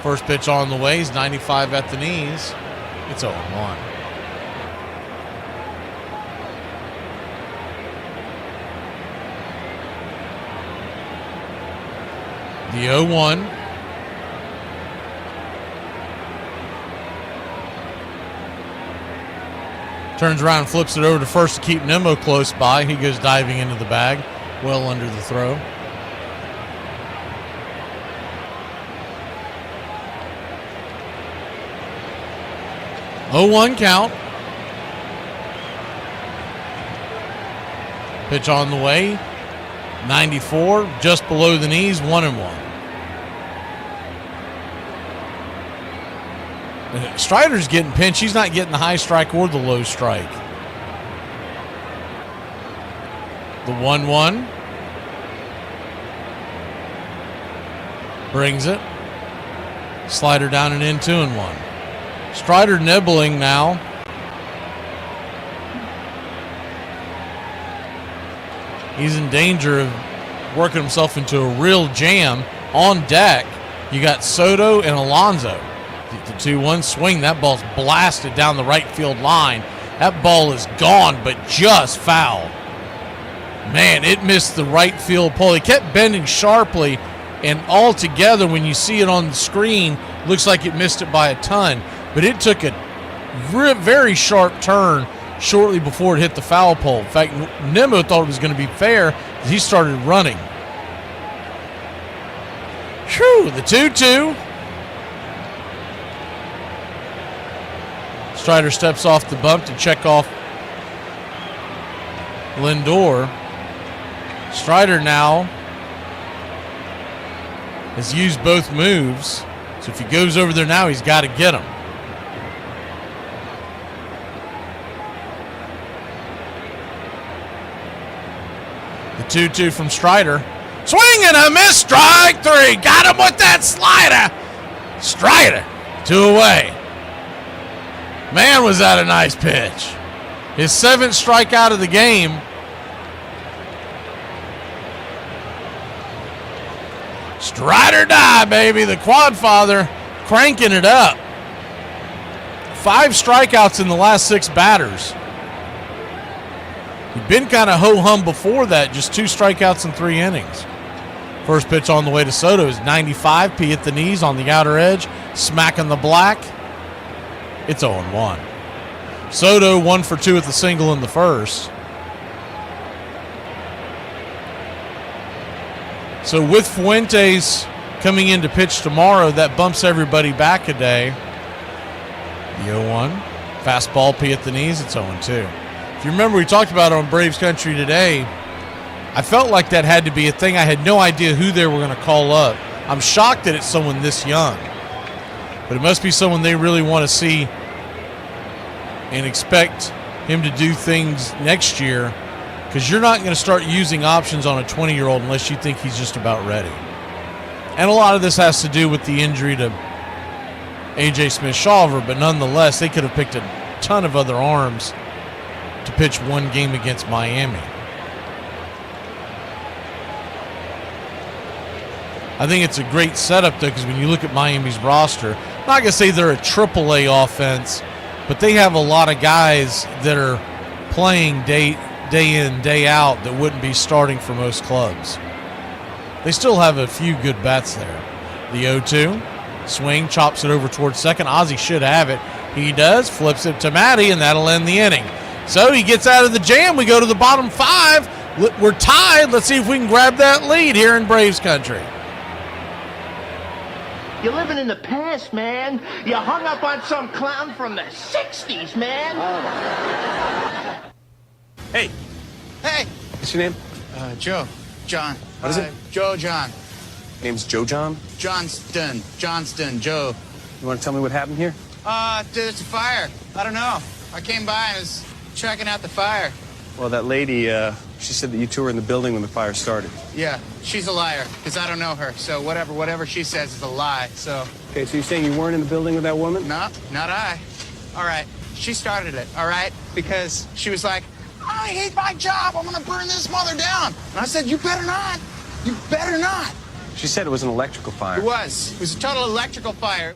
First pitch on the way. He's 95 at the knees. It's 0-1. The 0-1. Turns around and flips it over to first to keep Nimmo close by. He goes diving into the bag, well under the throw. Oh, 0-1 count. Pitch on the way. 94, just below the knees, 1-1. Strider's getting pinched. He's not getting the high strike or the low strike. The 1-1. Brings it. Slider down and in, 2-1. Strider nibbling now. He's in danger of working himself into a real jam. On deck, you got Soto and Alonso. The 2-1 swing. That ball's blasted down the right field line. That ball is gone, but just foul. Man, it missed the right field pole. He kept bending sharply, and altogether, when you see it on the screen, looks like it missed it by a ton. But it took a very sharp turn shortly before it hit the foul pole. In fact, Nimmo thought it was going to be fair as he started running. Whew, the 2-2. Strider steps off the bump to check off Lindor. Strider now has used both moves, so if he goes over there now, he's got to get him. The 2-2 from Strider. Swing and a miss, strike 3. Got him with that slider. Strider, 2 away. Man, was that a nice pitch. His 7th strikeout of the game. Strider die, baby. The quad father cranking it up. 5 strikeouts in the last 6 batters. He'd been kind of ho-hum before that, just 2 strikeouts in 3 innings. First pitch on the way to Soto is 95, P at the knees on the outer edge, smacking the black. It's 0-1. Soto 1 for 2 at the single in the first. So with Fuentes coming in to pitch tomorrow, that bumps everybody back a day. The 0-1. Fastball, P at the knees. It's 0-2. If you remember, we talked about it on Braves Country today. I felt like that had to be a thing. I had no idea who they were going to call up. I'm shocked that it's someone this young. But it must be someone they really want to see and expect him to do things next year, because you're not going to start using options on a 20-year-old unless you think he's just about ready. And a lot of this has to do with the injury to A.J. Smith-Shawver, but nonetheless, they could have picked a ton of other arms to pitch one game against Miami. I think it's a great setup, though, because when you look at Miami's roster, I'm not going to say they're a AAA offense, but they have a lot of guys that are playing day in, day out that wouldn't be starting for most clubs. They still have a few good bats there. The 0-2, swing, chops it over towards second. Ozzie should have it. He does, flips it to Matty, and that'll end the inning. So he gets out of the jam. We go to the bottom 5. We're tied. Let's see if we can grab that lead here in Braves country. You're living in the past, man. You hung up on some clown from the 60s, man. Hey. Hey. What's your name? Joe. John. What is it? Joe John. Name's Joe John? Johnston, Joe. You want to tell me what happened here? There's a fire. I don't know. I came by and was checking out the fire. Well, that lady, she said that you two were in the building when the fire started. Yeah, she's a liar, because I don't know her. So whatever she says is a lie, so... Okay, so you're saying you weren't in the building with that woman? No, not I. All right, she started it, all right? Because she was like, I hate my job. I'm going to burn this mother down. And I said, you better not. You better not. She said it was an electrical fire. It was. It was a total electrical fire.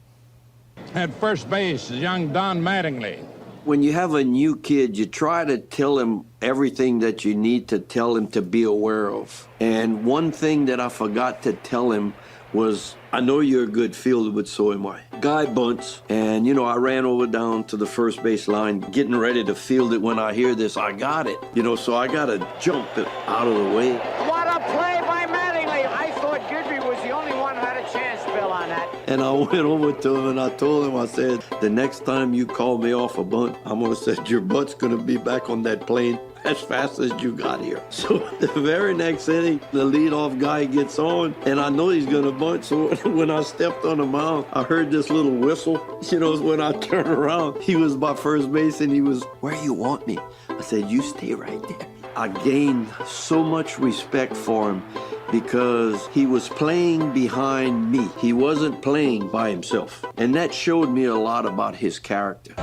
At first base is young Don Mattingly. When you have a new kid, you try to tell him everything that you need to tell him to be aware of. And one thing that I forgot to tell him was, I know you're a good fielder, but so am I. Guy bunts, and I ran over down to the first base line, getting ready to field it when I hear this, I got it. So I got to jump it out of the way. What a play by Mattingly. I thought Goodby was the only one who had a chance, Bill, on that. And I went over to him and I told him, I said, the next time you call me off a bunt, I'm going to say your butt's going to be back on that plane as fast as you got here. So the very next inning, the leadoff guy gets on, and I know he's going to bunt. So when I stepped on the mound, I heard this little whistle. When I turned around, he was by first base, and he was, where you want me? I said, you stay right there. I gained so much respect for him because he was playing behind me. He wasn't playing by himself. And that showed me a lot about his character.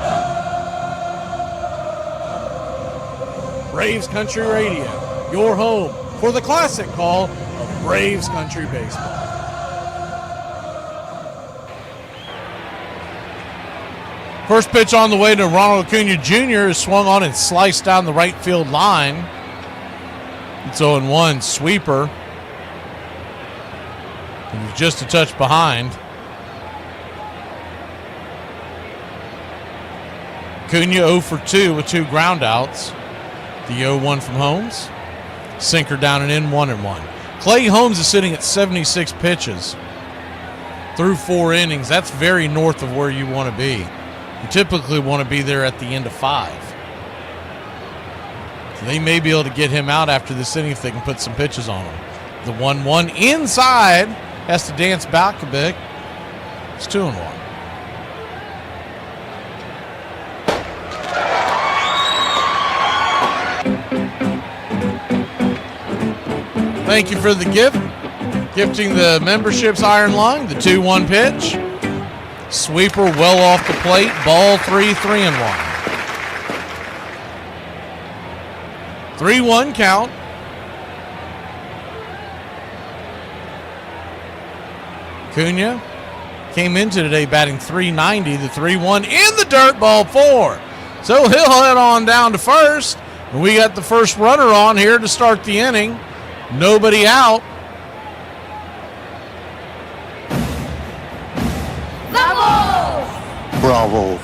Braves Country Radio, your home for the classic call of Braves Country Baseball. First pitch on the way to Ronald Acuna Jr. is swung on and sliced down the right field line. It's 0-1 sweeper. He was just a touch behind. Acuna 0 for 2 with 2 groundouts. The 0-1 from Holmes. Sinker down and in, 1-1. Clay Holmes is sitting at 76 pitches through 4 innings. That's very north of where you want to be. You typically want to be there at the end of 5. So they may be able to get him out after this inning if they can put some pitches on him. The 1-1 inside has to dance back a bit. It's 2-1. Thank you for the gift. Gifting the memberships Iron Lung, the 2-1 pitch. Sweeper well off the plate. Ball 3, 3-1. 3-1 count. Acuna came into today batting .390. The 3-1 in the dirt, ball 4. So he'll head on down to first. And we got the first runner on here to start the inning. Nobody out. Bravo.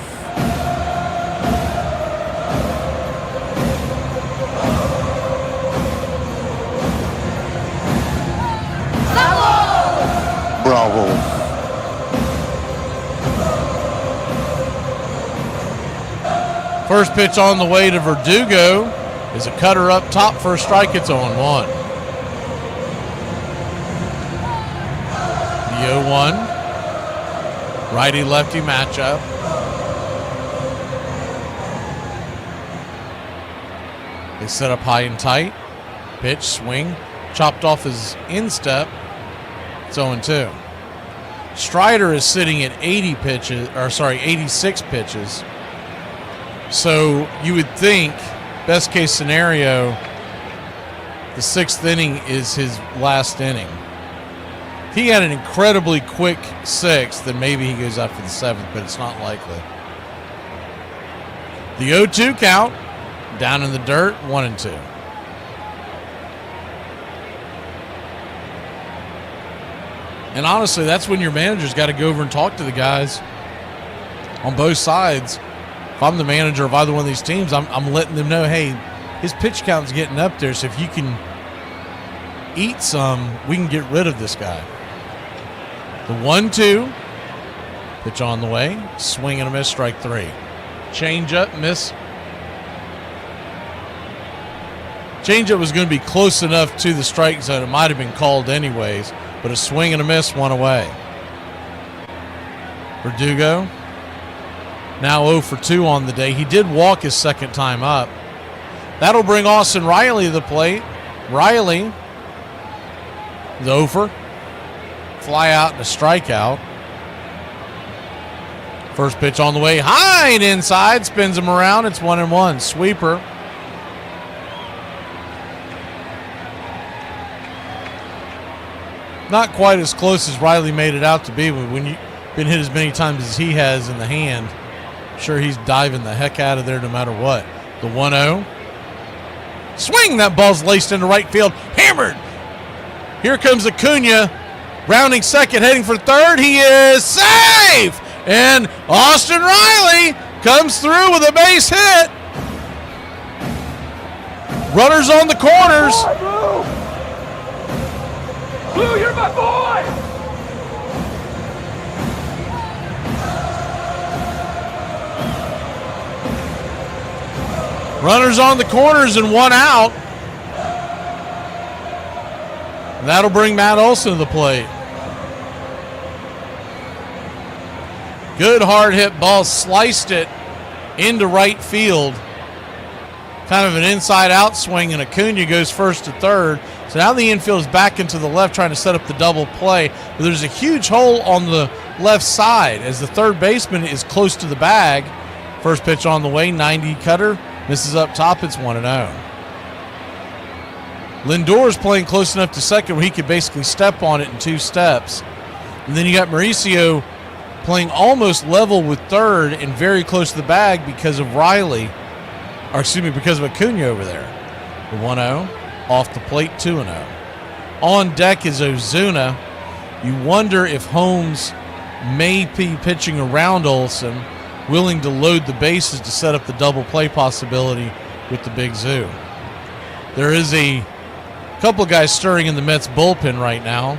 Bravo. First pitch on the way to Verdugo is a cutter up top for a strike. It's 0-1. The 0-1. Righty-lefty matchup. They set up high and tight. Pitch, swing, chopped off his instep. It's 0-2. Strider is sitting at 86 pitches. So you would think, best case scenario, the 6th inning is his last inning. If he had an incredibly quick 6th, then maybe he goes up for the 7th, but it's not likely. The 0-2 count, down in the dirt, 1-2. And honestly, that's when your manager's got to go over and talk to the guys on both sides. If I'm the manager of either one of these teams, I'm letting them know, hey, his pitch count's getting up there, so if you can eat some, we can get rid of this guy. The 1-2, pitch on the way, swing and a miss, strike 3. Change up, miss. Changeup was going to be close enough to the strike zone. It might have been called anyways, but a swing and a miss, one away. Verdugo, now 0 for 2 on the day. He did walk his second time up. That'll bring Austin Riley to the plate. Riley, the 0 for, fly out and a strikeout. First pitch on the way, high and inside, spins him around. It's 1-1. Sweeper. Not quite as close as Riley made it out to be, but when you've been hit as many times as he has in the hand, I'm sure he's diving the heck out of there no matter what. The 1-0. Swing! That ball's laced into right field. Hammered! Here comes Acuna. Rounding second, heading for third. He is safe! And Austin Riley comes through with a base hit. Runners on the corners. Blue, you're my boy! Runners on the corners and one out. That'll bring Matt Olson to the plate. Good hard hit ball, sliced it into right field. Kind of an inside out swing, and Acuna goes first to third. So now the infield is back into the left trying to set up the double play. But there's a huge hole on the left side as the third baseman is close to the bag. First pitch on the way, 90 cutter. Misses up top, it's 1-0. Lindor is playing close enough to second where he could basically step on it in 2 steps. And then you got Mauricio playing almost level with third and very close to the bag because of Riley. Or excuse me, because of Acuna over there. The 1-0, off the plate, 2-0. On deck is Ozuna. You wonder if Holmes may be pitching around Olson, willing to load the bases to set up the double play possibility with the Big Zoo. There is a couple of guys stirring in the Mets bullpen right now.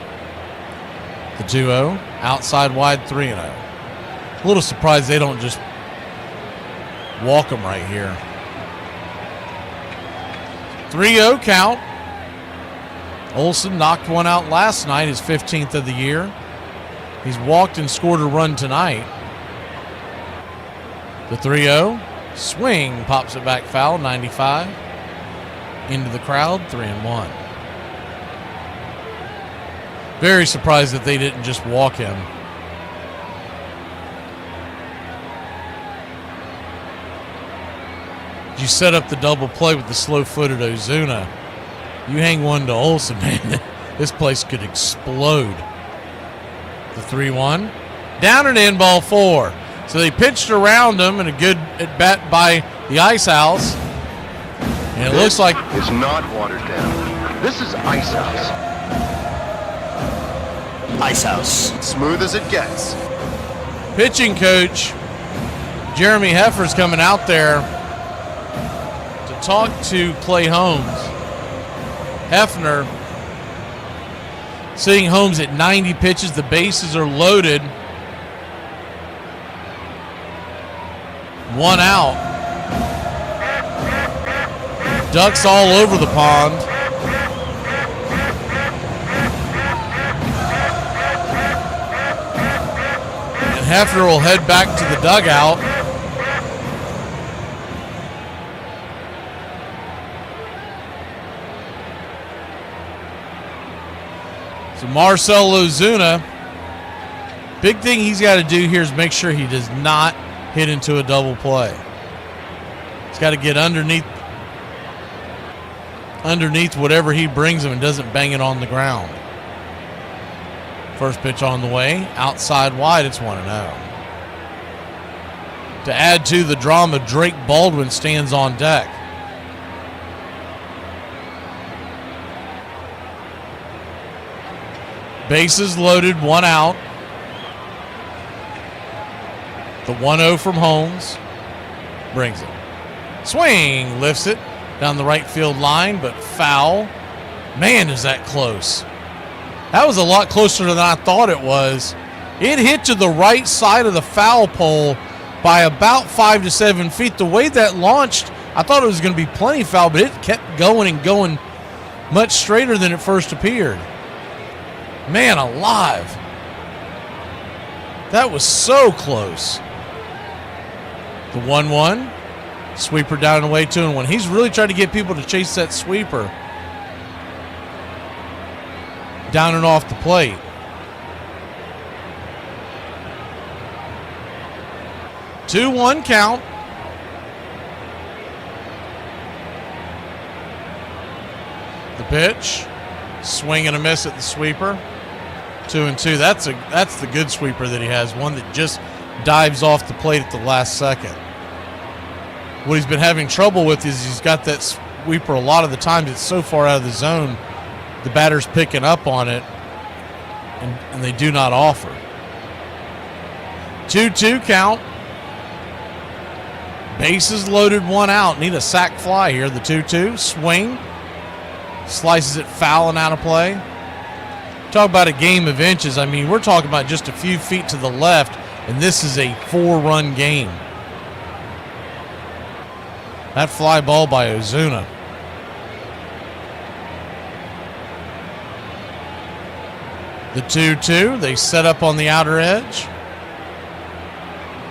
The 2-0, outside wide, 3-0. A little surprised they don't just walk them right here. 3-0 count. Olson knocked one out last night, his 15th of the year. He's walked and scored a run tonight. The 3-0 swing pops it back foul, 95. Into the crowd, 3-1. Very surprised that they didn't just walk him. You set up the double play with the slow-footed Ozuna. You hang one to Olson, man, this place could explode. The 3-1. Down and in, ball 4. So they pitched around him, and a good at-bat by the Ice House. And it looks like it's not watered down. This is Ice House. Ice House. Smooth as it gets. Pitching coach Jeremy Heffer's coming out there to talk to Clay Holmes. Hefner seeing Holmes at 90 pitches. The bases are loaded. One out. Ducks all over the pond. And Hefner will head back to the dugout. So Marcell Ozuna, big thing he's got to do here is make sure he does not hit into a double play. He's got to get underneath whatever he brings him and doesn't bang it on the ground. First pitch on the way, outside wide, it's 1-0. To add to the drama, Drake Baldwin stands on deck. Bases loaded, one out. The 1-0 from Holmes brings it. Swing, lifts it down the right field line, but foul. Man, is that close. That was a lot closer than I thought it was. It hit to the right side of the foul pole by about 5 to 7 feet. The way that launched, I thought it was going to be plenty foul, but it kept going and going much straighter than it first appeared. Man alive. That was so close. The 1-1. Sweeper down and away 2-1. He's really trying to get people to chase that sweeper. Down and off the plate. Two 2-1 count. The pitch. Swing and a miss at the sweeper. 2-2. That's the good sweeper that he has. One that just dives off the plate at the last second. What he's been having trouble with is he's got that sweeper a lot of the times. It's so far out of the zone, the batter's picking up on it and they do not offer. 2-2 count. Bases loaded, 1 out. Need a sac fly here. The 2-2 swing. Slices it foul and out of play. Talk about a game of inches. I mean, we're talking about just a few feet to the left, and this is a 4-run game. That fly ball by Ozuna. The 2-2. They set up on the outer edge.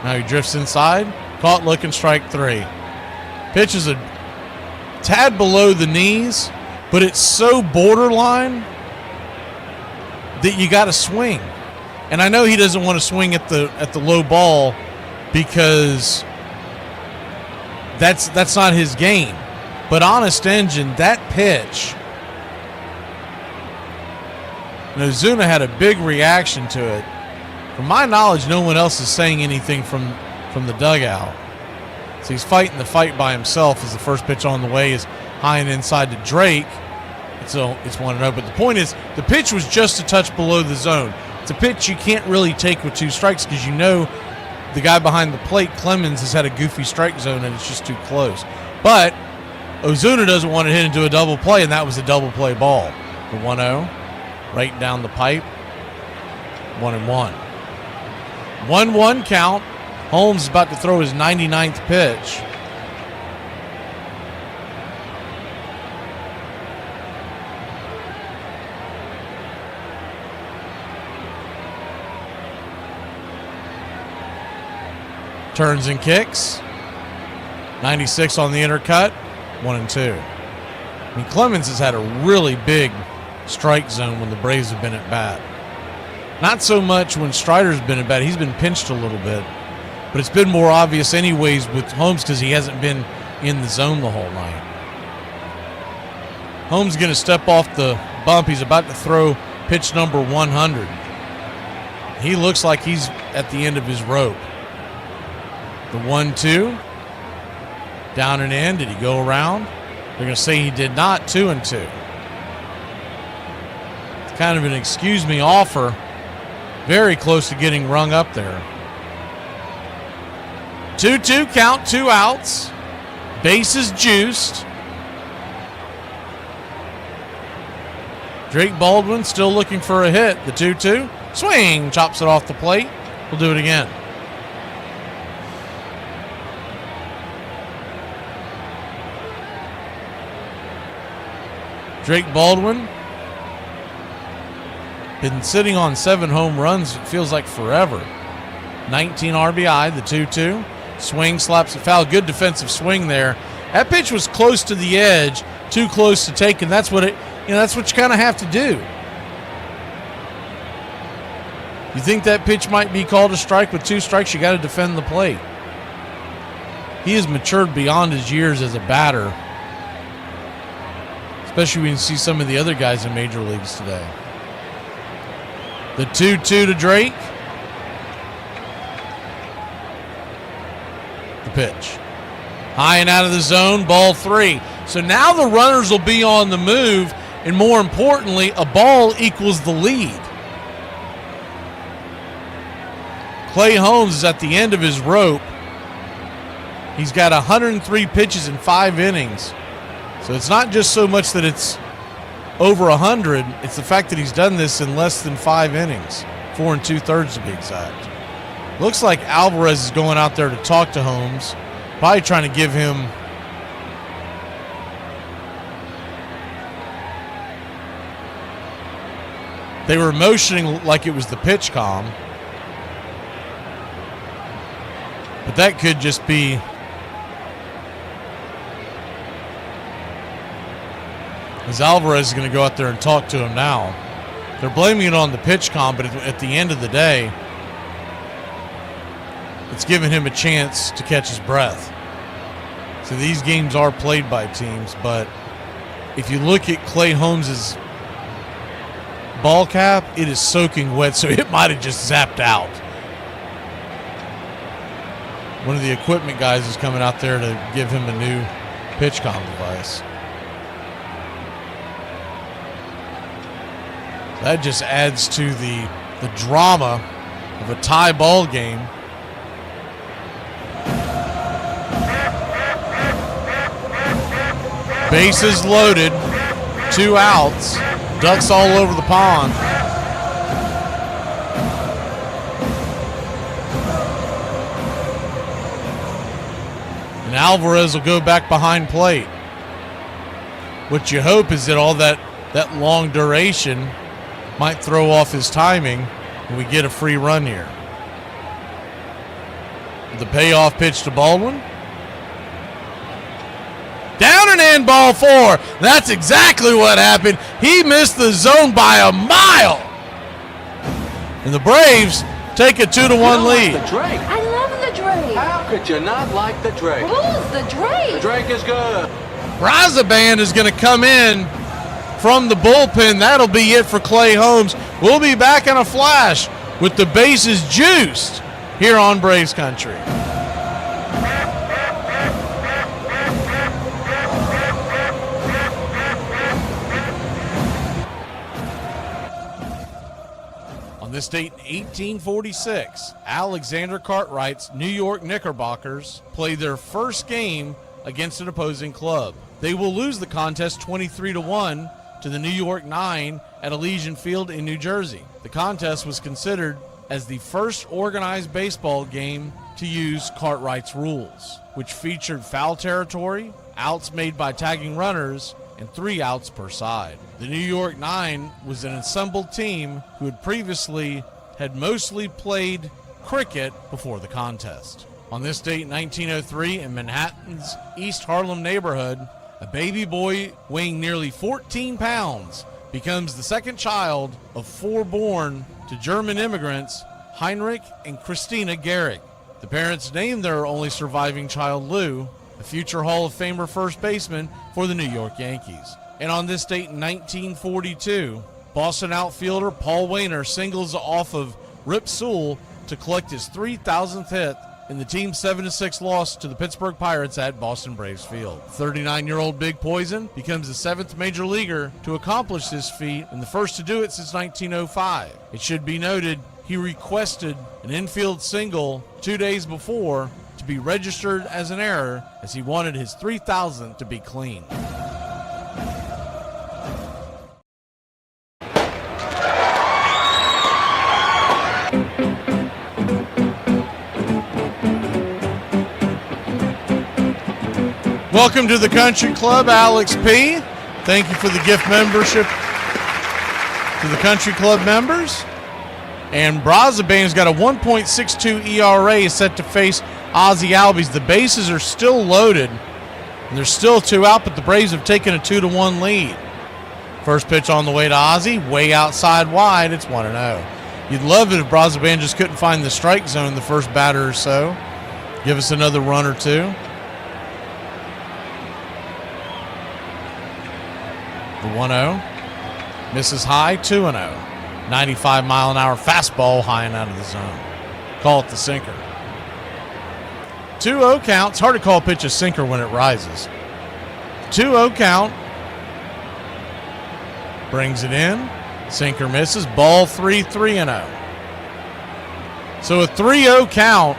Now he drifts inside. Caught looking, strike 3. Pitch is a tad below the knees, but it's so borderline that you got to swing. And I know he doesn't want to swing at the low ball because that's not his game. But honest engine, that pitch, and Ozuna had a big reaction to it. From my knowledge, no one else is saying anything from the dugout. So he's fighting the fight by himself as the first pitch on the way is high and inside to Drake. So it's 1-0. But the point is, the pitch was just a touch below the zone. It's a pitch you can't really take with 2 strikes because you know the guy behind the plate, Clemens, has had a goofy strike zone and it's just too close. But Ozuna doesn't want to hit into a double play, and that was a double play ball. The 1-0, right down the pipe. 1-1. 1-1 count. Holmes is about to throw his 99th pitch. Turns and kicks. 96 on the intercut. 1-2. I mean, Clemens has had a really big strike zone when the Braves have been at bat. Not so much when Strider's been at bat. He's been pinched a little bit. But it's been more obvious anyways with Holmes because he hasn't been in the zone the whole night. Holmes going to step off the bump. He's about to throw pitch number 100. He looks like he's at the end of his rope. The 1-2. Down and in. Did he go around? They're going to say he did not. 2-2. It's kind of an excuse me offer. Very close to getting rung up there. 2-2 count, 2 outs. Bases juiced. Drake Baldwin still looking for a hit. The 2-2. Swing. Chops it off the plate. We'll do it again. Drake Baldwin. Been sitting on 7 home runs. It feels like forever. 19 RBI. The 2-2. Swing, slaps it foul. Good defensive swing there. That pitch was close to the edge, too close to take, and that's what that's what you kind of have to do. You think that pitch might be called a strike with 2 strikes, you got to defend the plate. He has matured beyond his years as a batter, especially when you see some of the other guys in major leagues today. The 2-2 to Drake. Pitch. High and out of the zone, ball 3. So now the runners will be on the move, and more importantly, a ball equals the lead. Clay Holmes is at the end of his rope. He's got 103 pitches in 5 innings. So it's not just so much that it's over 100, it's the fact that he's done this in less than 5 innings. 4 2/3 to be exact. Looks like Alvarez is going out there to talk to Holmes. Probably trying to give him they were motioning like it was the pitch com. But that could just be as Alvarez is going to go out there and talk to him now. They're blaming it on the pitch com, but at the end of the day, it's given him a chance to catch his breath. So these games are played by teams, but if you look at Clay Holmes' ball cap, it is soaking wet, so it might have just zapped out. One of the equipment guys is coming out there to give him a new pitch comm device. That just adds to the drama of a tie ball game. Bases loaded, 2 outs, ducks all over the pond. And Alvarez will go back behind plate. What you hope is that all that long duration might throw off his timing and we get a free run here. The payoff pitch to Baldwin. Down and in, ball 4. That's exactly what happened. He missed the zone by a mile. And the Braves take a 2-1 lead. The Drake. I love the Drake. How could you not like the Drake? Who's the Drake? The Drake is good. Brazaban is going to come in from the bullpen. That'll be it for Clay Holmes. We'll be back in a flash with the bases juiced here on Braves Country. On this date in 1846, Alexander Cartwright's New York Knickerbockers played their first game against an opposing club. They will lose the contest 23-1 to the New York 9 at Elysian Field in New Jersey. The contest was considered as the first organized baseball game to use Cartwright's rules, which featured foul territory, outs made by tagging runners, and 3 outs per side. The New York 9 was an assembled team who had previously had mostly played cricket before the contest. On this date in 1903, in Manhattan's East Harlem neighborhood, a baby boy weighing nearly 14 pounds becomes the second child of 4 born to German immigrants, Heinrich and Christina Gehrig. The parents named their only surviving child Lou, a future Hall of Famer first baseman for the New York Yankees. And on this date in 1942, Boston outfielder Paul Wainer singles off of Rip Sewell to collect his 3,000th hit in the team's 7-6 loss to the Pittsburgh Pirates at Boston Braves Field. 39-year-old Big Poison becomes the 7th major leaguer to accomplish this feat and the first to do it since 1905. It should be noted he requested an infield single 2 days before to be registered as an error, as he wanted his 3,000th to be clean. Welcome to the Country Club, Alex P. Thank you for the gift membership to the Country Club members. And Brazaban's got a 1.62 ERA set to face Ozzie Albies. The bases are still loaded, and there's still 2 out, but the Braves have taken a 2-1 lead. First pitch on the way to Ozzie, way outside wide. It's 1-0. You'd love it if Brazaban just couldn't find the strike zone the first batter or so. Give us another run or 2. The 1-0. Misses high, 2-0. 95-mile-an-hour fastball high and out of the zone. Call it the sinker. 2-0 count. It's hard to call a pitch a sinker when it rises. 2-0 count. Brings it in. Sinker misses. Ball 3, 3-0. So a 3-0 count.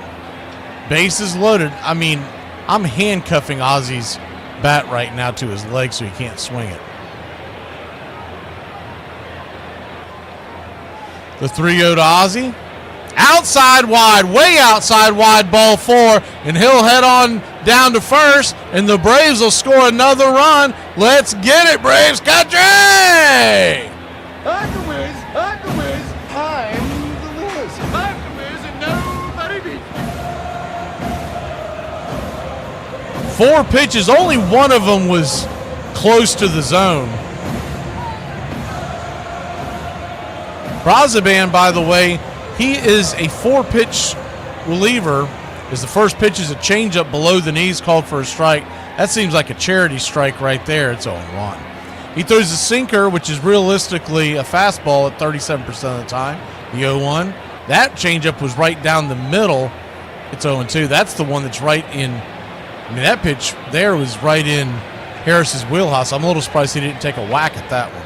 Bases loaded. I mean, I'm handcuffing Ozzie's bat right now to his leg so he can't swing it. The 3-0 to Ozzie. Outside wide, way outside wide, ball 4, and he'll head on down to first, and the Braves will score another run. Let's get it, Braves Country! I'm the Wiz, I'm the Wiz, I'm the Wiz, I'm the Wiz, and nobody beats me. 4 pitches, only one of them was close to the zone. Brazaban, by the way, he is a 4-pitch reliever. As the first pitch is a changeup below the knees called for a strike. That seems like a charity strike right there. It's 0-1. He throws a sinker, which is realistically a fastball at 37% of the time. The 0-1. That changeup was right down the middle. It's 0-2. That's the one that's right in. I mean, that pitch there was right in Harris's wheelhouse. I'm a little surprised he didn't take a whack at that one.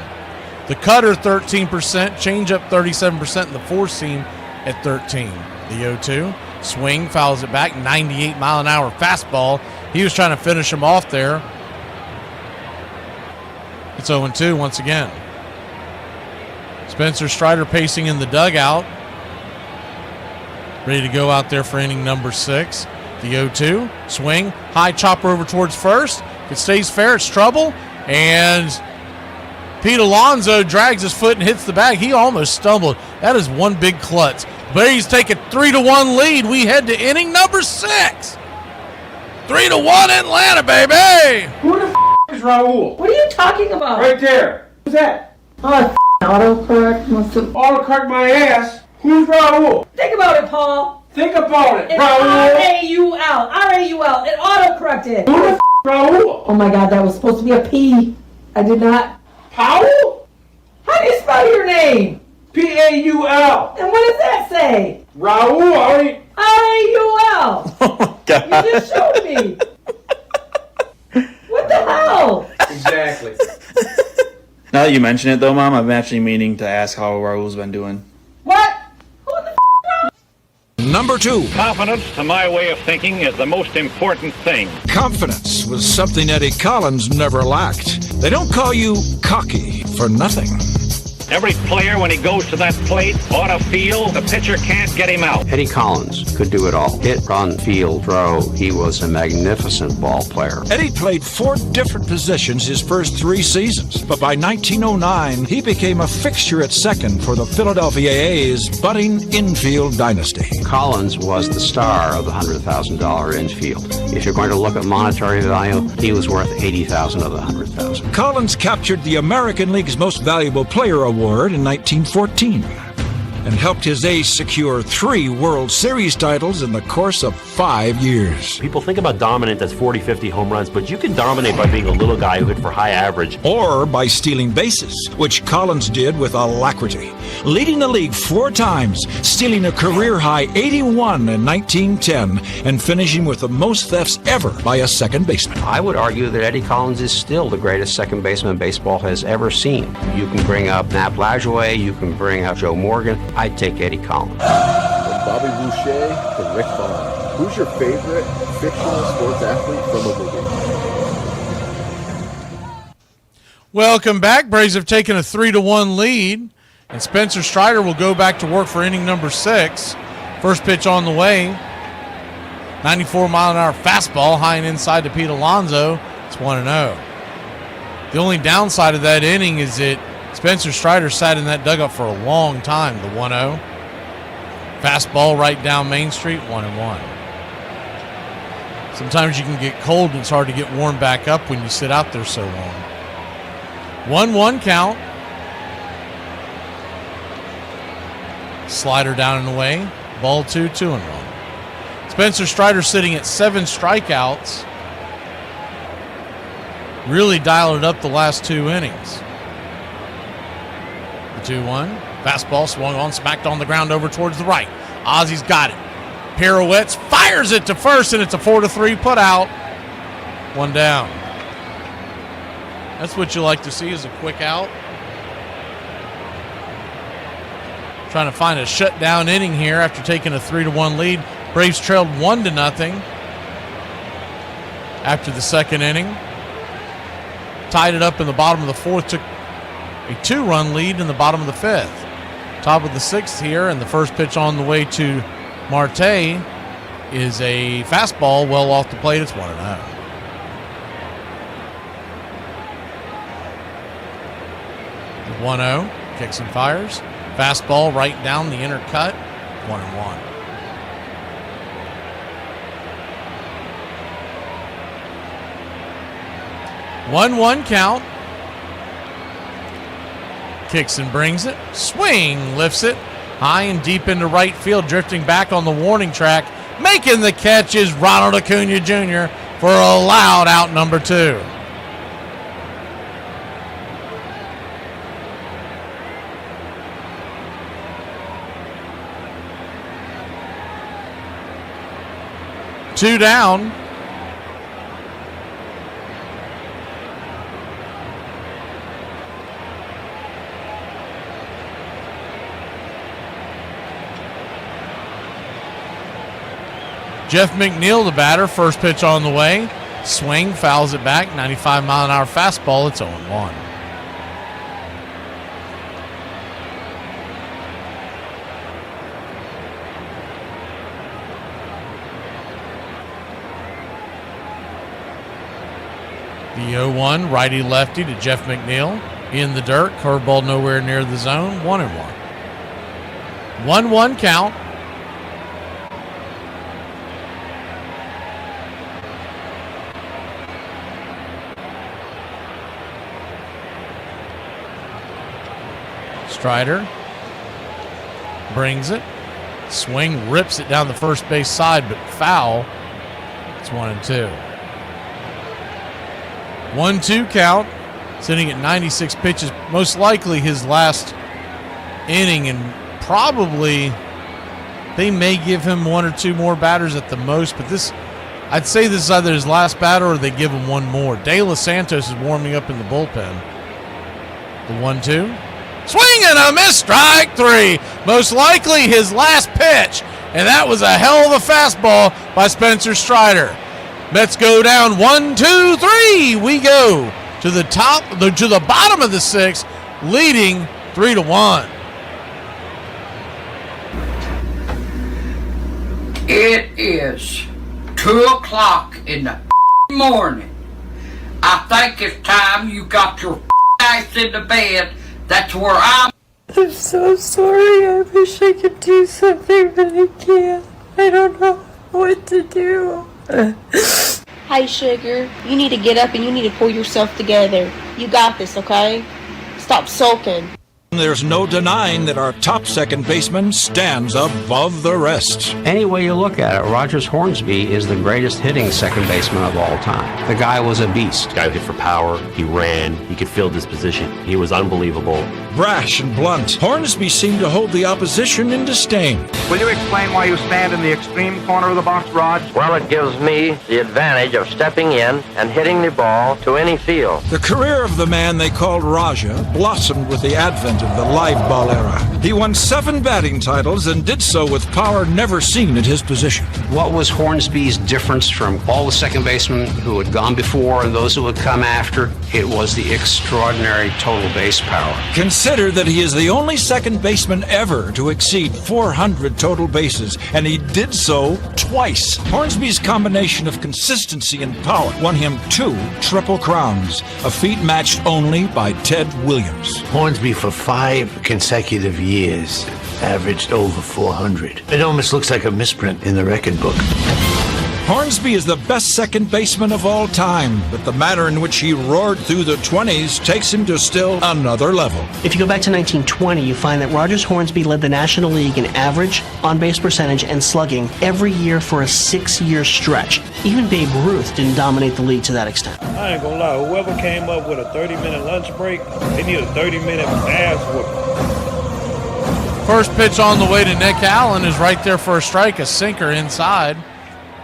The cutter, 13%. Changeup, 37%. And the four seam at 13. The 0-2. Swing, fouls it back. 98-mile-an-hour fastball. He was trying to finish him off there. It's 0-2 once again. Spencer Strider pacing in the dugout. Ready to go out there for inning number 6. The 0-2. Swing. High chopper over towards first. If it stays fair, it's trouble. And Pete Alonso drags his foot and hits the bag. He almost stumbled. That is one big klutz. Braves take a 3-1 lead. We head to inning number 6. 3-1 Atlanta, baby. Who the is Raul? What are you talking about? Right there. Who's that? Oh, autocorrect must have... Autocorrect my ass. Who's Raul? Think about it, Paul. Think about it, It's Raul. R-A-U-L. R-A-U-L. It autocorrected. Who the Raul? Oh my God, that was supposed to be a P. I did not... Powell? How do you spell your name? P-A-U-L. And what does that say? Raul, R-A-U-L. Oh my God. You just showed me. What the hell? Exactly. Now that you mention it, though, Mom, I'm actually meaning to ask how Raul's been doing. What? Number 2. Confidence, to my way of thinking, is the most important thing. Confidence was something Eddie Collins never lacked. They don't call you cocky for nothing. Every player, when he goes to that plate, ought to feel the pitcher can't get him out. Eddie Collins could do it all. Hit, run, field, throw. He was a magnificent ball player. Eddie played 4 different positions his first 3 seasons, but by 1909, he became a fixture at second for the Philadelphia A's budding infield dynasty. Collins was the star of the $100,000 infield. If you're going to look at monetary value, he was worth $80,000 of the $100,000. Collins captured the American League's Most Valuable Player Award in 1914 and helped his ace secure 3 World Series titles in the course of 5 years. People think about dominant as 40, 50 home runs, but you can dominate by being a little guy who hit for high average. Or by stealing bases, which Collins did with alacrity, leading the league 4 times, stealing a career-high 81 in 1910, and finishing with the most thefts ever by a second baseman. I would argue that Eddie Collins is still the greatest second baseman baseball has ever seen. You can bring up Nap Lajoie, you can bring up Joe Morgan. I'd take Eddie Collins. From Bobby Boucher to Rick Vaughn, who's your favorite fictional sports athlete from a movie? Welcome back. Braves have taken a 3-1 lead, and Spencer Strider will go back to work for inning number 6. First pitch on the way. 94-mile-an-hour fastball high and inside to Pete Alonso. It's 1-0. The only downside of that inning is that Spencer Strider sat in that dugout for a long time, the 1-0. Fastball right down Main Street, 1-1. Sometimes you can get cold and it's hard to get warmed back up when you sit out there so long. 1-1 count. Slider down and away. Ball 2, 2-1. Spencer Strider sitting at 7 strikeouts. Really dialed it up the last 2 innings. 2-1. Fastball swung on, smacked on the ground over towards the right. Ozzy's got it. Pirouettes, fires it to first, and it's a 4-3 put out. 1 down. That's what you like to see is a quick out. Trying to find a shutdown inning here after taking a 3-1 lead. Braves trailed 1-0 after the second inning. Tied it up in the bottom of the 4th, took a 2-run lead in the bottom of the 5th. Top of the 6th here, and the first pitch on the way to Marte is a fastball well off the plate. It's 1-0. The 1-0, kicks and fires. Fastball right down the inner cut, 1-1. One count. Kicks and brings it. Swing, lifts it. High and deep into right field, drifting back on the warning track. Making the catch is Ronald Acuna Jr. for a loud out number 2. Two down. Jeff McNeil, the batter, first pitch on the way. Swing, fouls it back, 95-mile-an-hour fastball. It's 0-1. The 0-1, righty-lefty to Jeff McNeil. In the dirt, curveball nowhere near the zone, 1-1. 1-1 count. Strider brings it. Swing, rips it down the first base side, but foul. It's 1-2. 1-2 count. Sitting at 96 pitches. Most likely his last inning, and probably they may give him one or two more batters at the most, but I'd say this is either his last batter or they give him one more. De Los Santos is warming up in the bullpen. The 1-2. Swing and a miss, strike three. Most likely his last pitch, and that was a hell of a fastball by Spencer Strider. Mets go down 1-2-3. We go to the bottom of the sixth, leading 3-1. It is 2 o'clock in the morning. I think it's time you got your ass in the bed. That's where I'm so sorry. I wish I could do something, but I can't. I don't know what to do. Hey, Sugar, you need to get up and you need to pull yourself together. You got this, okay? Stop sulking. There's no denying that our top second baseman stands above the rest. Any way you look at it, Rogers Hornsby is the greatest hitting second baseman of all time. The guy was a beast. The guy hit for power. He ran. He could field his position. He was unbelievable. Brash and blunt, Hornsby seemed to hold the opposition in disdain. Will you explain why you stand in the extreme corner of the box, Rog? Well, it gives me the advantage of stepping in and hitting the ball to any field. The career of the man they called Raja blossomed with the advent of the live ball era. He won 7 batting titles and did so with power never seen at his position. What was Hornsby's difference from all the second basemen who had gone before and those who had come after? It was the extraordinary total base power. Consider that he is the only second baseman ever to exceed 400 total bases, and he did so twice. Hornsby's combination of consistency and power won him 2 Triple Crowns, a feat matched only by Ted Williams. Hornsby for 5 consecutive years averaged over 400. It almost looks like a misprint in the record book. Hornsby is the best second baseman of all time, but the manner in which he roared through the 20s takes him to still another level. If you go back to 1920, you find that Rogers Hornsby led the National League in average, on-base percentage, and slugging every year for a 6-year stretch. Even Babe Ruth didn't dominate the league to that extent. I ain't gonna lie, whoever came up with a 30-minute lunch break, they need a 30-minute ass whooping. First pitch on the way to Nick Allen is right there for a strike, a sinker inside.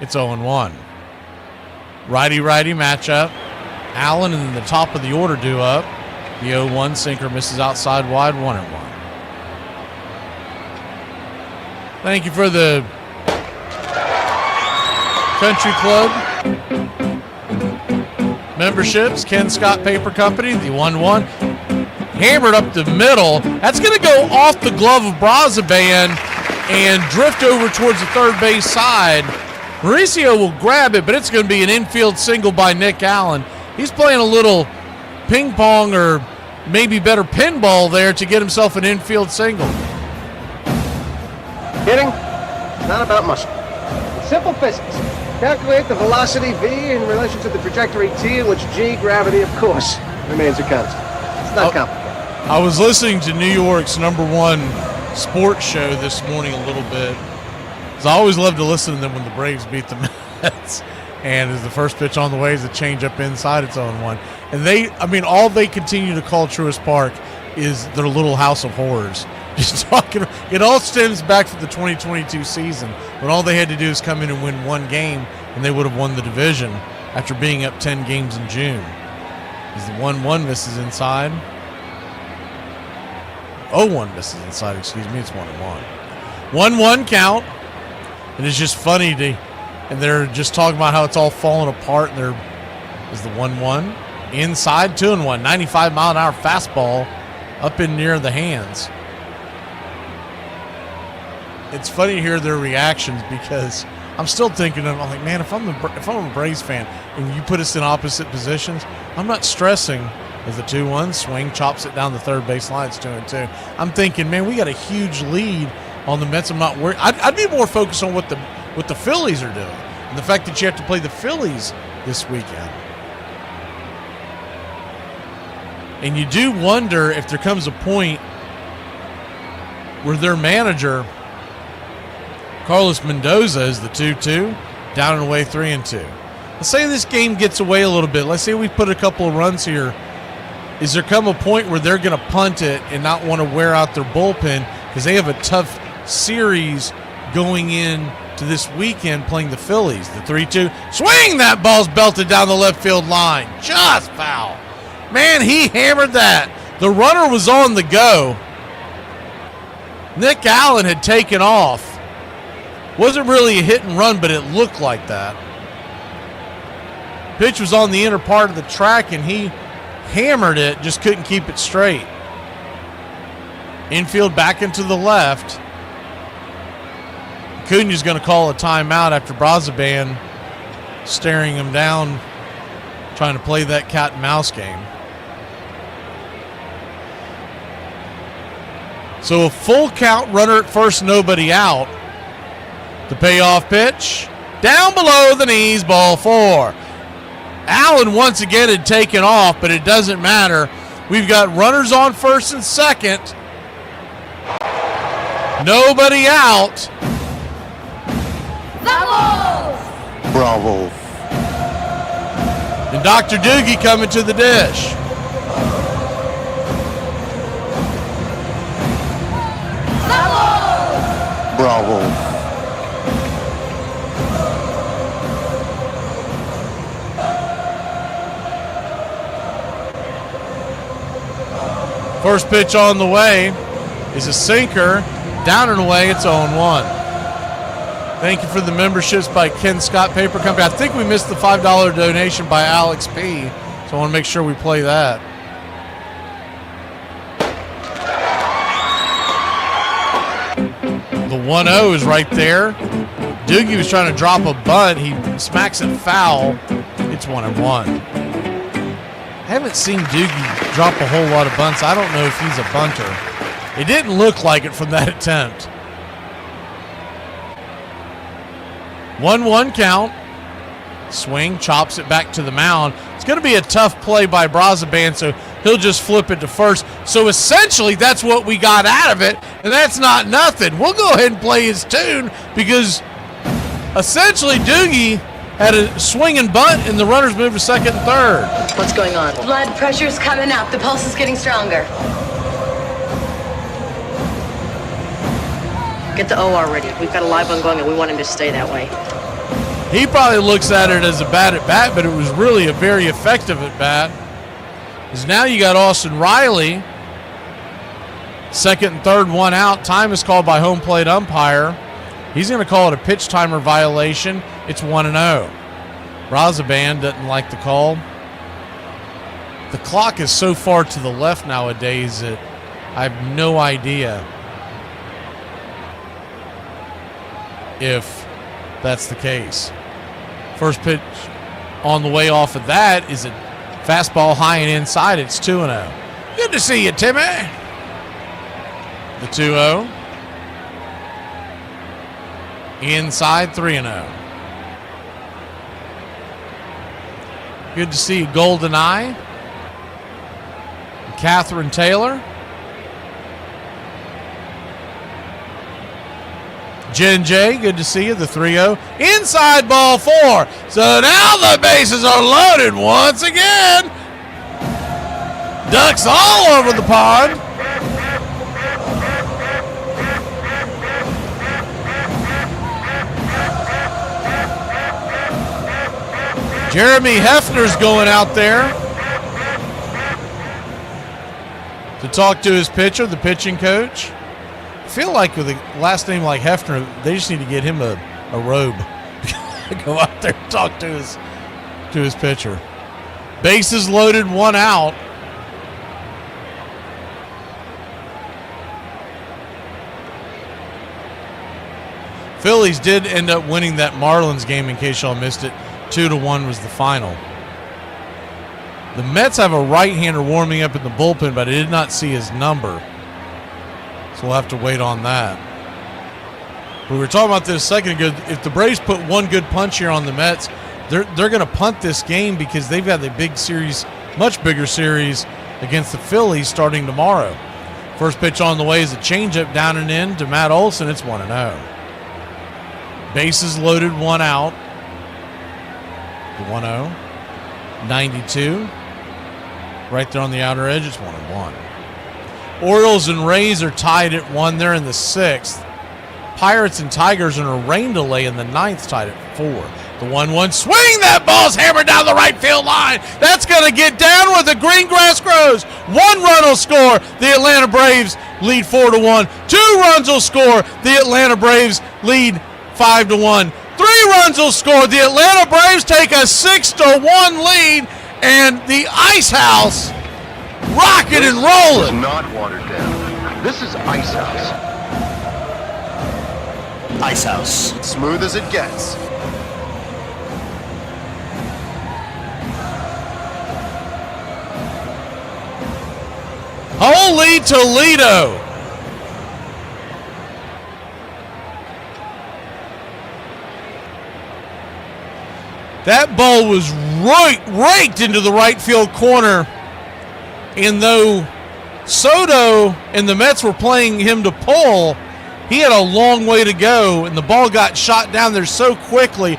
It's 0-1. Righty-righty matchup. Allen and the top of the order due up. The 0-1 sinker misses outside wide, 1-1. Thank you for the Country Club memberships. Ken Scott Paper Company, the 1-1. Hammered up the middle. That's going to go off the glove of Brazaban and drift over towards the third base side. Mauricio will grab it, but it's going to be an infield single by Nick Allen. He's playing a little ping pong or maybe better pinball there to get himself an infield single. Hitting? Not about muscle. It's simple physics. Calculate the velocity V in relation to the trajectory T, in which G, gravity, of course, remains a constant. It's not complicated. I was listening to New York's #1 sports show this morning a little bit. I always love to listen to them when the Braves beat the Mets. And as the first pitch on the way is a change-up inside, it's 0-1. And all they continue to call Truist Park is their little house of horrors. Just talking, it all stems back to the 2022 season when all they had to do is come in and win 1 game, and they would have won the division after being up 10 games in June. As the 1-1 misses inside. 0-1 misses inside, excuse me, it's 1-1. 1-1 count. And it's just funny to and they're just talking about how it's all falling apart, and there is the 1-1. Inside, 2-1. 95-mile-an-hour fastball up in near the hands. It's funny to hear their reactions because I'm still thinking, I'm like, man, if I'm a Braves fan and you put us in opposite positions, I'm not stressing. As the 2-1 swing chops it down the third base line, it's 2-2. I'm thinking, man, we got a huge lead on the Mets. I'm not worried. I'd be more focused on what the Phillies are doing and the fact that you have to play the Phillies this weekend. And you do wonder if there comes a point where their manager, Carlos Mendoza, is the 2-2, down and away 3-2. Let's say this game gets away a little bit. Let's say we put a couple of runs here. Is there come a point where they're going to punt it and not want to wear out their bullpen because they have a tough series going in to this weekend playing the Phillies? The 3-2 swing, that ball's belted down the left field line, just foul. Man, he hammered that. The runner was on the go. Nick Allen had taken off. Wasn't really a hit and run, but it looked like that. Pitch was on the inner part of the track, and he hammered it, just couldn't keep it straight. Infield back into the left. Acuña's going to call a timeout after Braziban staring him down, trying to play that cat and mouse game. So a full count, runner at first, nobody out. The payoff pitch, down below the knees, ball 4. Allen once again had taken off, but it doesn't matter. We've got runners on first and second. Nobody out. Bravo. And Dr. Doogie coming to the dish. Bravo. First pitch on the way is a sinker. Down and away, it's 0-1. Thank you for the memberships by Ken Scott Paper Company. I think we missed the $5 donation by Alex P. So I want to make sure we play that. The 1-0 is right there. Doogie was trying to drop a bunt. He smacks it foul. It's 1-1. I haven't seen Doogie drop a whole lot of bunts. I don't know if he's a bunter. It didn't look like it from that attempt. 1-1 count. Swing, chops it back to the mound. It's going to be a tough play by Braziban, so he'll just flip it to first. So essentially, that's what we got out of it, and that's not nothing. We'll go ahead and play his tune because essentially Doogie had a swing and bunt, and the runners moved to second and third. What's going on? Blood pressure's coming up. The pulse is getting stronger. Get the OR ready. We've got a live one going, and we want him to stay that way. He probably looks at it as a bad at bat, but it was really a very effective at bat. Because now you got Austin Riley. Second and third, one out. Time is called by home plate umpire. He's going to call it a pitch timer violation. It's 1-0. Braziban doesn't like the call. The clock is so far to the left nowadays that I have no idea if that's the case. First pitch on the way off of that is a fastball high and inside. It's 2-0. Good to see you, Timmy. The 2-0. Inside, 3-0. Good to see you, Golden Eye. Catherine Taylor. Jen J, good to see you, the 3-0. Inside, ball 4. So now the bases are loaded once again. Ducks all over the pond. Jeremy Hefner's going out there to talk to his pitcher, the pitching coach. I feel like with a last name like Hefner, they just need to get him a robe. Go out there and talk to his pitcher. Bases loaded, 1 out. Phillies did end up winning that Marlins game, in case y'all missed it. 2-1 was the final. The Mets have a right-hander warming up in the bullpen, but I did not see his number. So we'll have to wait on that. We were talking about this a second ago. If the Braves put one good punch here on the Mets, they're going to punt this game because they've got a big series, much bigger series against the Phillies starting tomorrow. First pitch on the way is a changeup down and in to Matt Olson. It's 1-0. Bases loaded, 1 out. The 1-0. 92. Right there on the outer edge, it's 1-1. Orioles and Rays are tied at 1. They're in the 6th. Pirates and Tigers are in a rain delay in the 9th, tied at 4. The 1-1 swing. That ball's hammered down the right field line. That's going to get down where the green grass grows. 1 run will score. The Atlanta Braves lead 4-1. 2 runs will score. The Atlanta Braves lead 5-1. 3 runs will score. The Atlanta Braves take a 6-1 lead, and the Ice House rocking and rolling. This is not watered down. This is Ice House. Ice House. Smooth as it gets. Holy Toledo. That ball was raked into the right field corner. And though Soto and the Mets were playing him to pull, he had a long way to go, and the ball got shot down there so quickly.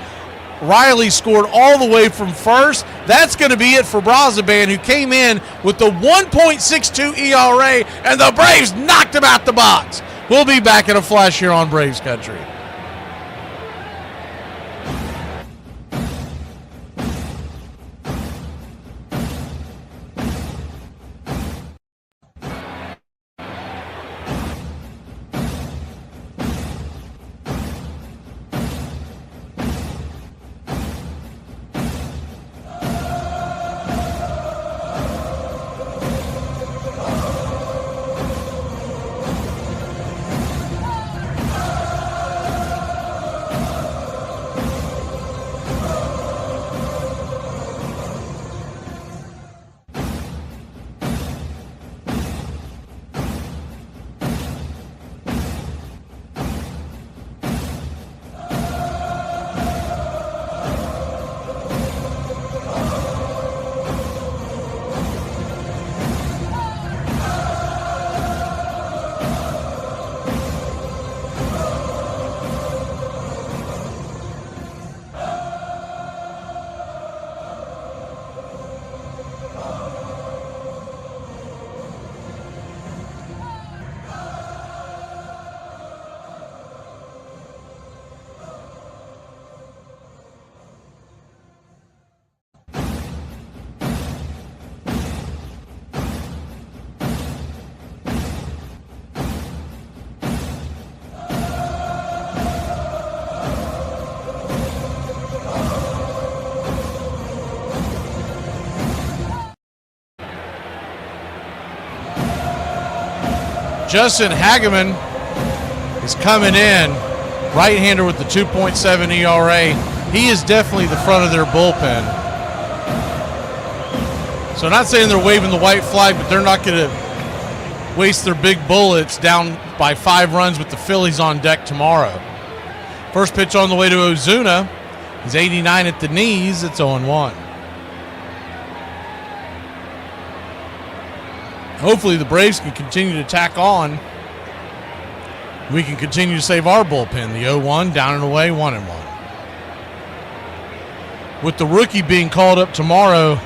Riley scored all the way from first. That's going to be it for Brazaban, who came in with the 1.62 ERA, and the Braves knocked him out the box. We'll be back in a flash here on Braves Country. Justin Hageman is coming in, right-hander with the 2.7 ERA. He is definitely the front of their bullpen. So I'm not saying they're waving the white flag, but they're not going to waste their big bullets down by 5 runs with the Phillies on deck tomorrow. First pitch on the way to Ozuna. He's 89 at the knees. It's 0-1. Hopefully the Braves can continue to tack on. We can continue to save our bullpen. The 0-1, down and away, 1-1. With the rookie being called up tomorrow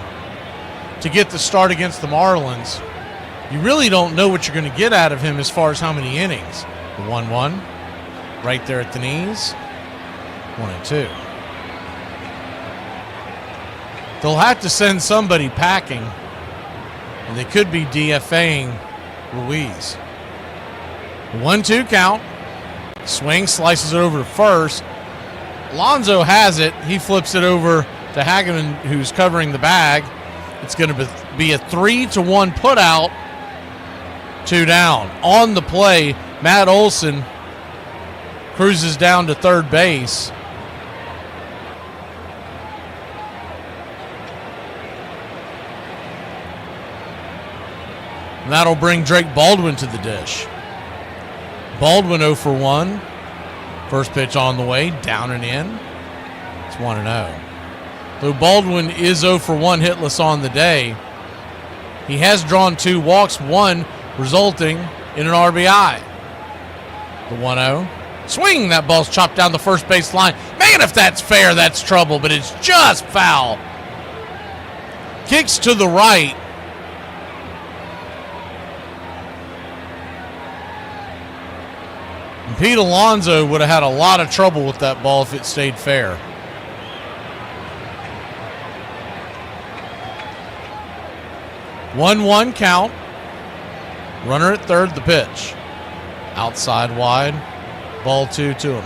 to get the start against the Marlins, you really don't know what you're going to get out of him as far as how many innings. The 1-1, right there at the knees, 1-2. They'll have to send somebody packing. And they could be DFAing Ruiz. 1-2 count. Swing, slices it over to first. Alonso has it. He flips it over to Hageman, who's covering the bag. It's going to be a 3-1 put out. 2 down. On the play, Matt Olson cruises down to third base. And that'll bring Drake Baldwin to the dish. Baldwin 0 for 1. First pitch on the way, down and in. It's 1-0. Though Baldwin is 0 for 1 hitless on the day, he has drawn 2 walks, 1 resulting in an RBI. The 1-0. Swing, that ball's chopped down the first base line. Man, if that's fair, that's trouble, but it's just foul. Kicks to the right. And Pete Alonso would have had a lot of trouble with that ball if it stayed fair. One count. Runner at third, the pitch. Outside wide. Ball 2, 2-1.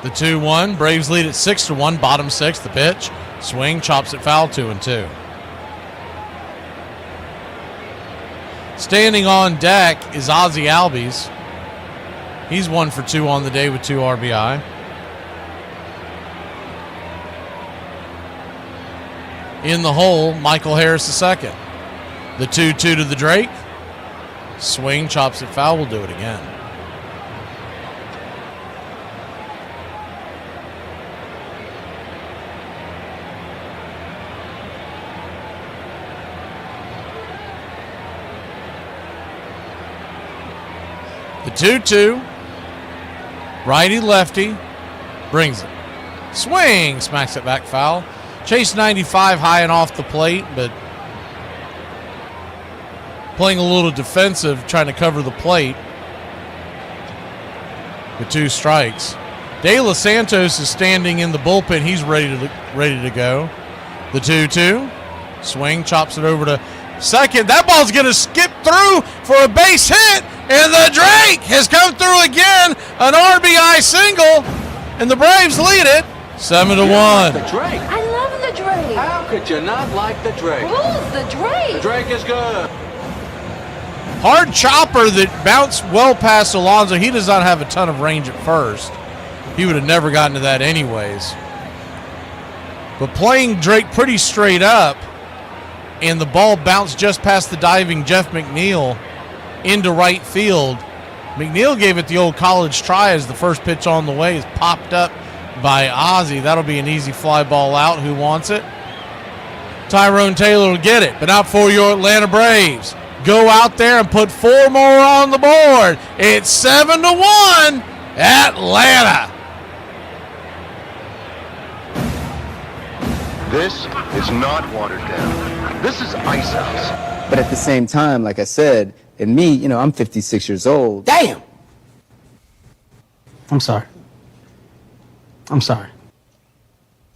The 2-1. Braves lead at 6-1. Bottom 6, the pitch. Swing, chops it foul, 2-2. Standing on deck is Ozzie Albies. He's 1 for 2 on the day with 2 RBI. In the hole, Michael Harris II. The 2-2 to the Drake. Swing, chops it foul. We'll do it again. The 2-2. Righty-lefty. Brings it. Swing. Smacks it back foul. Chase 95 high and off the plate, but playing a little defensive, trying to cover the plate with 2 strikes. De Los Santos is standing in the bullpen. He's ready to go. The 2-2. Swing, chops it over to second. That ball's going to skip through for a base hit, and the Drake has come through again. An RBI single, and the Braves lead it 7-1. The Drake. I love the Drake. How could you not like the Drake? Rules the Drake. The Drake is good. Hard chopper that bounced well past Alonso. He does not have a ton of range at first. He would have never gotten to that anyways. But playing Drake pretty straight up, and the ball bounced just past the diving Jeff McNeil into right field. McNeil gave it the old college try as the first pitch on the way is popped up by Ozzie. That'll be an easy fly ball out. Who wants it? Tyrone Taylor will get it, but not for your Atlanta Braves. Go out there and put 4 more on the board. It's 7-1, Atlanta. This is not watered down. This is Ice House. But at the same time, like I said, and me, I'm 56 years old. Damn! I'm sorry.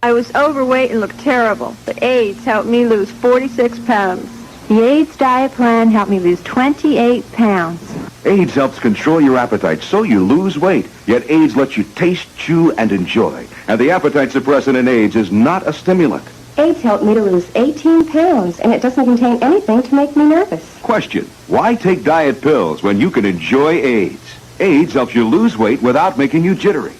I was overweight and looked terrible, but AIDS helped me lose 46 pounds. The AIDS diet plan helped me lose 28 pounds. AIDS helps control your appetite so you lose weight, yet AIDS lets you taste, chew, and enjoy. And the appetite suppressant in AIDS is not a stimulant. AIDS helped me to lose 18 pounds, and it doesn't contain anything to make me nervous. Question: why take diet pills when you can enjoy AIDS? AIDS helps you lose weight without making you jittery.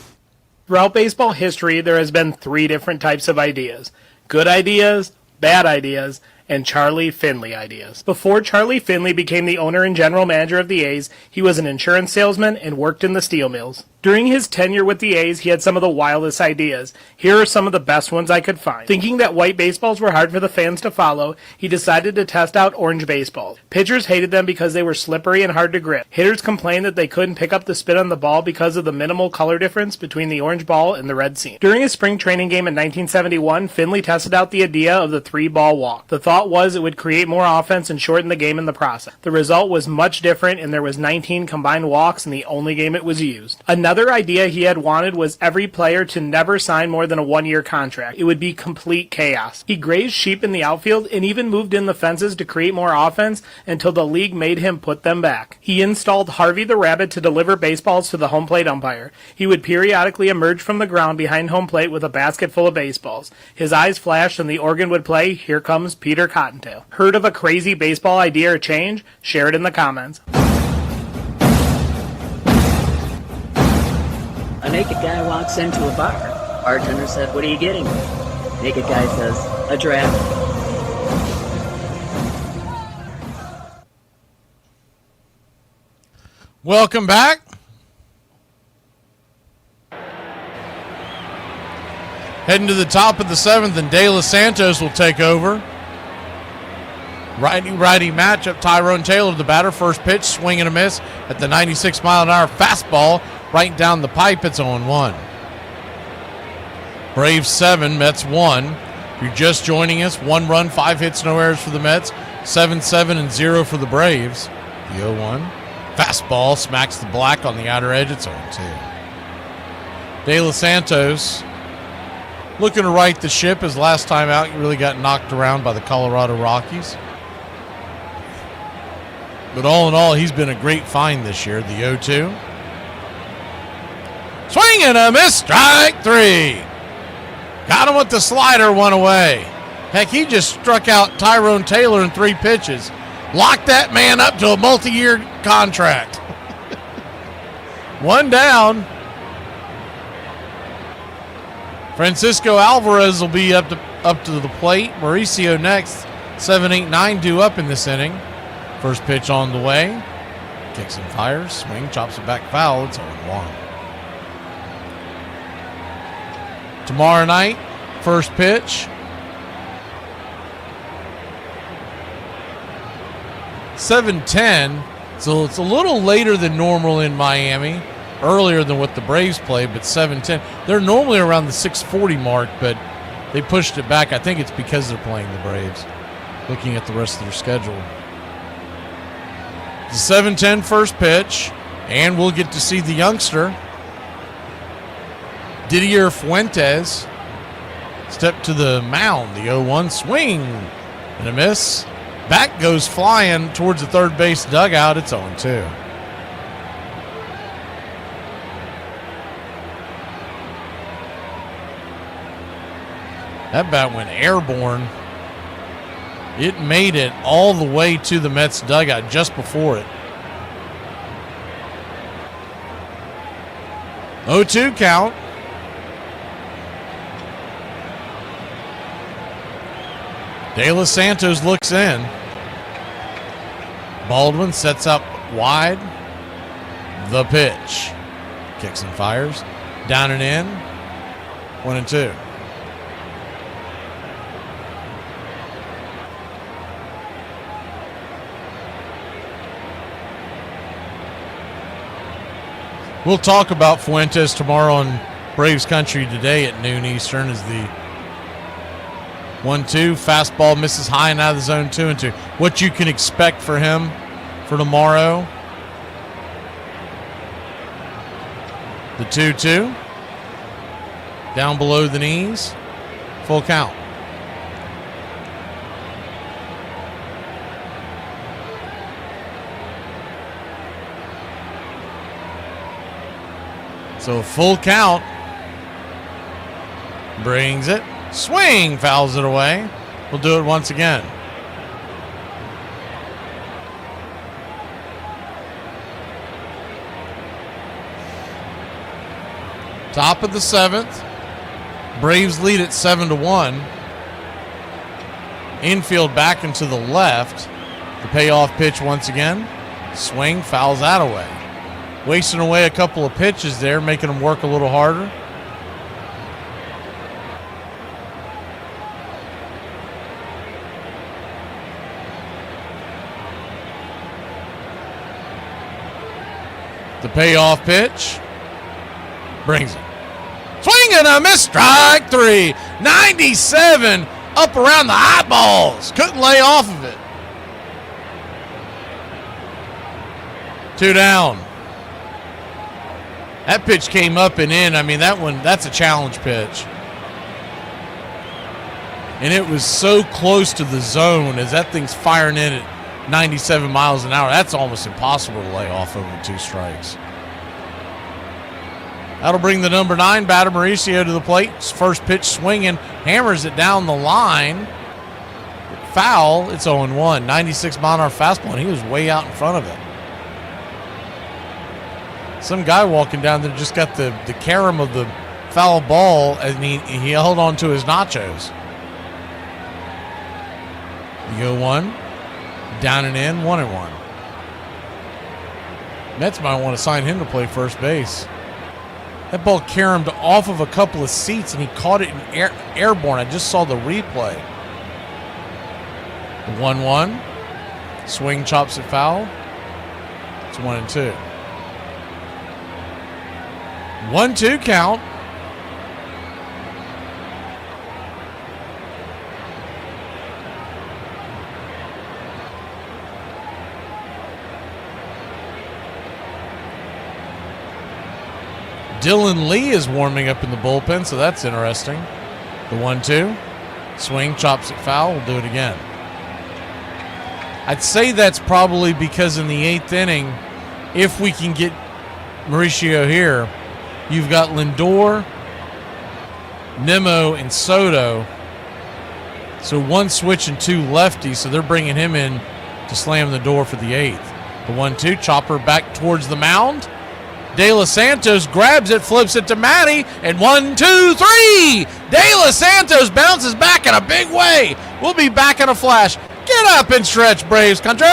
Throughout baseball history, there has been 3 different types of ideas. Good ideas, bad ideas, and Charlie Finley ideas. Before Charlie Finley became the owner and general manager of the A's, he was an insurance salesman and worked in the steel mills. During his tenure with the A's, he had some of the wildest ideas. Here are some of the best ones I could find. Thinking that white baseballs were hard for the fans to follow, he decided to test out orange baseballs. Pitchers hated them because they were slippery and hard to grip. Hitters complained that they couldn't pick up the spin on the ball because of the minimal color difference between the orange ball and the red seam. During his spring training game in 1971, Finley tested out the idea of the 3-ball walk. The thought thought was it would create more offense and shorten the game in the process. The result was much different, and there was 19 combined walks in the only game it was used. Another idea he had wanted was every player to never sign more than a one-year contract. It would be complete chaos. He grazed sheep in the outfield and even moved in the fences to create more offense until the league made him put them back. He installed Harvey the Rabbit to deliver baseballs to the home plate umpire. He would periodically emerge from the ground behind home plate with a basket full of baseballs. His eyes flashed and the organ would play, "Here Comes Peter Cottontail." Heard of a crazy baseball idea or change? Share it in the comments. A naked guy walks into a bar. Bartender said, "What are you getting?" Naked guy says, "A draft." Welcome back. Heading to the top of the 7th, and De Los Santos will take over. Righty matchup. Tyrone Taylor, the batter. First pitch, swing and a miss at the 96-mile-an-hour fastball. Right down the pipe, it's 0-1. Braves 7, Mets 1. If you're just joining us, 1 run, 5 hits, no errors for the Mets. 7-7 and 0 for the Braves. The 0-1. Fastball smacks the black on the outer edge. It's 0-2. De Los Santos looking to right the ship. His last time out, he really got knocked around by the Colorado Rockies. But all in all, he's been a great find this year. The 0-2. Swing and a miss, strike 3. Got him with the slider, one away. Heck, he just struck out Tyrone Taylor in 3 pitches. Locked that man up to a multi-year contract. 1 down. Francisco Alvarez will be up to the plate. Mauricio next. 7-8-9 due up in this inning. First pitch on the way. Kicks and fires. Swing, chops it back foul. It's 0-1. Tomorrow night, first pitch. 7:10. So it's a little later than normal in Miami. Earlier than what the Braves play, but 7:10. They're normally around the 6:40 mark, but they pushed it back. I think it's because they're playing the Braves. Looking at the rest of their schedule. The 7:10 first pitch, and we'll get to see the youngster, Didier Fuentes, step to the mound. The 0-1 swing and a miss. Back goes flying towards the third base dugout. It's 0-2. That bat went airborne. It made it all the way to the Mets dugout just before it. 0-2 count. De Los Santos looks in. Baldwin sets up wide. The pitch. Kicks and fires. Down and in. 1-2. We'll talk about Fuentes tomorrow on Braves Country Today at noon Eastern as the 1-2. Fastball misses high and out of the zone. 2-2. What you can expect for him for tomorrow. The 2-2. Down below the knees. Full count. So full count. Brings it. Swing. Fouls it away. We'll do it once again. Top of the 7th. Braves lead at 7-1. Infield back and to the left. The payoff pitch once again. Swing. Fouls that away. Wasting away a couple of pitches there, making them work a little harder. The payoff pitch. Brings it. Swing and a miss. Strike 3. 97 Up around the eyeballs. Couldn't lay off of it. 2 down. That pitch came up and in. I mean, that's a challenge pitch. And it was so close to the zone as that thing's firing in at 97 miles an hour. That's almost impossible to lay off over 2 strikes. That'll bring the number 9 batter, Mauricio, to the plate. His first pitch swinging, hammers it down the line. Foul, it's 0-1. 96 mile an hour fastball, and he was way out in front of it. Some guy walking down there just got the carom of the foul ball, and he held on to his nachos. You go 1, down and in, 1-1. Mets might want to sign him to play first base. That ball caromed off of a couple of seats, and he caught it in airborne. I just saw the replay. 1-1. Swing, chops it foul. It's 1-2. 1-2 count. Dylan Lee is warming up in the bullpen, so that's interesting. The 1-2. Swing, chops it foul. We'll do it again. I'd say that's probably because in the 8th inning, if we can get Mauricio here, you've got Lindor, Nimmo, and Soto. So 1 switch and 2 lefties, so they're bringing him in to slam the door for the 8th. The 1-2, chopper back towards the mound. De Los Santos grabs it, flips it to Matty, and 1, 2, 3! De Los Santos bounces back in a big way. We'll be back in a flash. Get up and stretch, Braves country.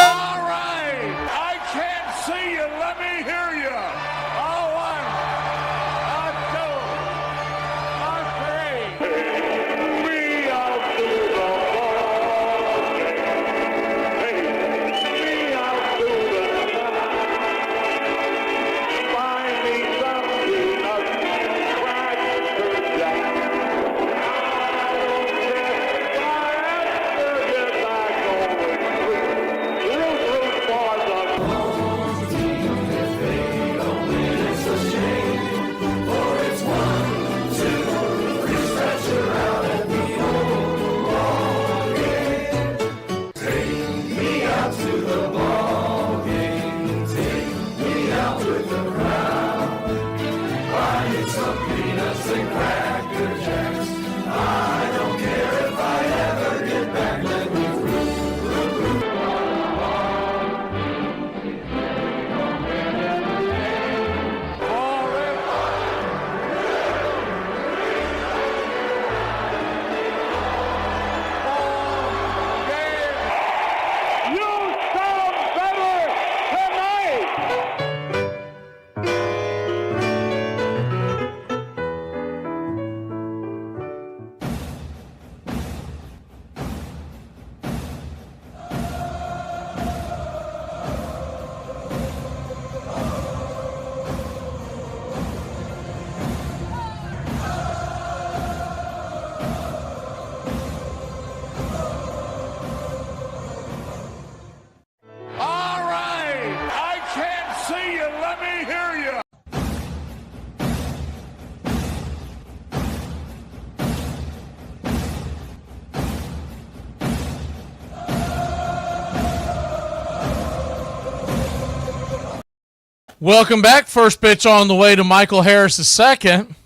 Welcome back. First pitch on the way to Michael Harris. The second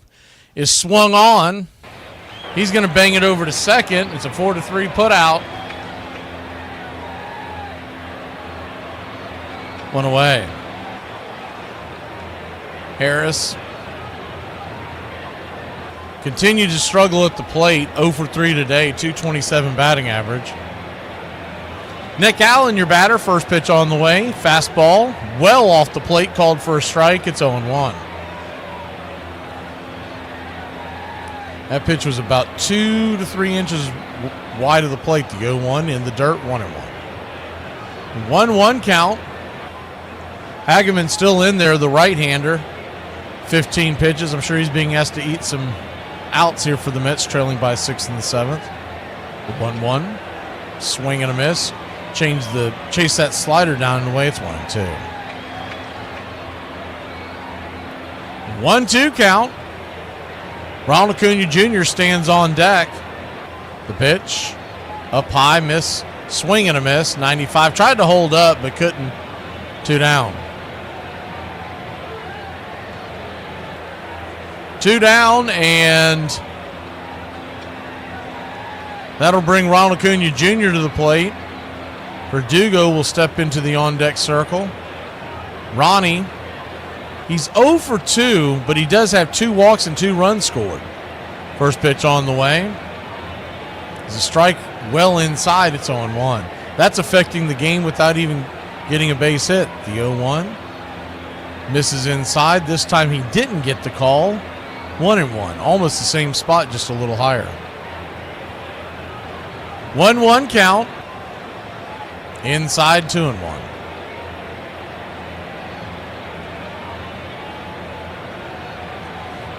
is swung on. He's going to bang it over to second. It's a 4-3 put out. 1 away. Harris continued to struggle at the plate. 0 for 3 today. 227 batting average. Nick Allen, your batter. First pitch on the way. Fastball. Well off the plate. Called for a strike. It's 0-1. That pitch was about 2 to 3 inches wide of the plate. The 0-1 in the dirt. 1-1. 1-1 count. Hageman still in there, the right-hander. 15 pitches. I'm sure he's being asked to eat some outs here for the Mets, trailing by 6 in the 7th. 1-1. Swing and a miss. Chase that slider down and away. It's 1-2. 1-2 count. Ronald Acuna Jr. stands on deck. The pitch. Up high, miss. Swing and a miss. 95. Tried to hold up, but couldn't. 2 down. 2 down, and that'll bring Ronald Acuna Jr. to the plate. Verdugo will step into the on-deck circle. Ronnie, he's 0 for 2, but he does have 2 walks and 2 runs scored. First pitch on the way. It's a strike well inside. It's 0-1. That's affecting the game without even getting a base hit. The 0-1. Misses inside. This time he didn't get the call. 1-1. Almost the same spot, just a little higher. 1-1 count. Inside 2-1.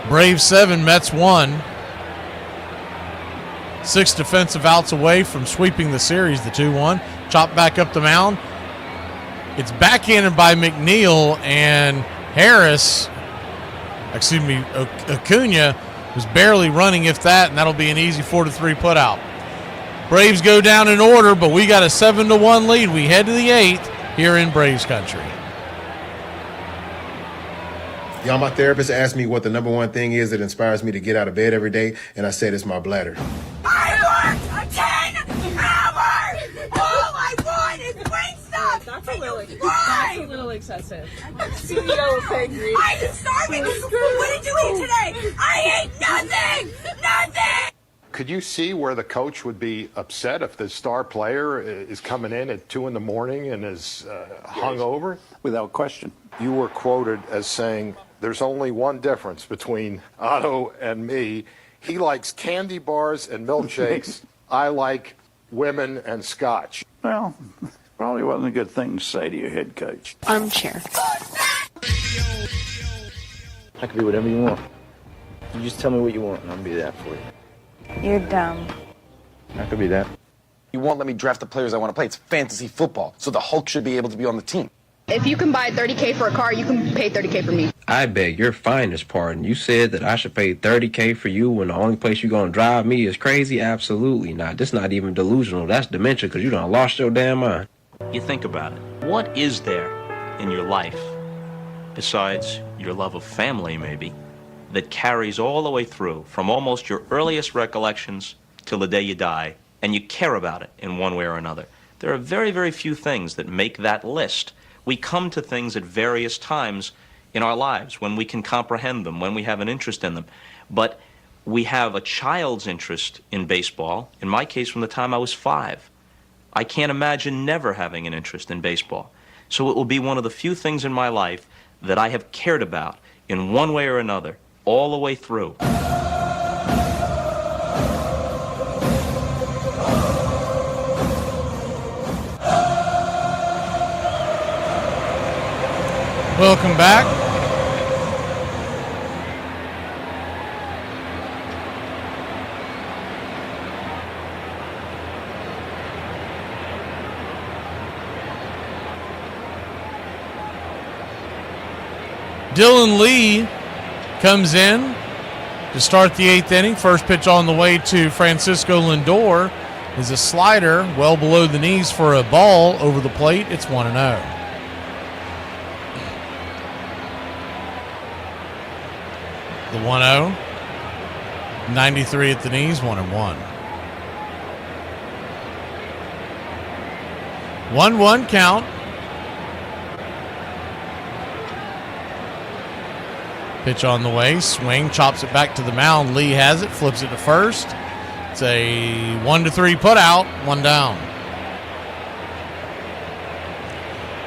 Braves 7, Mets 1. 6 defensive outs away from sweeping the series, the 2-1. Chopped back up the mound. It's backhanded by McNeil, and Acuna was barely running, if that, and that'll be an easy 4-3 putout. Braves go down in order, but we got a 7-1 lead. We head to the 8th here in Braves country. Y'all, my therapist asked me what the number one thing is that inspires me to get out of bed every day, and I said it's my bladder. I worked 10 hours! All I want is great stuff! That's a little excessive. CEO is angry. I'm starving! What did you eat today? I ate nothing! Nothing! Could you see where the coach would be upset if the star player is coming in at 2 a.m. and is hungover? Without question. You were quoted as saying, "There's only one difference between Otto and me. He likes candy bars and milkshakes. I like women and scotch." Well, probably wasn't a good thing to say to your head coach. Armchair. I could be whatever you want. You just tell me what you want and I'll be that for you. You're dumb. I could be that. You won't let me draft the players I want to play. It's fantasy football, so the Hulk should be able to be on the team. If you can buy $30K for a car, you can pay $30K for me. I beg your finest pardon. You said that I should pay $30K for you when the only place you're going to drive me is crazy? Absolutely not. This not even delusional. That's dementia because you done lost your damn mind. You think about it. What is there in your life, besides your love of family maybe, that carries all the way through from almost your earliest recollections till the day you die, and you care about it in one way or another? There are very, very few things that make that list. We come to things at various times in our lives when we can comprehend them, when we have an interest in them. But we have a child's interest in baseball, in my case from the time I was 5. I can't imagine never having an interest in baseball. So it will be one of the few things in my life that I have cared about in one way or another, all the way through. Welcome back. Dylan Lee comes in to start the 8th inning. First pitch on the way to Francisco Lindor is a slider well below the knees for a ball over the plate. It's 1-0. The 1-0. 93 at the knees, 1-1. 1-1 count. Pitch on the way, swing, chops it back to the mound. Lee has it, flips it to first. It's a 1-3 put out, 1 down.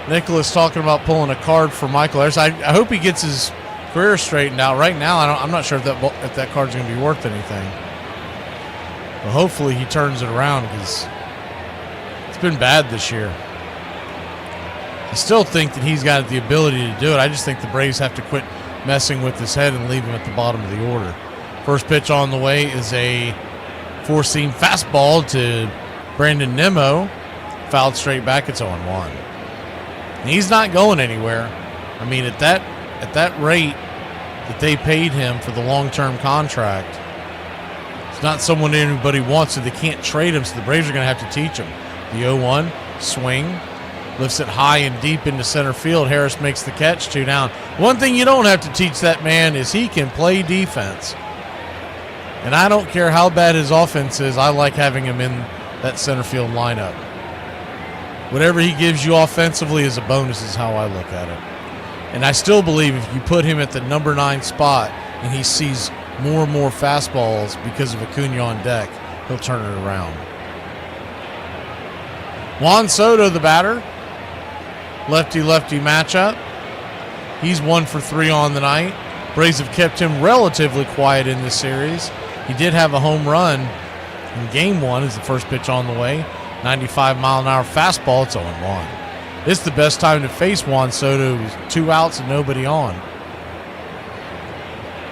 Nicholas talking about pulling a card for Michael Harris. I hope he gets his career straightened out. Right now, I'm not sure if that card's going to be worth anything. But hopefully he turns it around because it's been bad this year. I still think that he's got the ability to do it. I just think the Braves have to quit messing with his head and leave him at the bottom of the order. First pitch on the way is a 4-2 four-seam fastball to Brandon Nimmo. Fouled straight back. It's 0-1. He's not going anywhere. I mean, at that rate that they paid him for the long-term contract, it's not someone anybody wants, so they can't trade him, so the Braves are going to have to teach him. The 0-1, swing, lifts it high and deep into center field. Harris makes the catch, 2 down. One thing you don't have to teach that man is he can play defense. And I don't care how bad his offense is, I like having him in that center field lineup. Whatever he gives you offensively is a bonus, is how I look at it. And I still believe if you put him at the number 9 spot and he sees more and more fastballs because of Acuna on deck, he'll turn it around. Juan Soto, the batter. Lefty-lefty matchup. He's 1 for 3 on the night. Braves have kept him relatively quiet in this series. He did have a home run in game 1 as the first pitch on the way. 95-mile-an-hour fastball. It's 0-1. This is the best time to face Juan Soto. 2 outs and nobody on.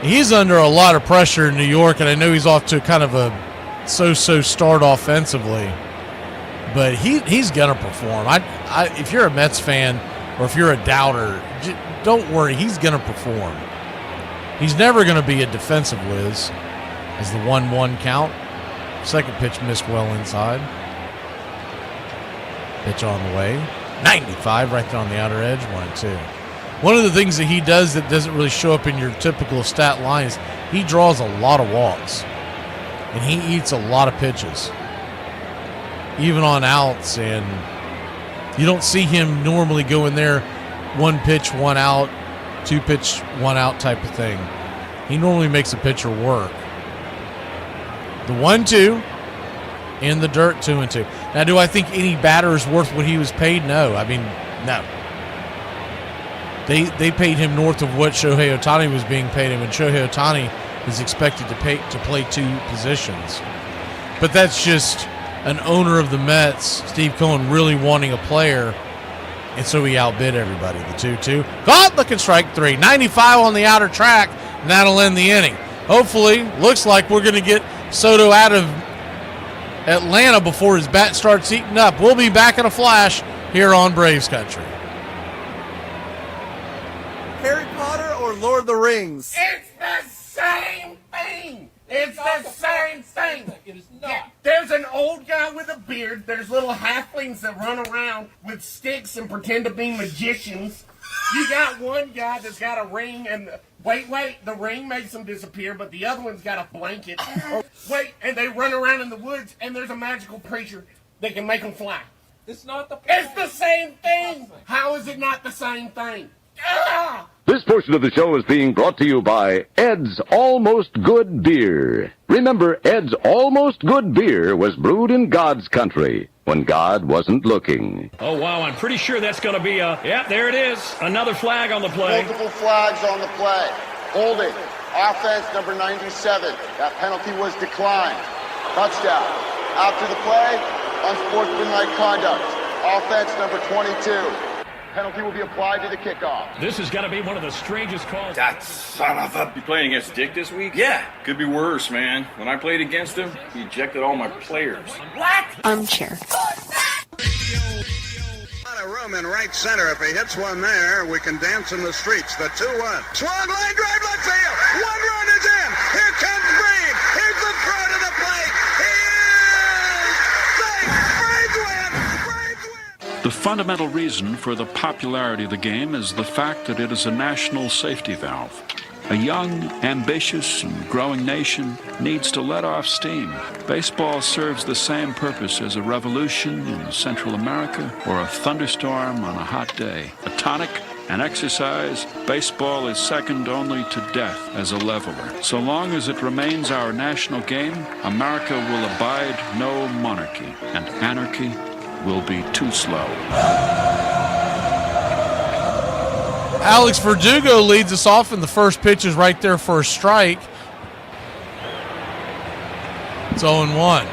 He's under a lot of pressure in New York, and I know he's off to kind of a so-so start offensively. But he's going to perform. If you're a Mets fan or if you're a doubter, don't worry. He's going to perform. He's never going to be a defensive whiz. As the 1-1 count. Second pitch missed well inside. Pitch on the way. 95 right there on the outer edge. 1-2. One of the things that he does that doesn't really show up in your typical stat line is he draws a lot of walks. And he eats a lot of pitches. Even on outs, and you don't see him normally go in there 1 pitch, 1 out, 2 pitch, 1 out type of thing. He normally makes a pitcher work. The 1-2 in the dirt, 2-2. Now, do I think any batter is worth what he was paid? No. I mean, no. They paid him north of what Shohei Ohtani was being paid him, and Shohei Ohtani is expected to play 2 positions. But that's just an owner of the Mets, Steve Cohen, really wanting a player, and so he outbid everybody. The 2-2. Caught, looking strike 3. 95 on the outer track, and that'll end the inning. Hopefully, looks like we're going to get Soto out of Atlanta before his bat starts eating up. We'll be back in a flash here on Braves Country. Harry Potter or Lord of the Rings? It's the same thing. It's the same thing. It is not. There's an old guy with a beard. There's little halflings that run around with sticks and pretend to be magicians. You got one guy that's got a ring, and wait, the ring makes them disappear, but the other one's got a blanket. And they run around in the woods, and there's a magical creature that can make them fly. It's not the. It's the same thing. How is it not the same thing? This portion of the show is being brought to you by Ed's Almost Good Beer. Remember, Ed's Almost Good Beer was brewed in God's country when God wasn't looking. Oh, wow, I'm pretty sure that's going to be there it is. Another flag on the play. Multiple flags on the play. Holding. Offense number 97. That penalty was declined. Touchdown. After the play, unsportsmanlike conduct. Offense number 22. Penalty will be applied to the kickoff. This is going to be one of the strangest calls. That son of a... You playing against Dick this week? Yeah. Could be worse, man. When I played against him, he ejected all my players. What? Armchair. A room in right center. If he hits one there, we can dance in the streets. The 2-1. Swung line drive left field. 1 run is in. Here comes Brave. Here's the throw to the plate. He is safe. Braves win. Braves win. The fundamental reason for the popularity of the game is the fact that it is a national safety valve. A young, ambitious, and growing nation needs to let off steam. Baseball serves the same purpose as a revolution in Central America or a thunderstorm on a hot day. A tonic, an exercise, baseball is second only to death as a leveler. So long as it remains our national game, America will abide no monarchy, and anarchy will be too slow. Alex Verdugo leads us off, and the first pitch is right there for a strike. It's 0-1.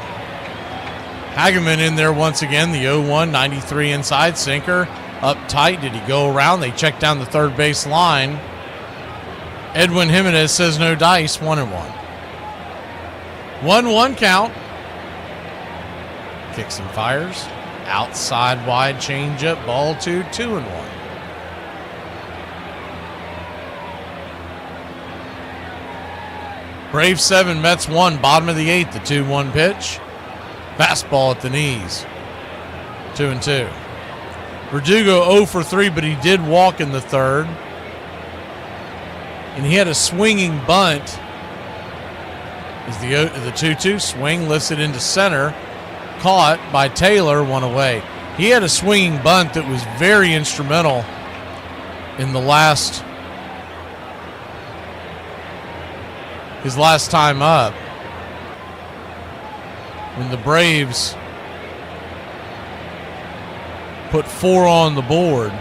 Hageman in there once again, the 0-1, 93 inside, sinker, up tight. Did he go around? They check down the third base line. Edwin Jimenez says no dice, 1-1. 1-1 count. Kicks and fires. Outside wide changeup. Ball 2, 2-1. Braves 7, Mets 1, bottom of the 8th, the 2-1 pitch. Fastball at the knees. 2-2. Verdugo 0 for 3, but he did walk in the third. And he had a swinging bunt. As the 2-2 swing lifts it into center. Caught by Taylor, one away. He had a swinging bunt that was very instrumental in his last time up, when the Braves put 4 on the board.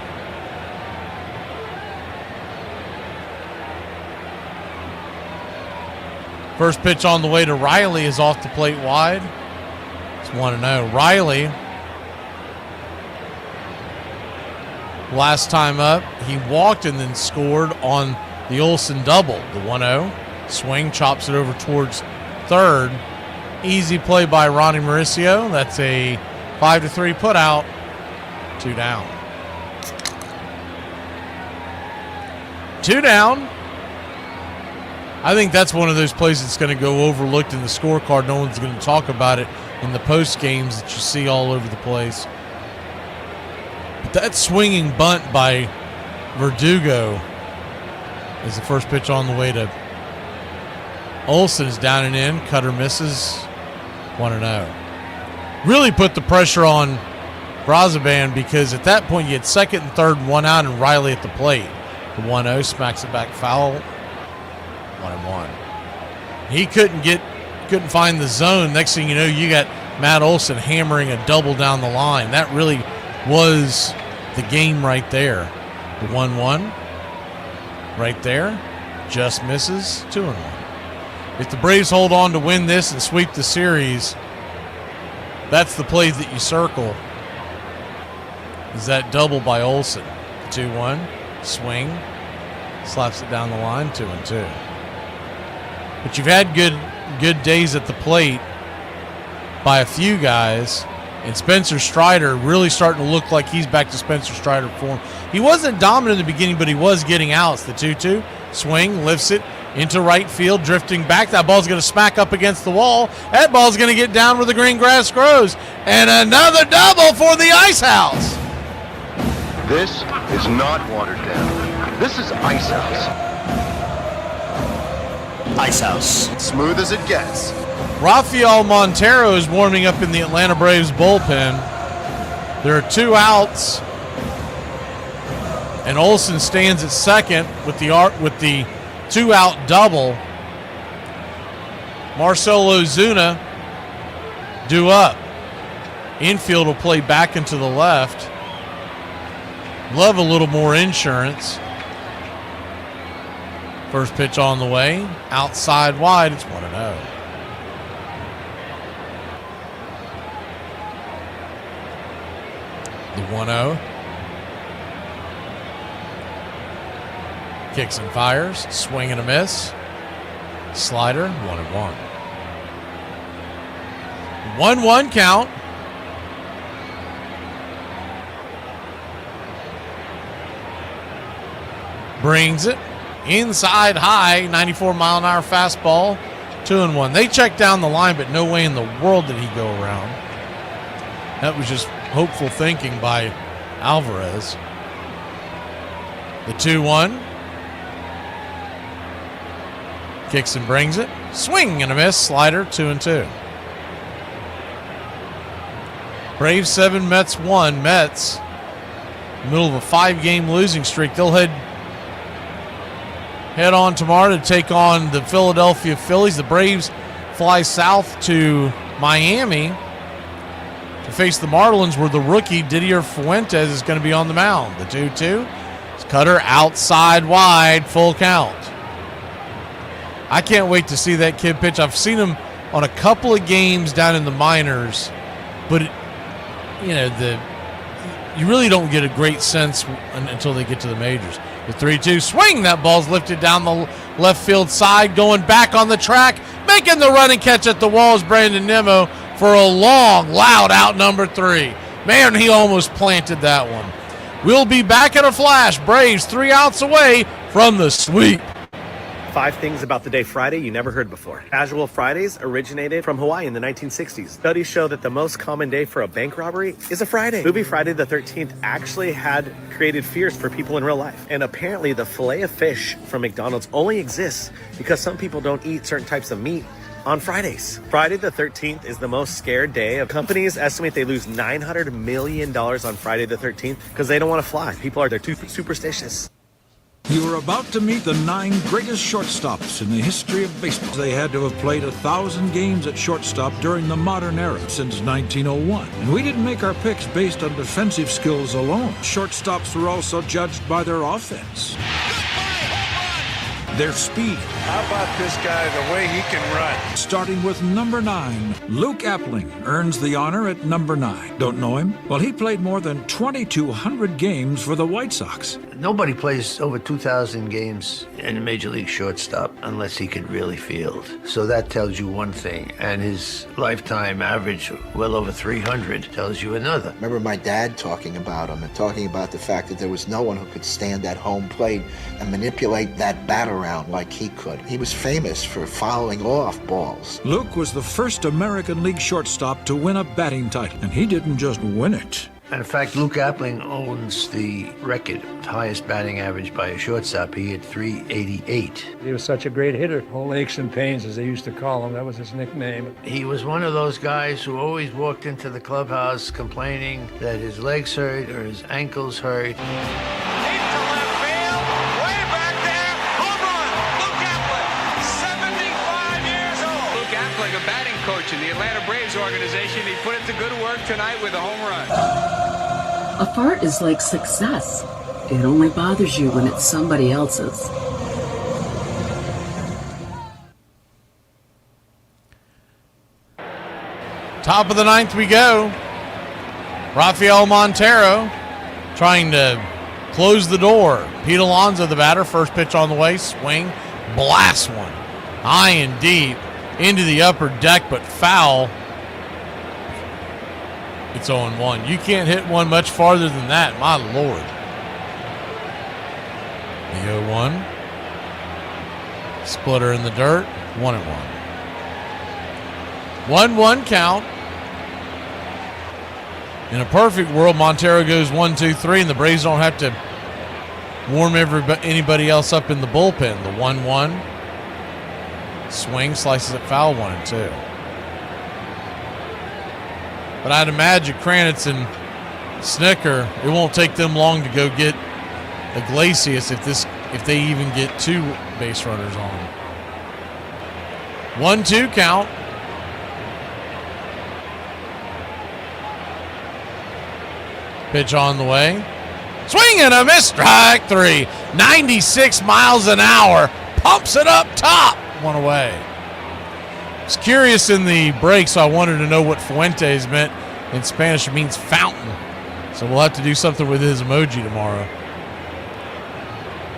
First pitch on the way to Riley is off the plate wide. It's 1-0. Riley, last time up, he walked and then scored on the Olsen double, the 1-0. Swing, chops it over towards third. Easy play by Ronnie Mauricio. That's a 5-3 put out. 2 down. 2 down. I think that's one of those plays that's going to go overlooked in the scorecard. No one's going to talk about it in the post games that you see all over the place. But that swinging bunt by Verdugo is the first pitch on the way to Olsen. Is down and in. Cutter misses. 1-0. Really put the pressure on Brazaban, because at that point you had second and third, 1 out, and Riley at the plate. The 1-0 smacks it back foul. 1-1. He couldn't find the zone. Next thing you know, you got Matt Olsen hammering a double down the line. That really was the game right there. The 1-1 right there just misses. 2-1. If the Braves hold on to win this and sweep the series, that's the plays that you circle. Is that double by Olsen? 2-1, swing, slaps it down the line. 2-2. But you've had good days at the plate by a few guys, and Spencer Strider really starting to look like he's back to Spencer Strider form. He wasn't dominant in the beginning, but he was getting outs. The 2-2, swing, lifts it into right field, drifting back. That ball's going to smack up against the wall. That ball's going to get down where the green grass grows. And another double for the Ice House. This is not watered down. This is Ice House. Ice House. Smooth as it gets. Rafael Montero is warming up in the Atlanta Braves bullpen. There are 2 outs, and Olsen stands at second with the 2-out double. Marcelo Ozuna due up. Infield will play back into the left. Love a little more insurance. First pitch on the way. Outside wide. It's 1-0. The 1-0. Kicks and fires. Swing and a miss. Slider. 1-1. 1-1 count. Brings it inside high, 94-mile-an-hour fastball, 2-1. They checked down the line, but no way in the world did he go around. That was just hopeful thinking by Alvarez. The 2-1. Kicks and brings it. Swing and a miss. Slider, 2-2. Braves 7, Mets 1. Mets, middle of a 5-game losing streak. They'll head on tomorrow to take on the Philadelphia Phillies. The Braves fly south to Miami to face the Marlins, where the rookie Didier Fuentes is going to be on the mound. The 2-2. It's cutter outside wide, full count. I can't wait to see that kid pitch. I've seen him on a couple of games down in the minors, but you really don't get a great sense until they get to the majors. The 3-2 swing. That ball's lifted down the left field side, going back on the track, making the running catch at the wall is Brandon Nimmo for a long, loud out number 3. Man, he almost planted that one. We'll be back in a flash. Braves 3 outs away from the sweep. 5 things about the day Friday you never heard before. Casual Fridays originated from Hawaii in the 1960s. Studies show that the most common day for a bank robbery is a Friday. Movie Friday the 13th actually had created fears for people in real life. And apparently the fillet of fish from McDonald's only exists because some people don't eat certain types of meat on Fridays. Friday the 13th is the most scared day. Companies estimate they lose $900 million on Friday the 13th because they don't want to fly. They're too superstitious. You are about to meet the 9 greatest shortstops in the history of baseball. They had to have played 1,000 games at shortstop during the modern era since 1901. And we didn't make our picks based on defensive skills alone. Shortstops were also judged by their offense, their speed. How about this guy, the way he can run? Starting with number 9, Luke Appling earns the honor at number 9. Don't know him? Well, he played more than 2,200 games for the White Sox. Nobody plays over 2,000 games in a major league shortstop unless he can really field. So that tells you one thing, and his lifetime average, well over 300, tells you another. Remember my dad talking about him and talking about the fact that there was no one who could stand at home plate and manipulate that bat around like he could. He was famous for fouling off balls. Luke was the first American League shortstop to win a batting title, and he didn't just win it. And in fact, Luke Appling owns the record, highest batting average by a shortstop. He hit .388. He was such a great hitter. Old aches and pains, as they used to call him. That was his nickname. He was one of those guys who always walked into the clubhouse complaining that his legs hurt or his ankles hurt. A batting coach in the Atlanta Braves organization. He put it to good work tonight with a home run. A fart is like success. It only bothers you when it's somebody else's. Top of the 9th we go. Rafael Montero trying to close the door. Pete Alonso, the batter, first pitch on the way, swing, blast one. High and deep into the upper deck, but foul. It's 0-1. You can't hit one much farther than that, my lord. The 0-1. Splitter in the dirt, 1-1. 1-1 count. In a perfect world, Montero goes 1-2-3, and the Braves don't have to warm anybody else up in the bullpen. The 1-1. Swing, slices it foul, 1-2. But I'd imagine Kranitz and Snicker, it won't take them long to go get Iglesias if they even get 2 base runners on. 1-2 count. Pitch on the way. Swing and a miss. Strike 3. 96 miles an hour. Pumps it up top. 1 away. I was curious in the break, so I wanted to know what Fuentes meant. In Spanish, it means fountain. So we'll have to do something with his emoji tomorrow.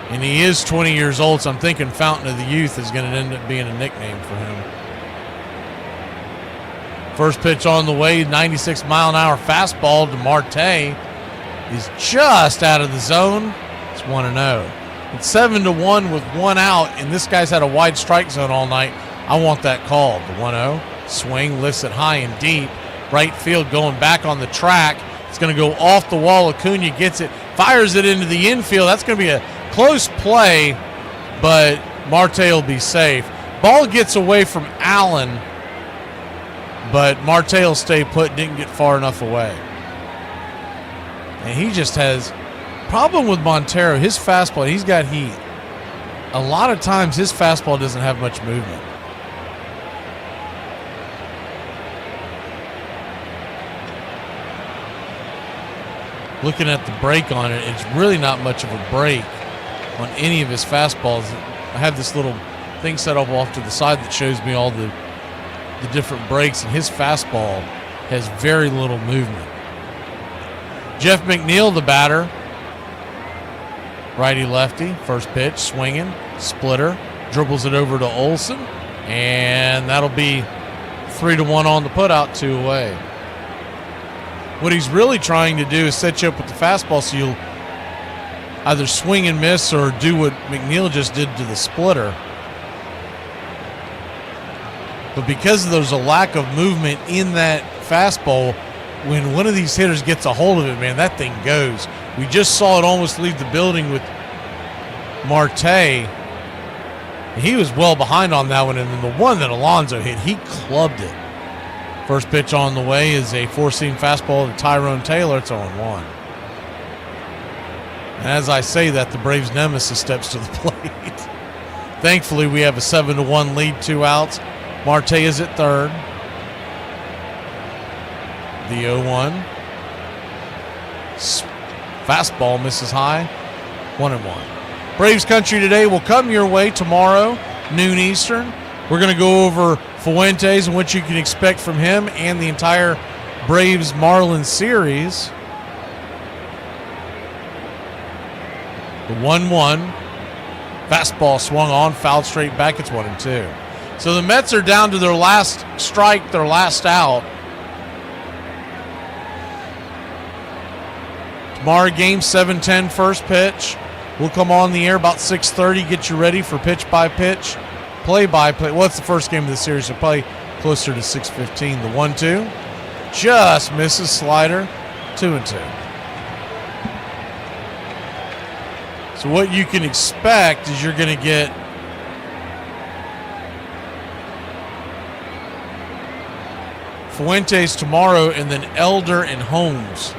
And he is 20 years old, so I'm thinking Fountain of the Youth is going to end up being a nickname for him. First pitch on the way, 96 mile an hour fastball to Marte. He's just out of the zone. It's 1-0. It's 7-1 with 1 out, and this guy's had a wide strike zone all night. I want that called. The 1-0. Swing, lifts it high and deep. Right field going back on the track. It's going to go off the wall. Acuna gets it, fires it into the infield. That's going to be a close play, but Marte will be safe. Ball gets away from Allen, but Marte will stay put, didn't get far enough away. And he just has problem with Montero, his fastball, he's got heat. A lot of times his fastball doesn't have much movement. Looking at the break on it, it's really not much of a break on any of his fastballs. I have this little thing set up off to the side that shows me all the different breaks, and his fastball has very little movement. Jeff McNeil, the batter. Righty-lefty, first pitch, swinging, splitter, dribbles it over to Olsen, and that'll be 3-1 on the putout, 2 away. What he's really trying to do is set you up with the fastball so you'll either swing and miss or do what McNeil just did to the splitter. But because there's a lack of movement in that fastball, when one of these hitters gets a hold of it, man, that thing goes. We just saw it almost leave the building with Marte. He was well behind on that one, and then the one that Alonso hit, he clubbed it. First pitch on the way is a four-seam fastball to Tyrone Taylor. It's 0-1. And as I say that, the Braves' nemesis steps to the plate. Thankfully, we have a 7-1 lead, 2 outs. Marte is at third. The 0-1. Fastball misses high. 1-1. Braves Country today will come your way tomorrow, noon Eastern. We're going to go over Fuentes and what you can expect from him and the entire Braves-Marlins series. The 1-1. Fastball swung on, fouled straight back. It's 1-2. So the Mets are down to their last strike, their last out. Tomorrow, game 7:10, first pitch. We'll come on the air about 6:30, get you ready for pitch-by-pitch, play-by-play. Well, it's the first game of the series, so probably closer to 6:15. The 1-2 just misses slider, 2-2. So what you can expect is you're going to get Fuentes tomorrow and then Elder and Holmes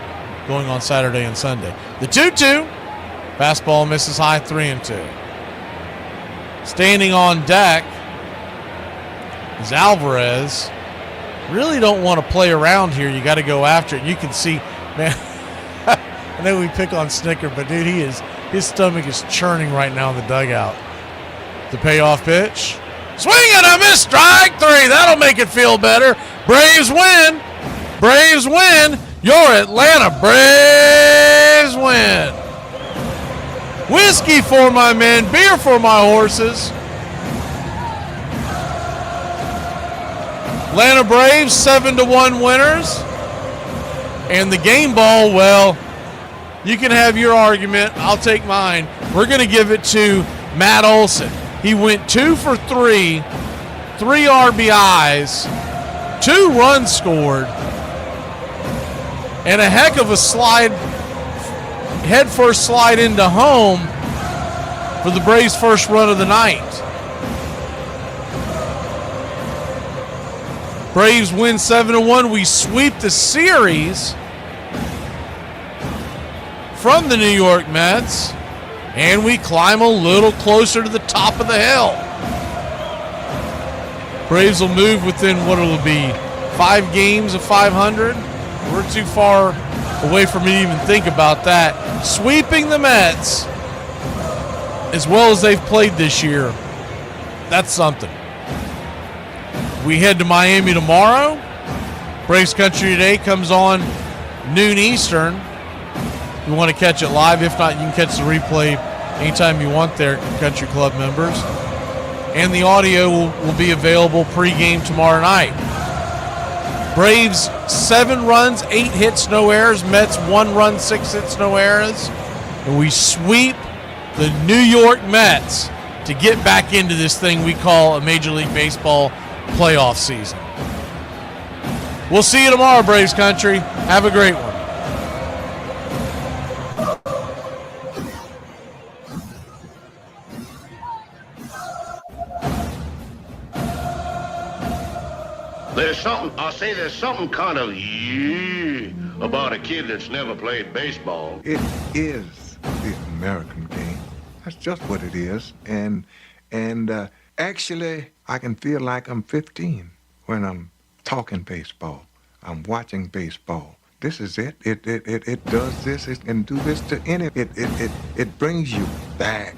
going on Saturday and Sunday. The 2-2. Fastball misses high, 3-2. Standing on deck is Alvarez. Really don't want to play around here. You got to go after it. You can see, man, I know we pick on Snicker, but dude, his stomach is churning right now in the dugout. The payoff pitch. Swing and a miss, strike 3. That'll make it feel better. Braves win. Braves win. Your Atlanta Braves win. Whiskey for my men, beer for my horses. Atlanta Braves 7-1 winners. And the game ball, well, you can have your argument. I'll take mine. We're going to give it to Matt Olson. He went 2 for 3, 3 RBIs, 2 runs scored, and a heck of a slide, head first slide into home for the Braves' first run of the night. Braves win 7-1. We sweep the series from the New York Mets, and we climb a little closer to the top of the hill. Braves will move within what it will be 5 games of 500. We're too far away from me to even think about that. Sweeping the Mets as well as they've played this year, that's something. We head to Miami tomorrow. Braves Country Today comes on noon Eastern. If you want to catch it live, if not, you can catch the replay anytime you want there, Country Club members. And the audio will be available pregame tomorrow night. Braves 7 runs, 8 hits, no errors. Mets 1 run, 6 hits, no errors. And we sweep the New York Mets to get back into this thing we call a Major League Baseball playoff season. We'll see you tomorrow, Braves Country. Have a great one. There's something kind of about a kid that's never played baseball. It is the American game. That's just what it is. And actually, I can feel like I'm 15 when I'm talking baseball. I'm watching baseball. This is it. It does this. It can do this to any. It brings you back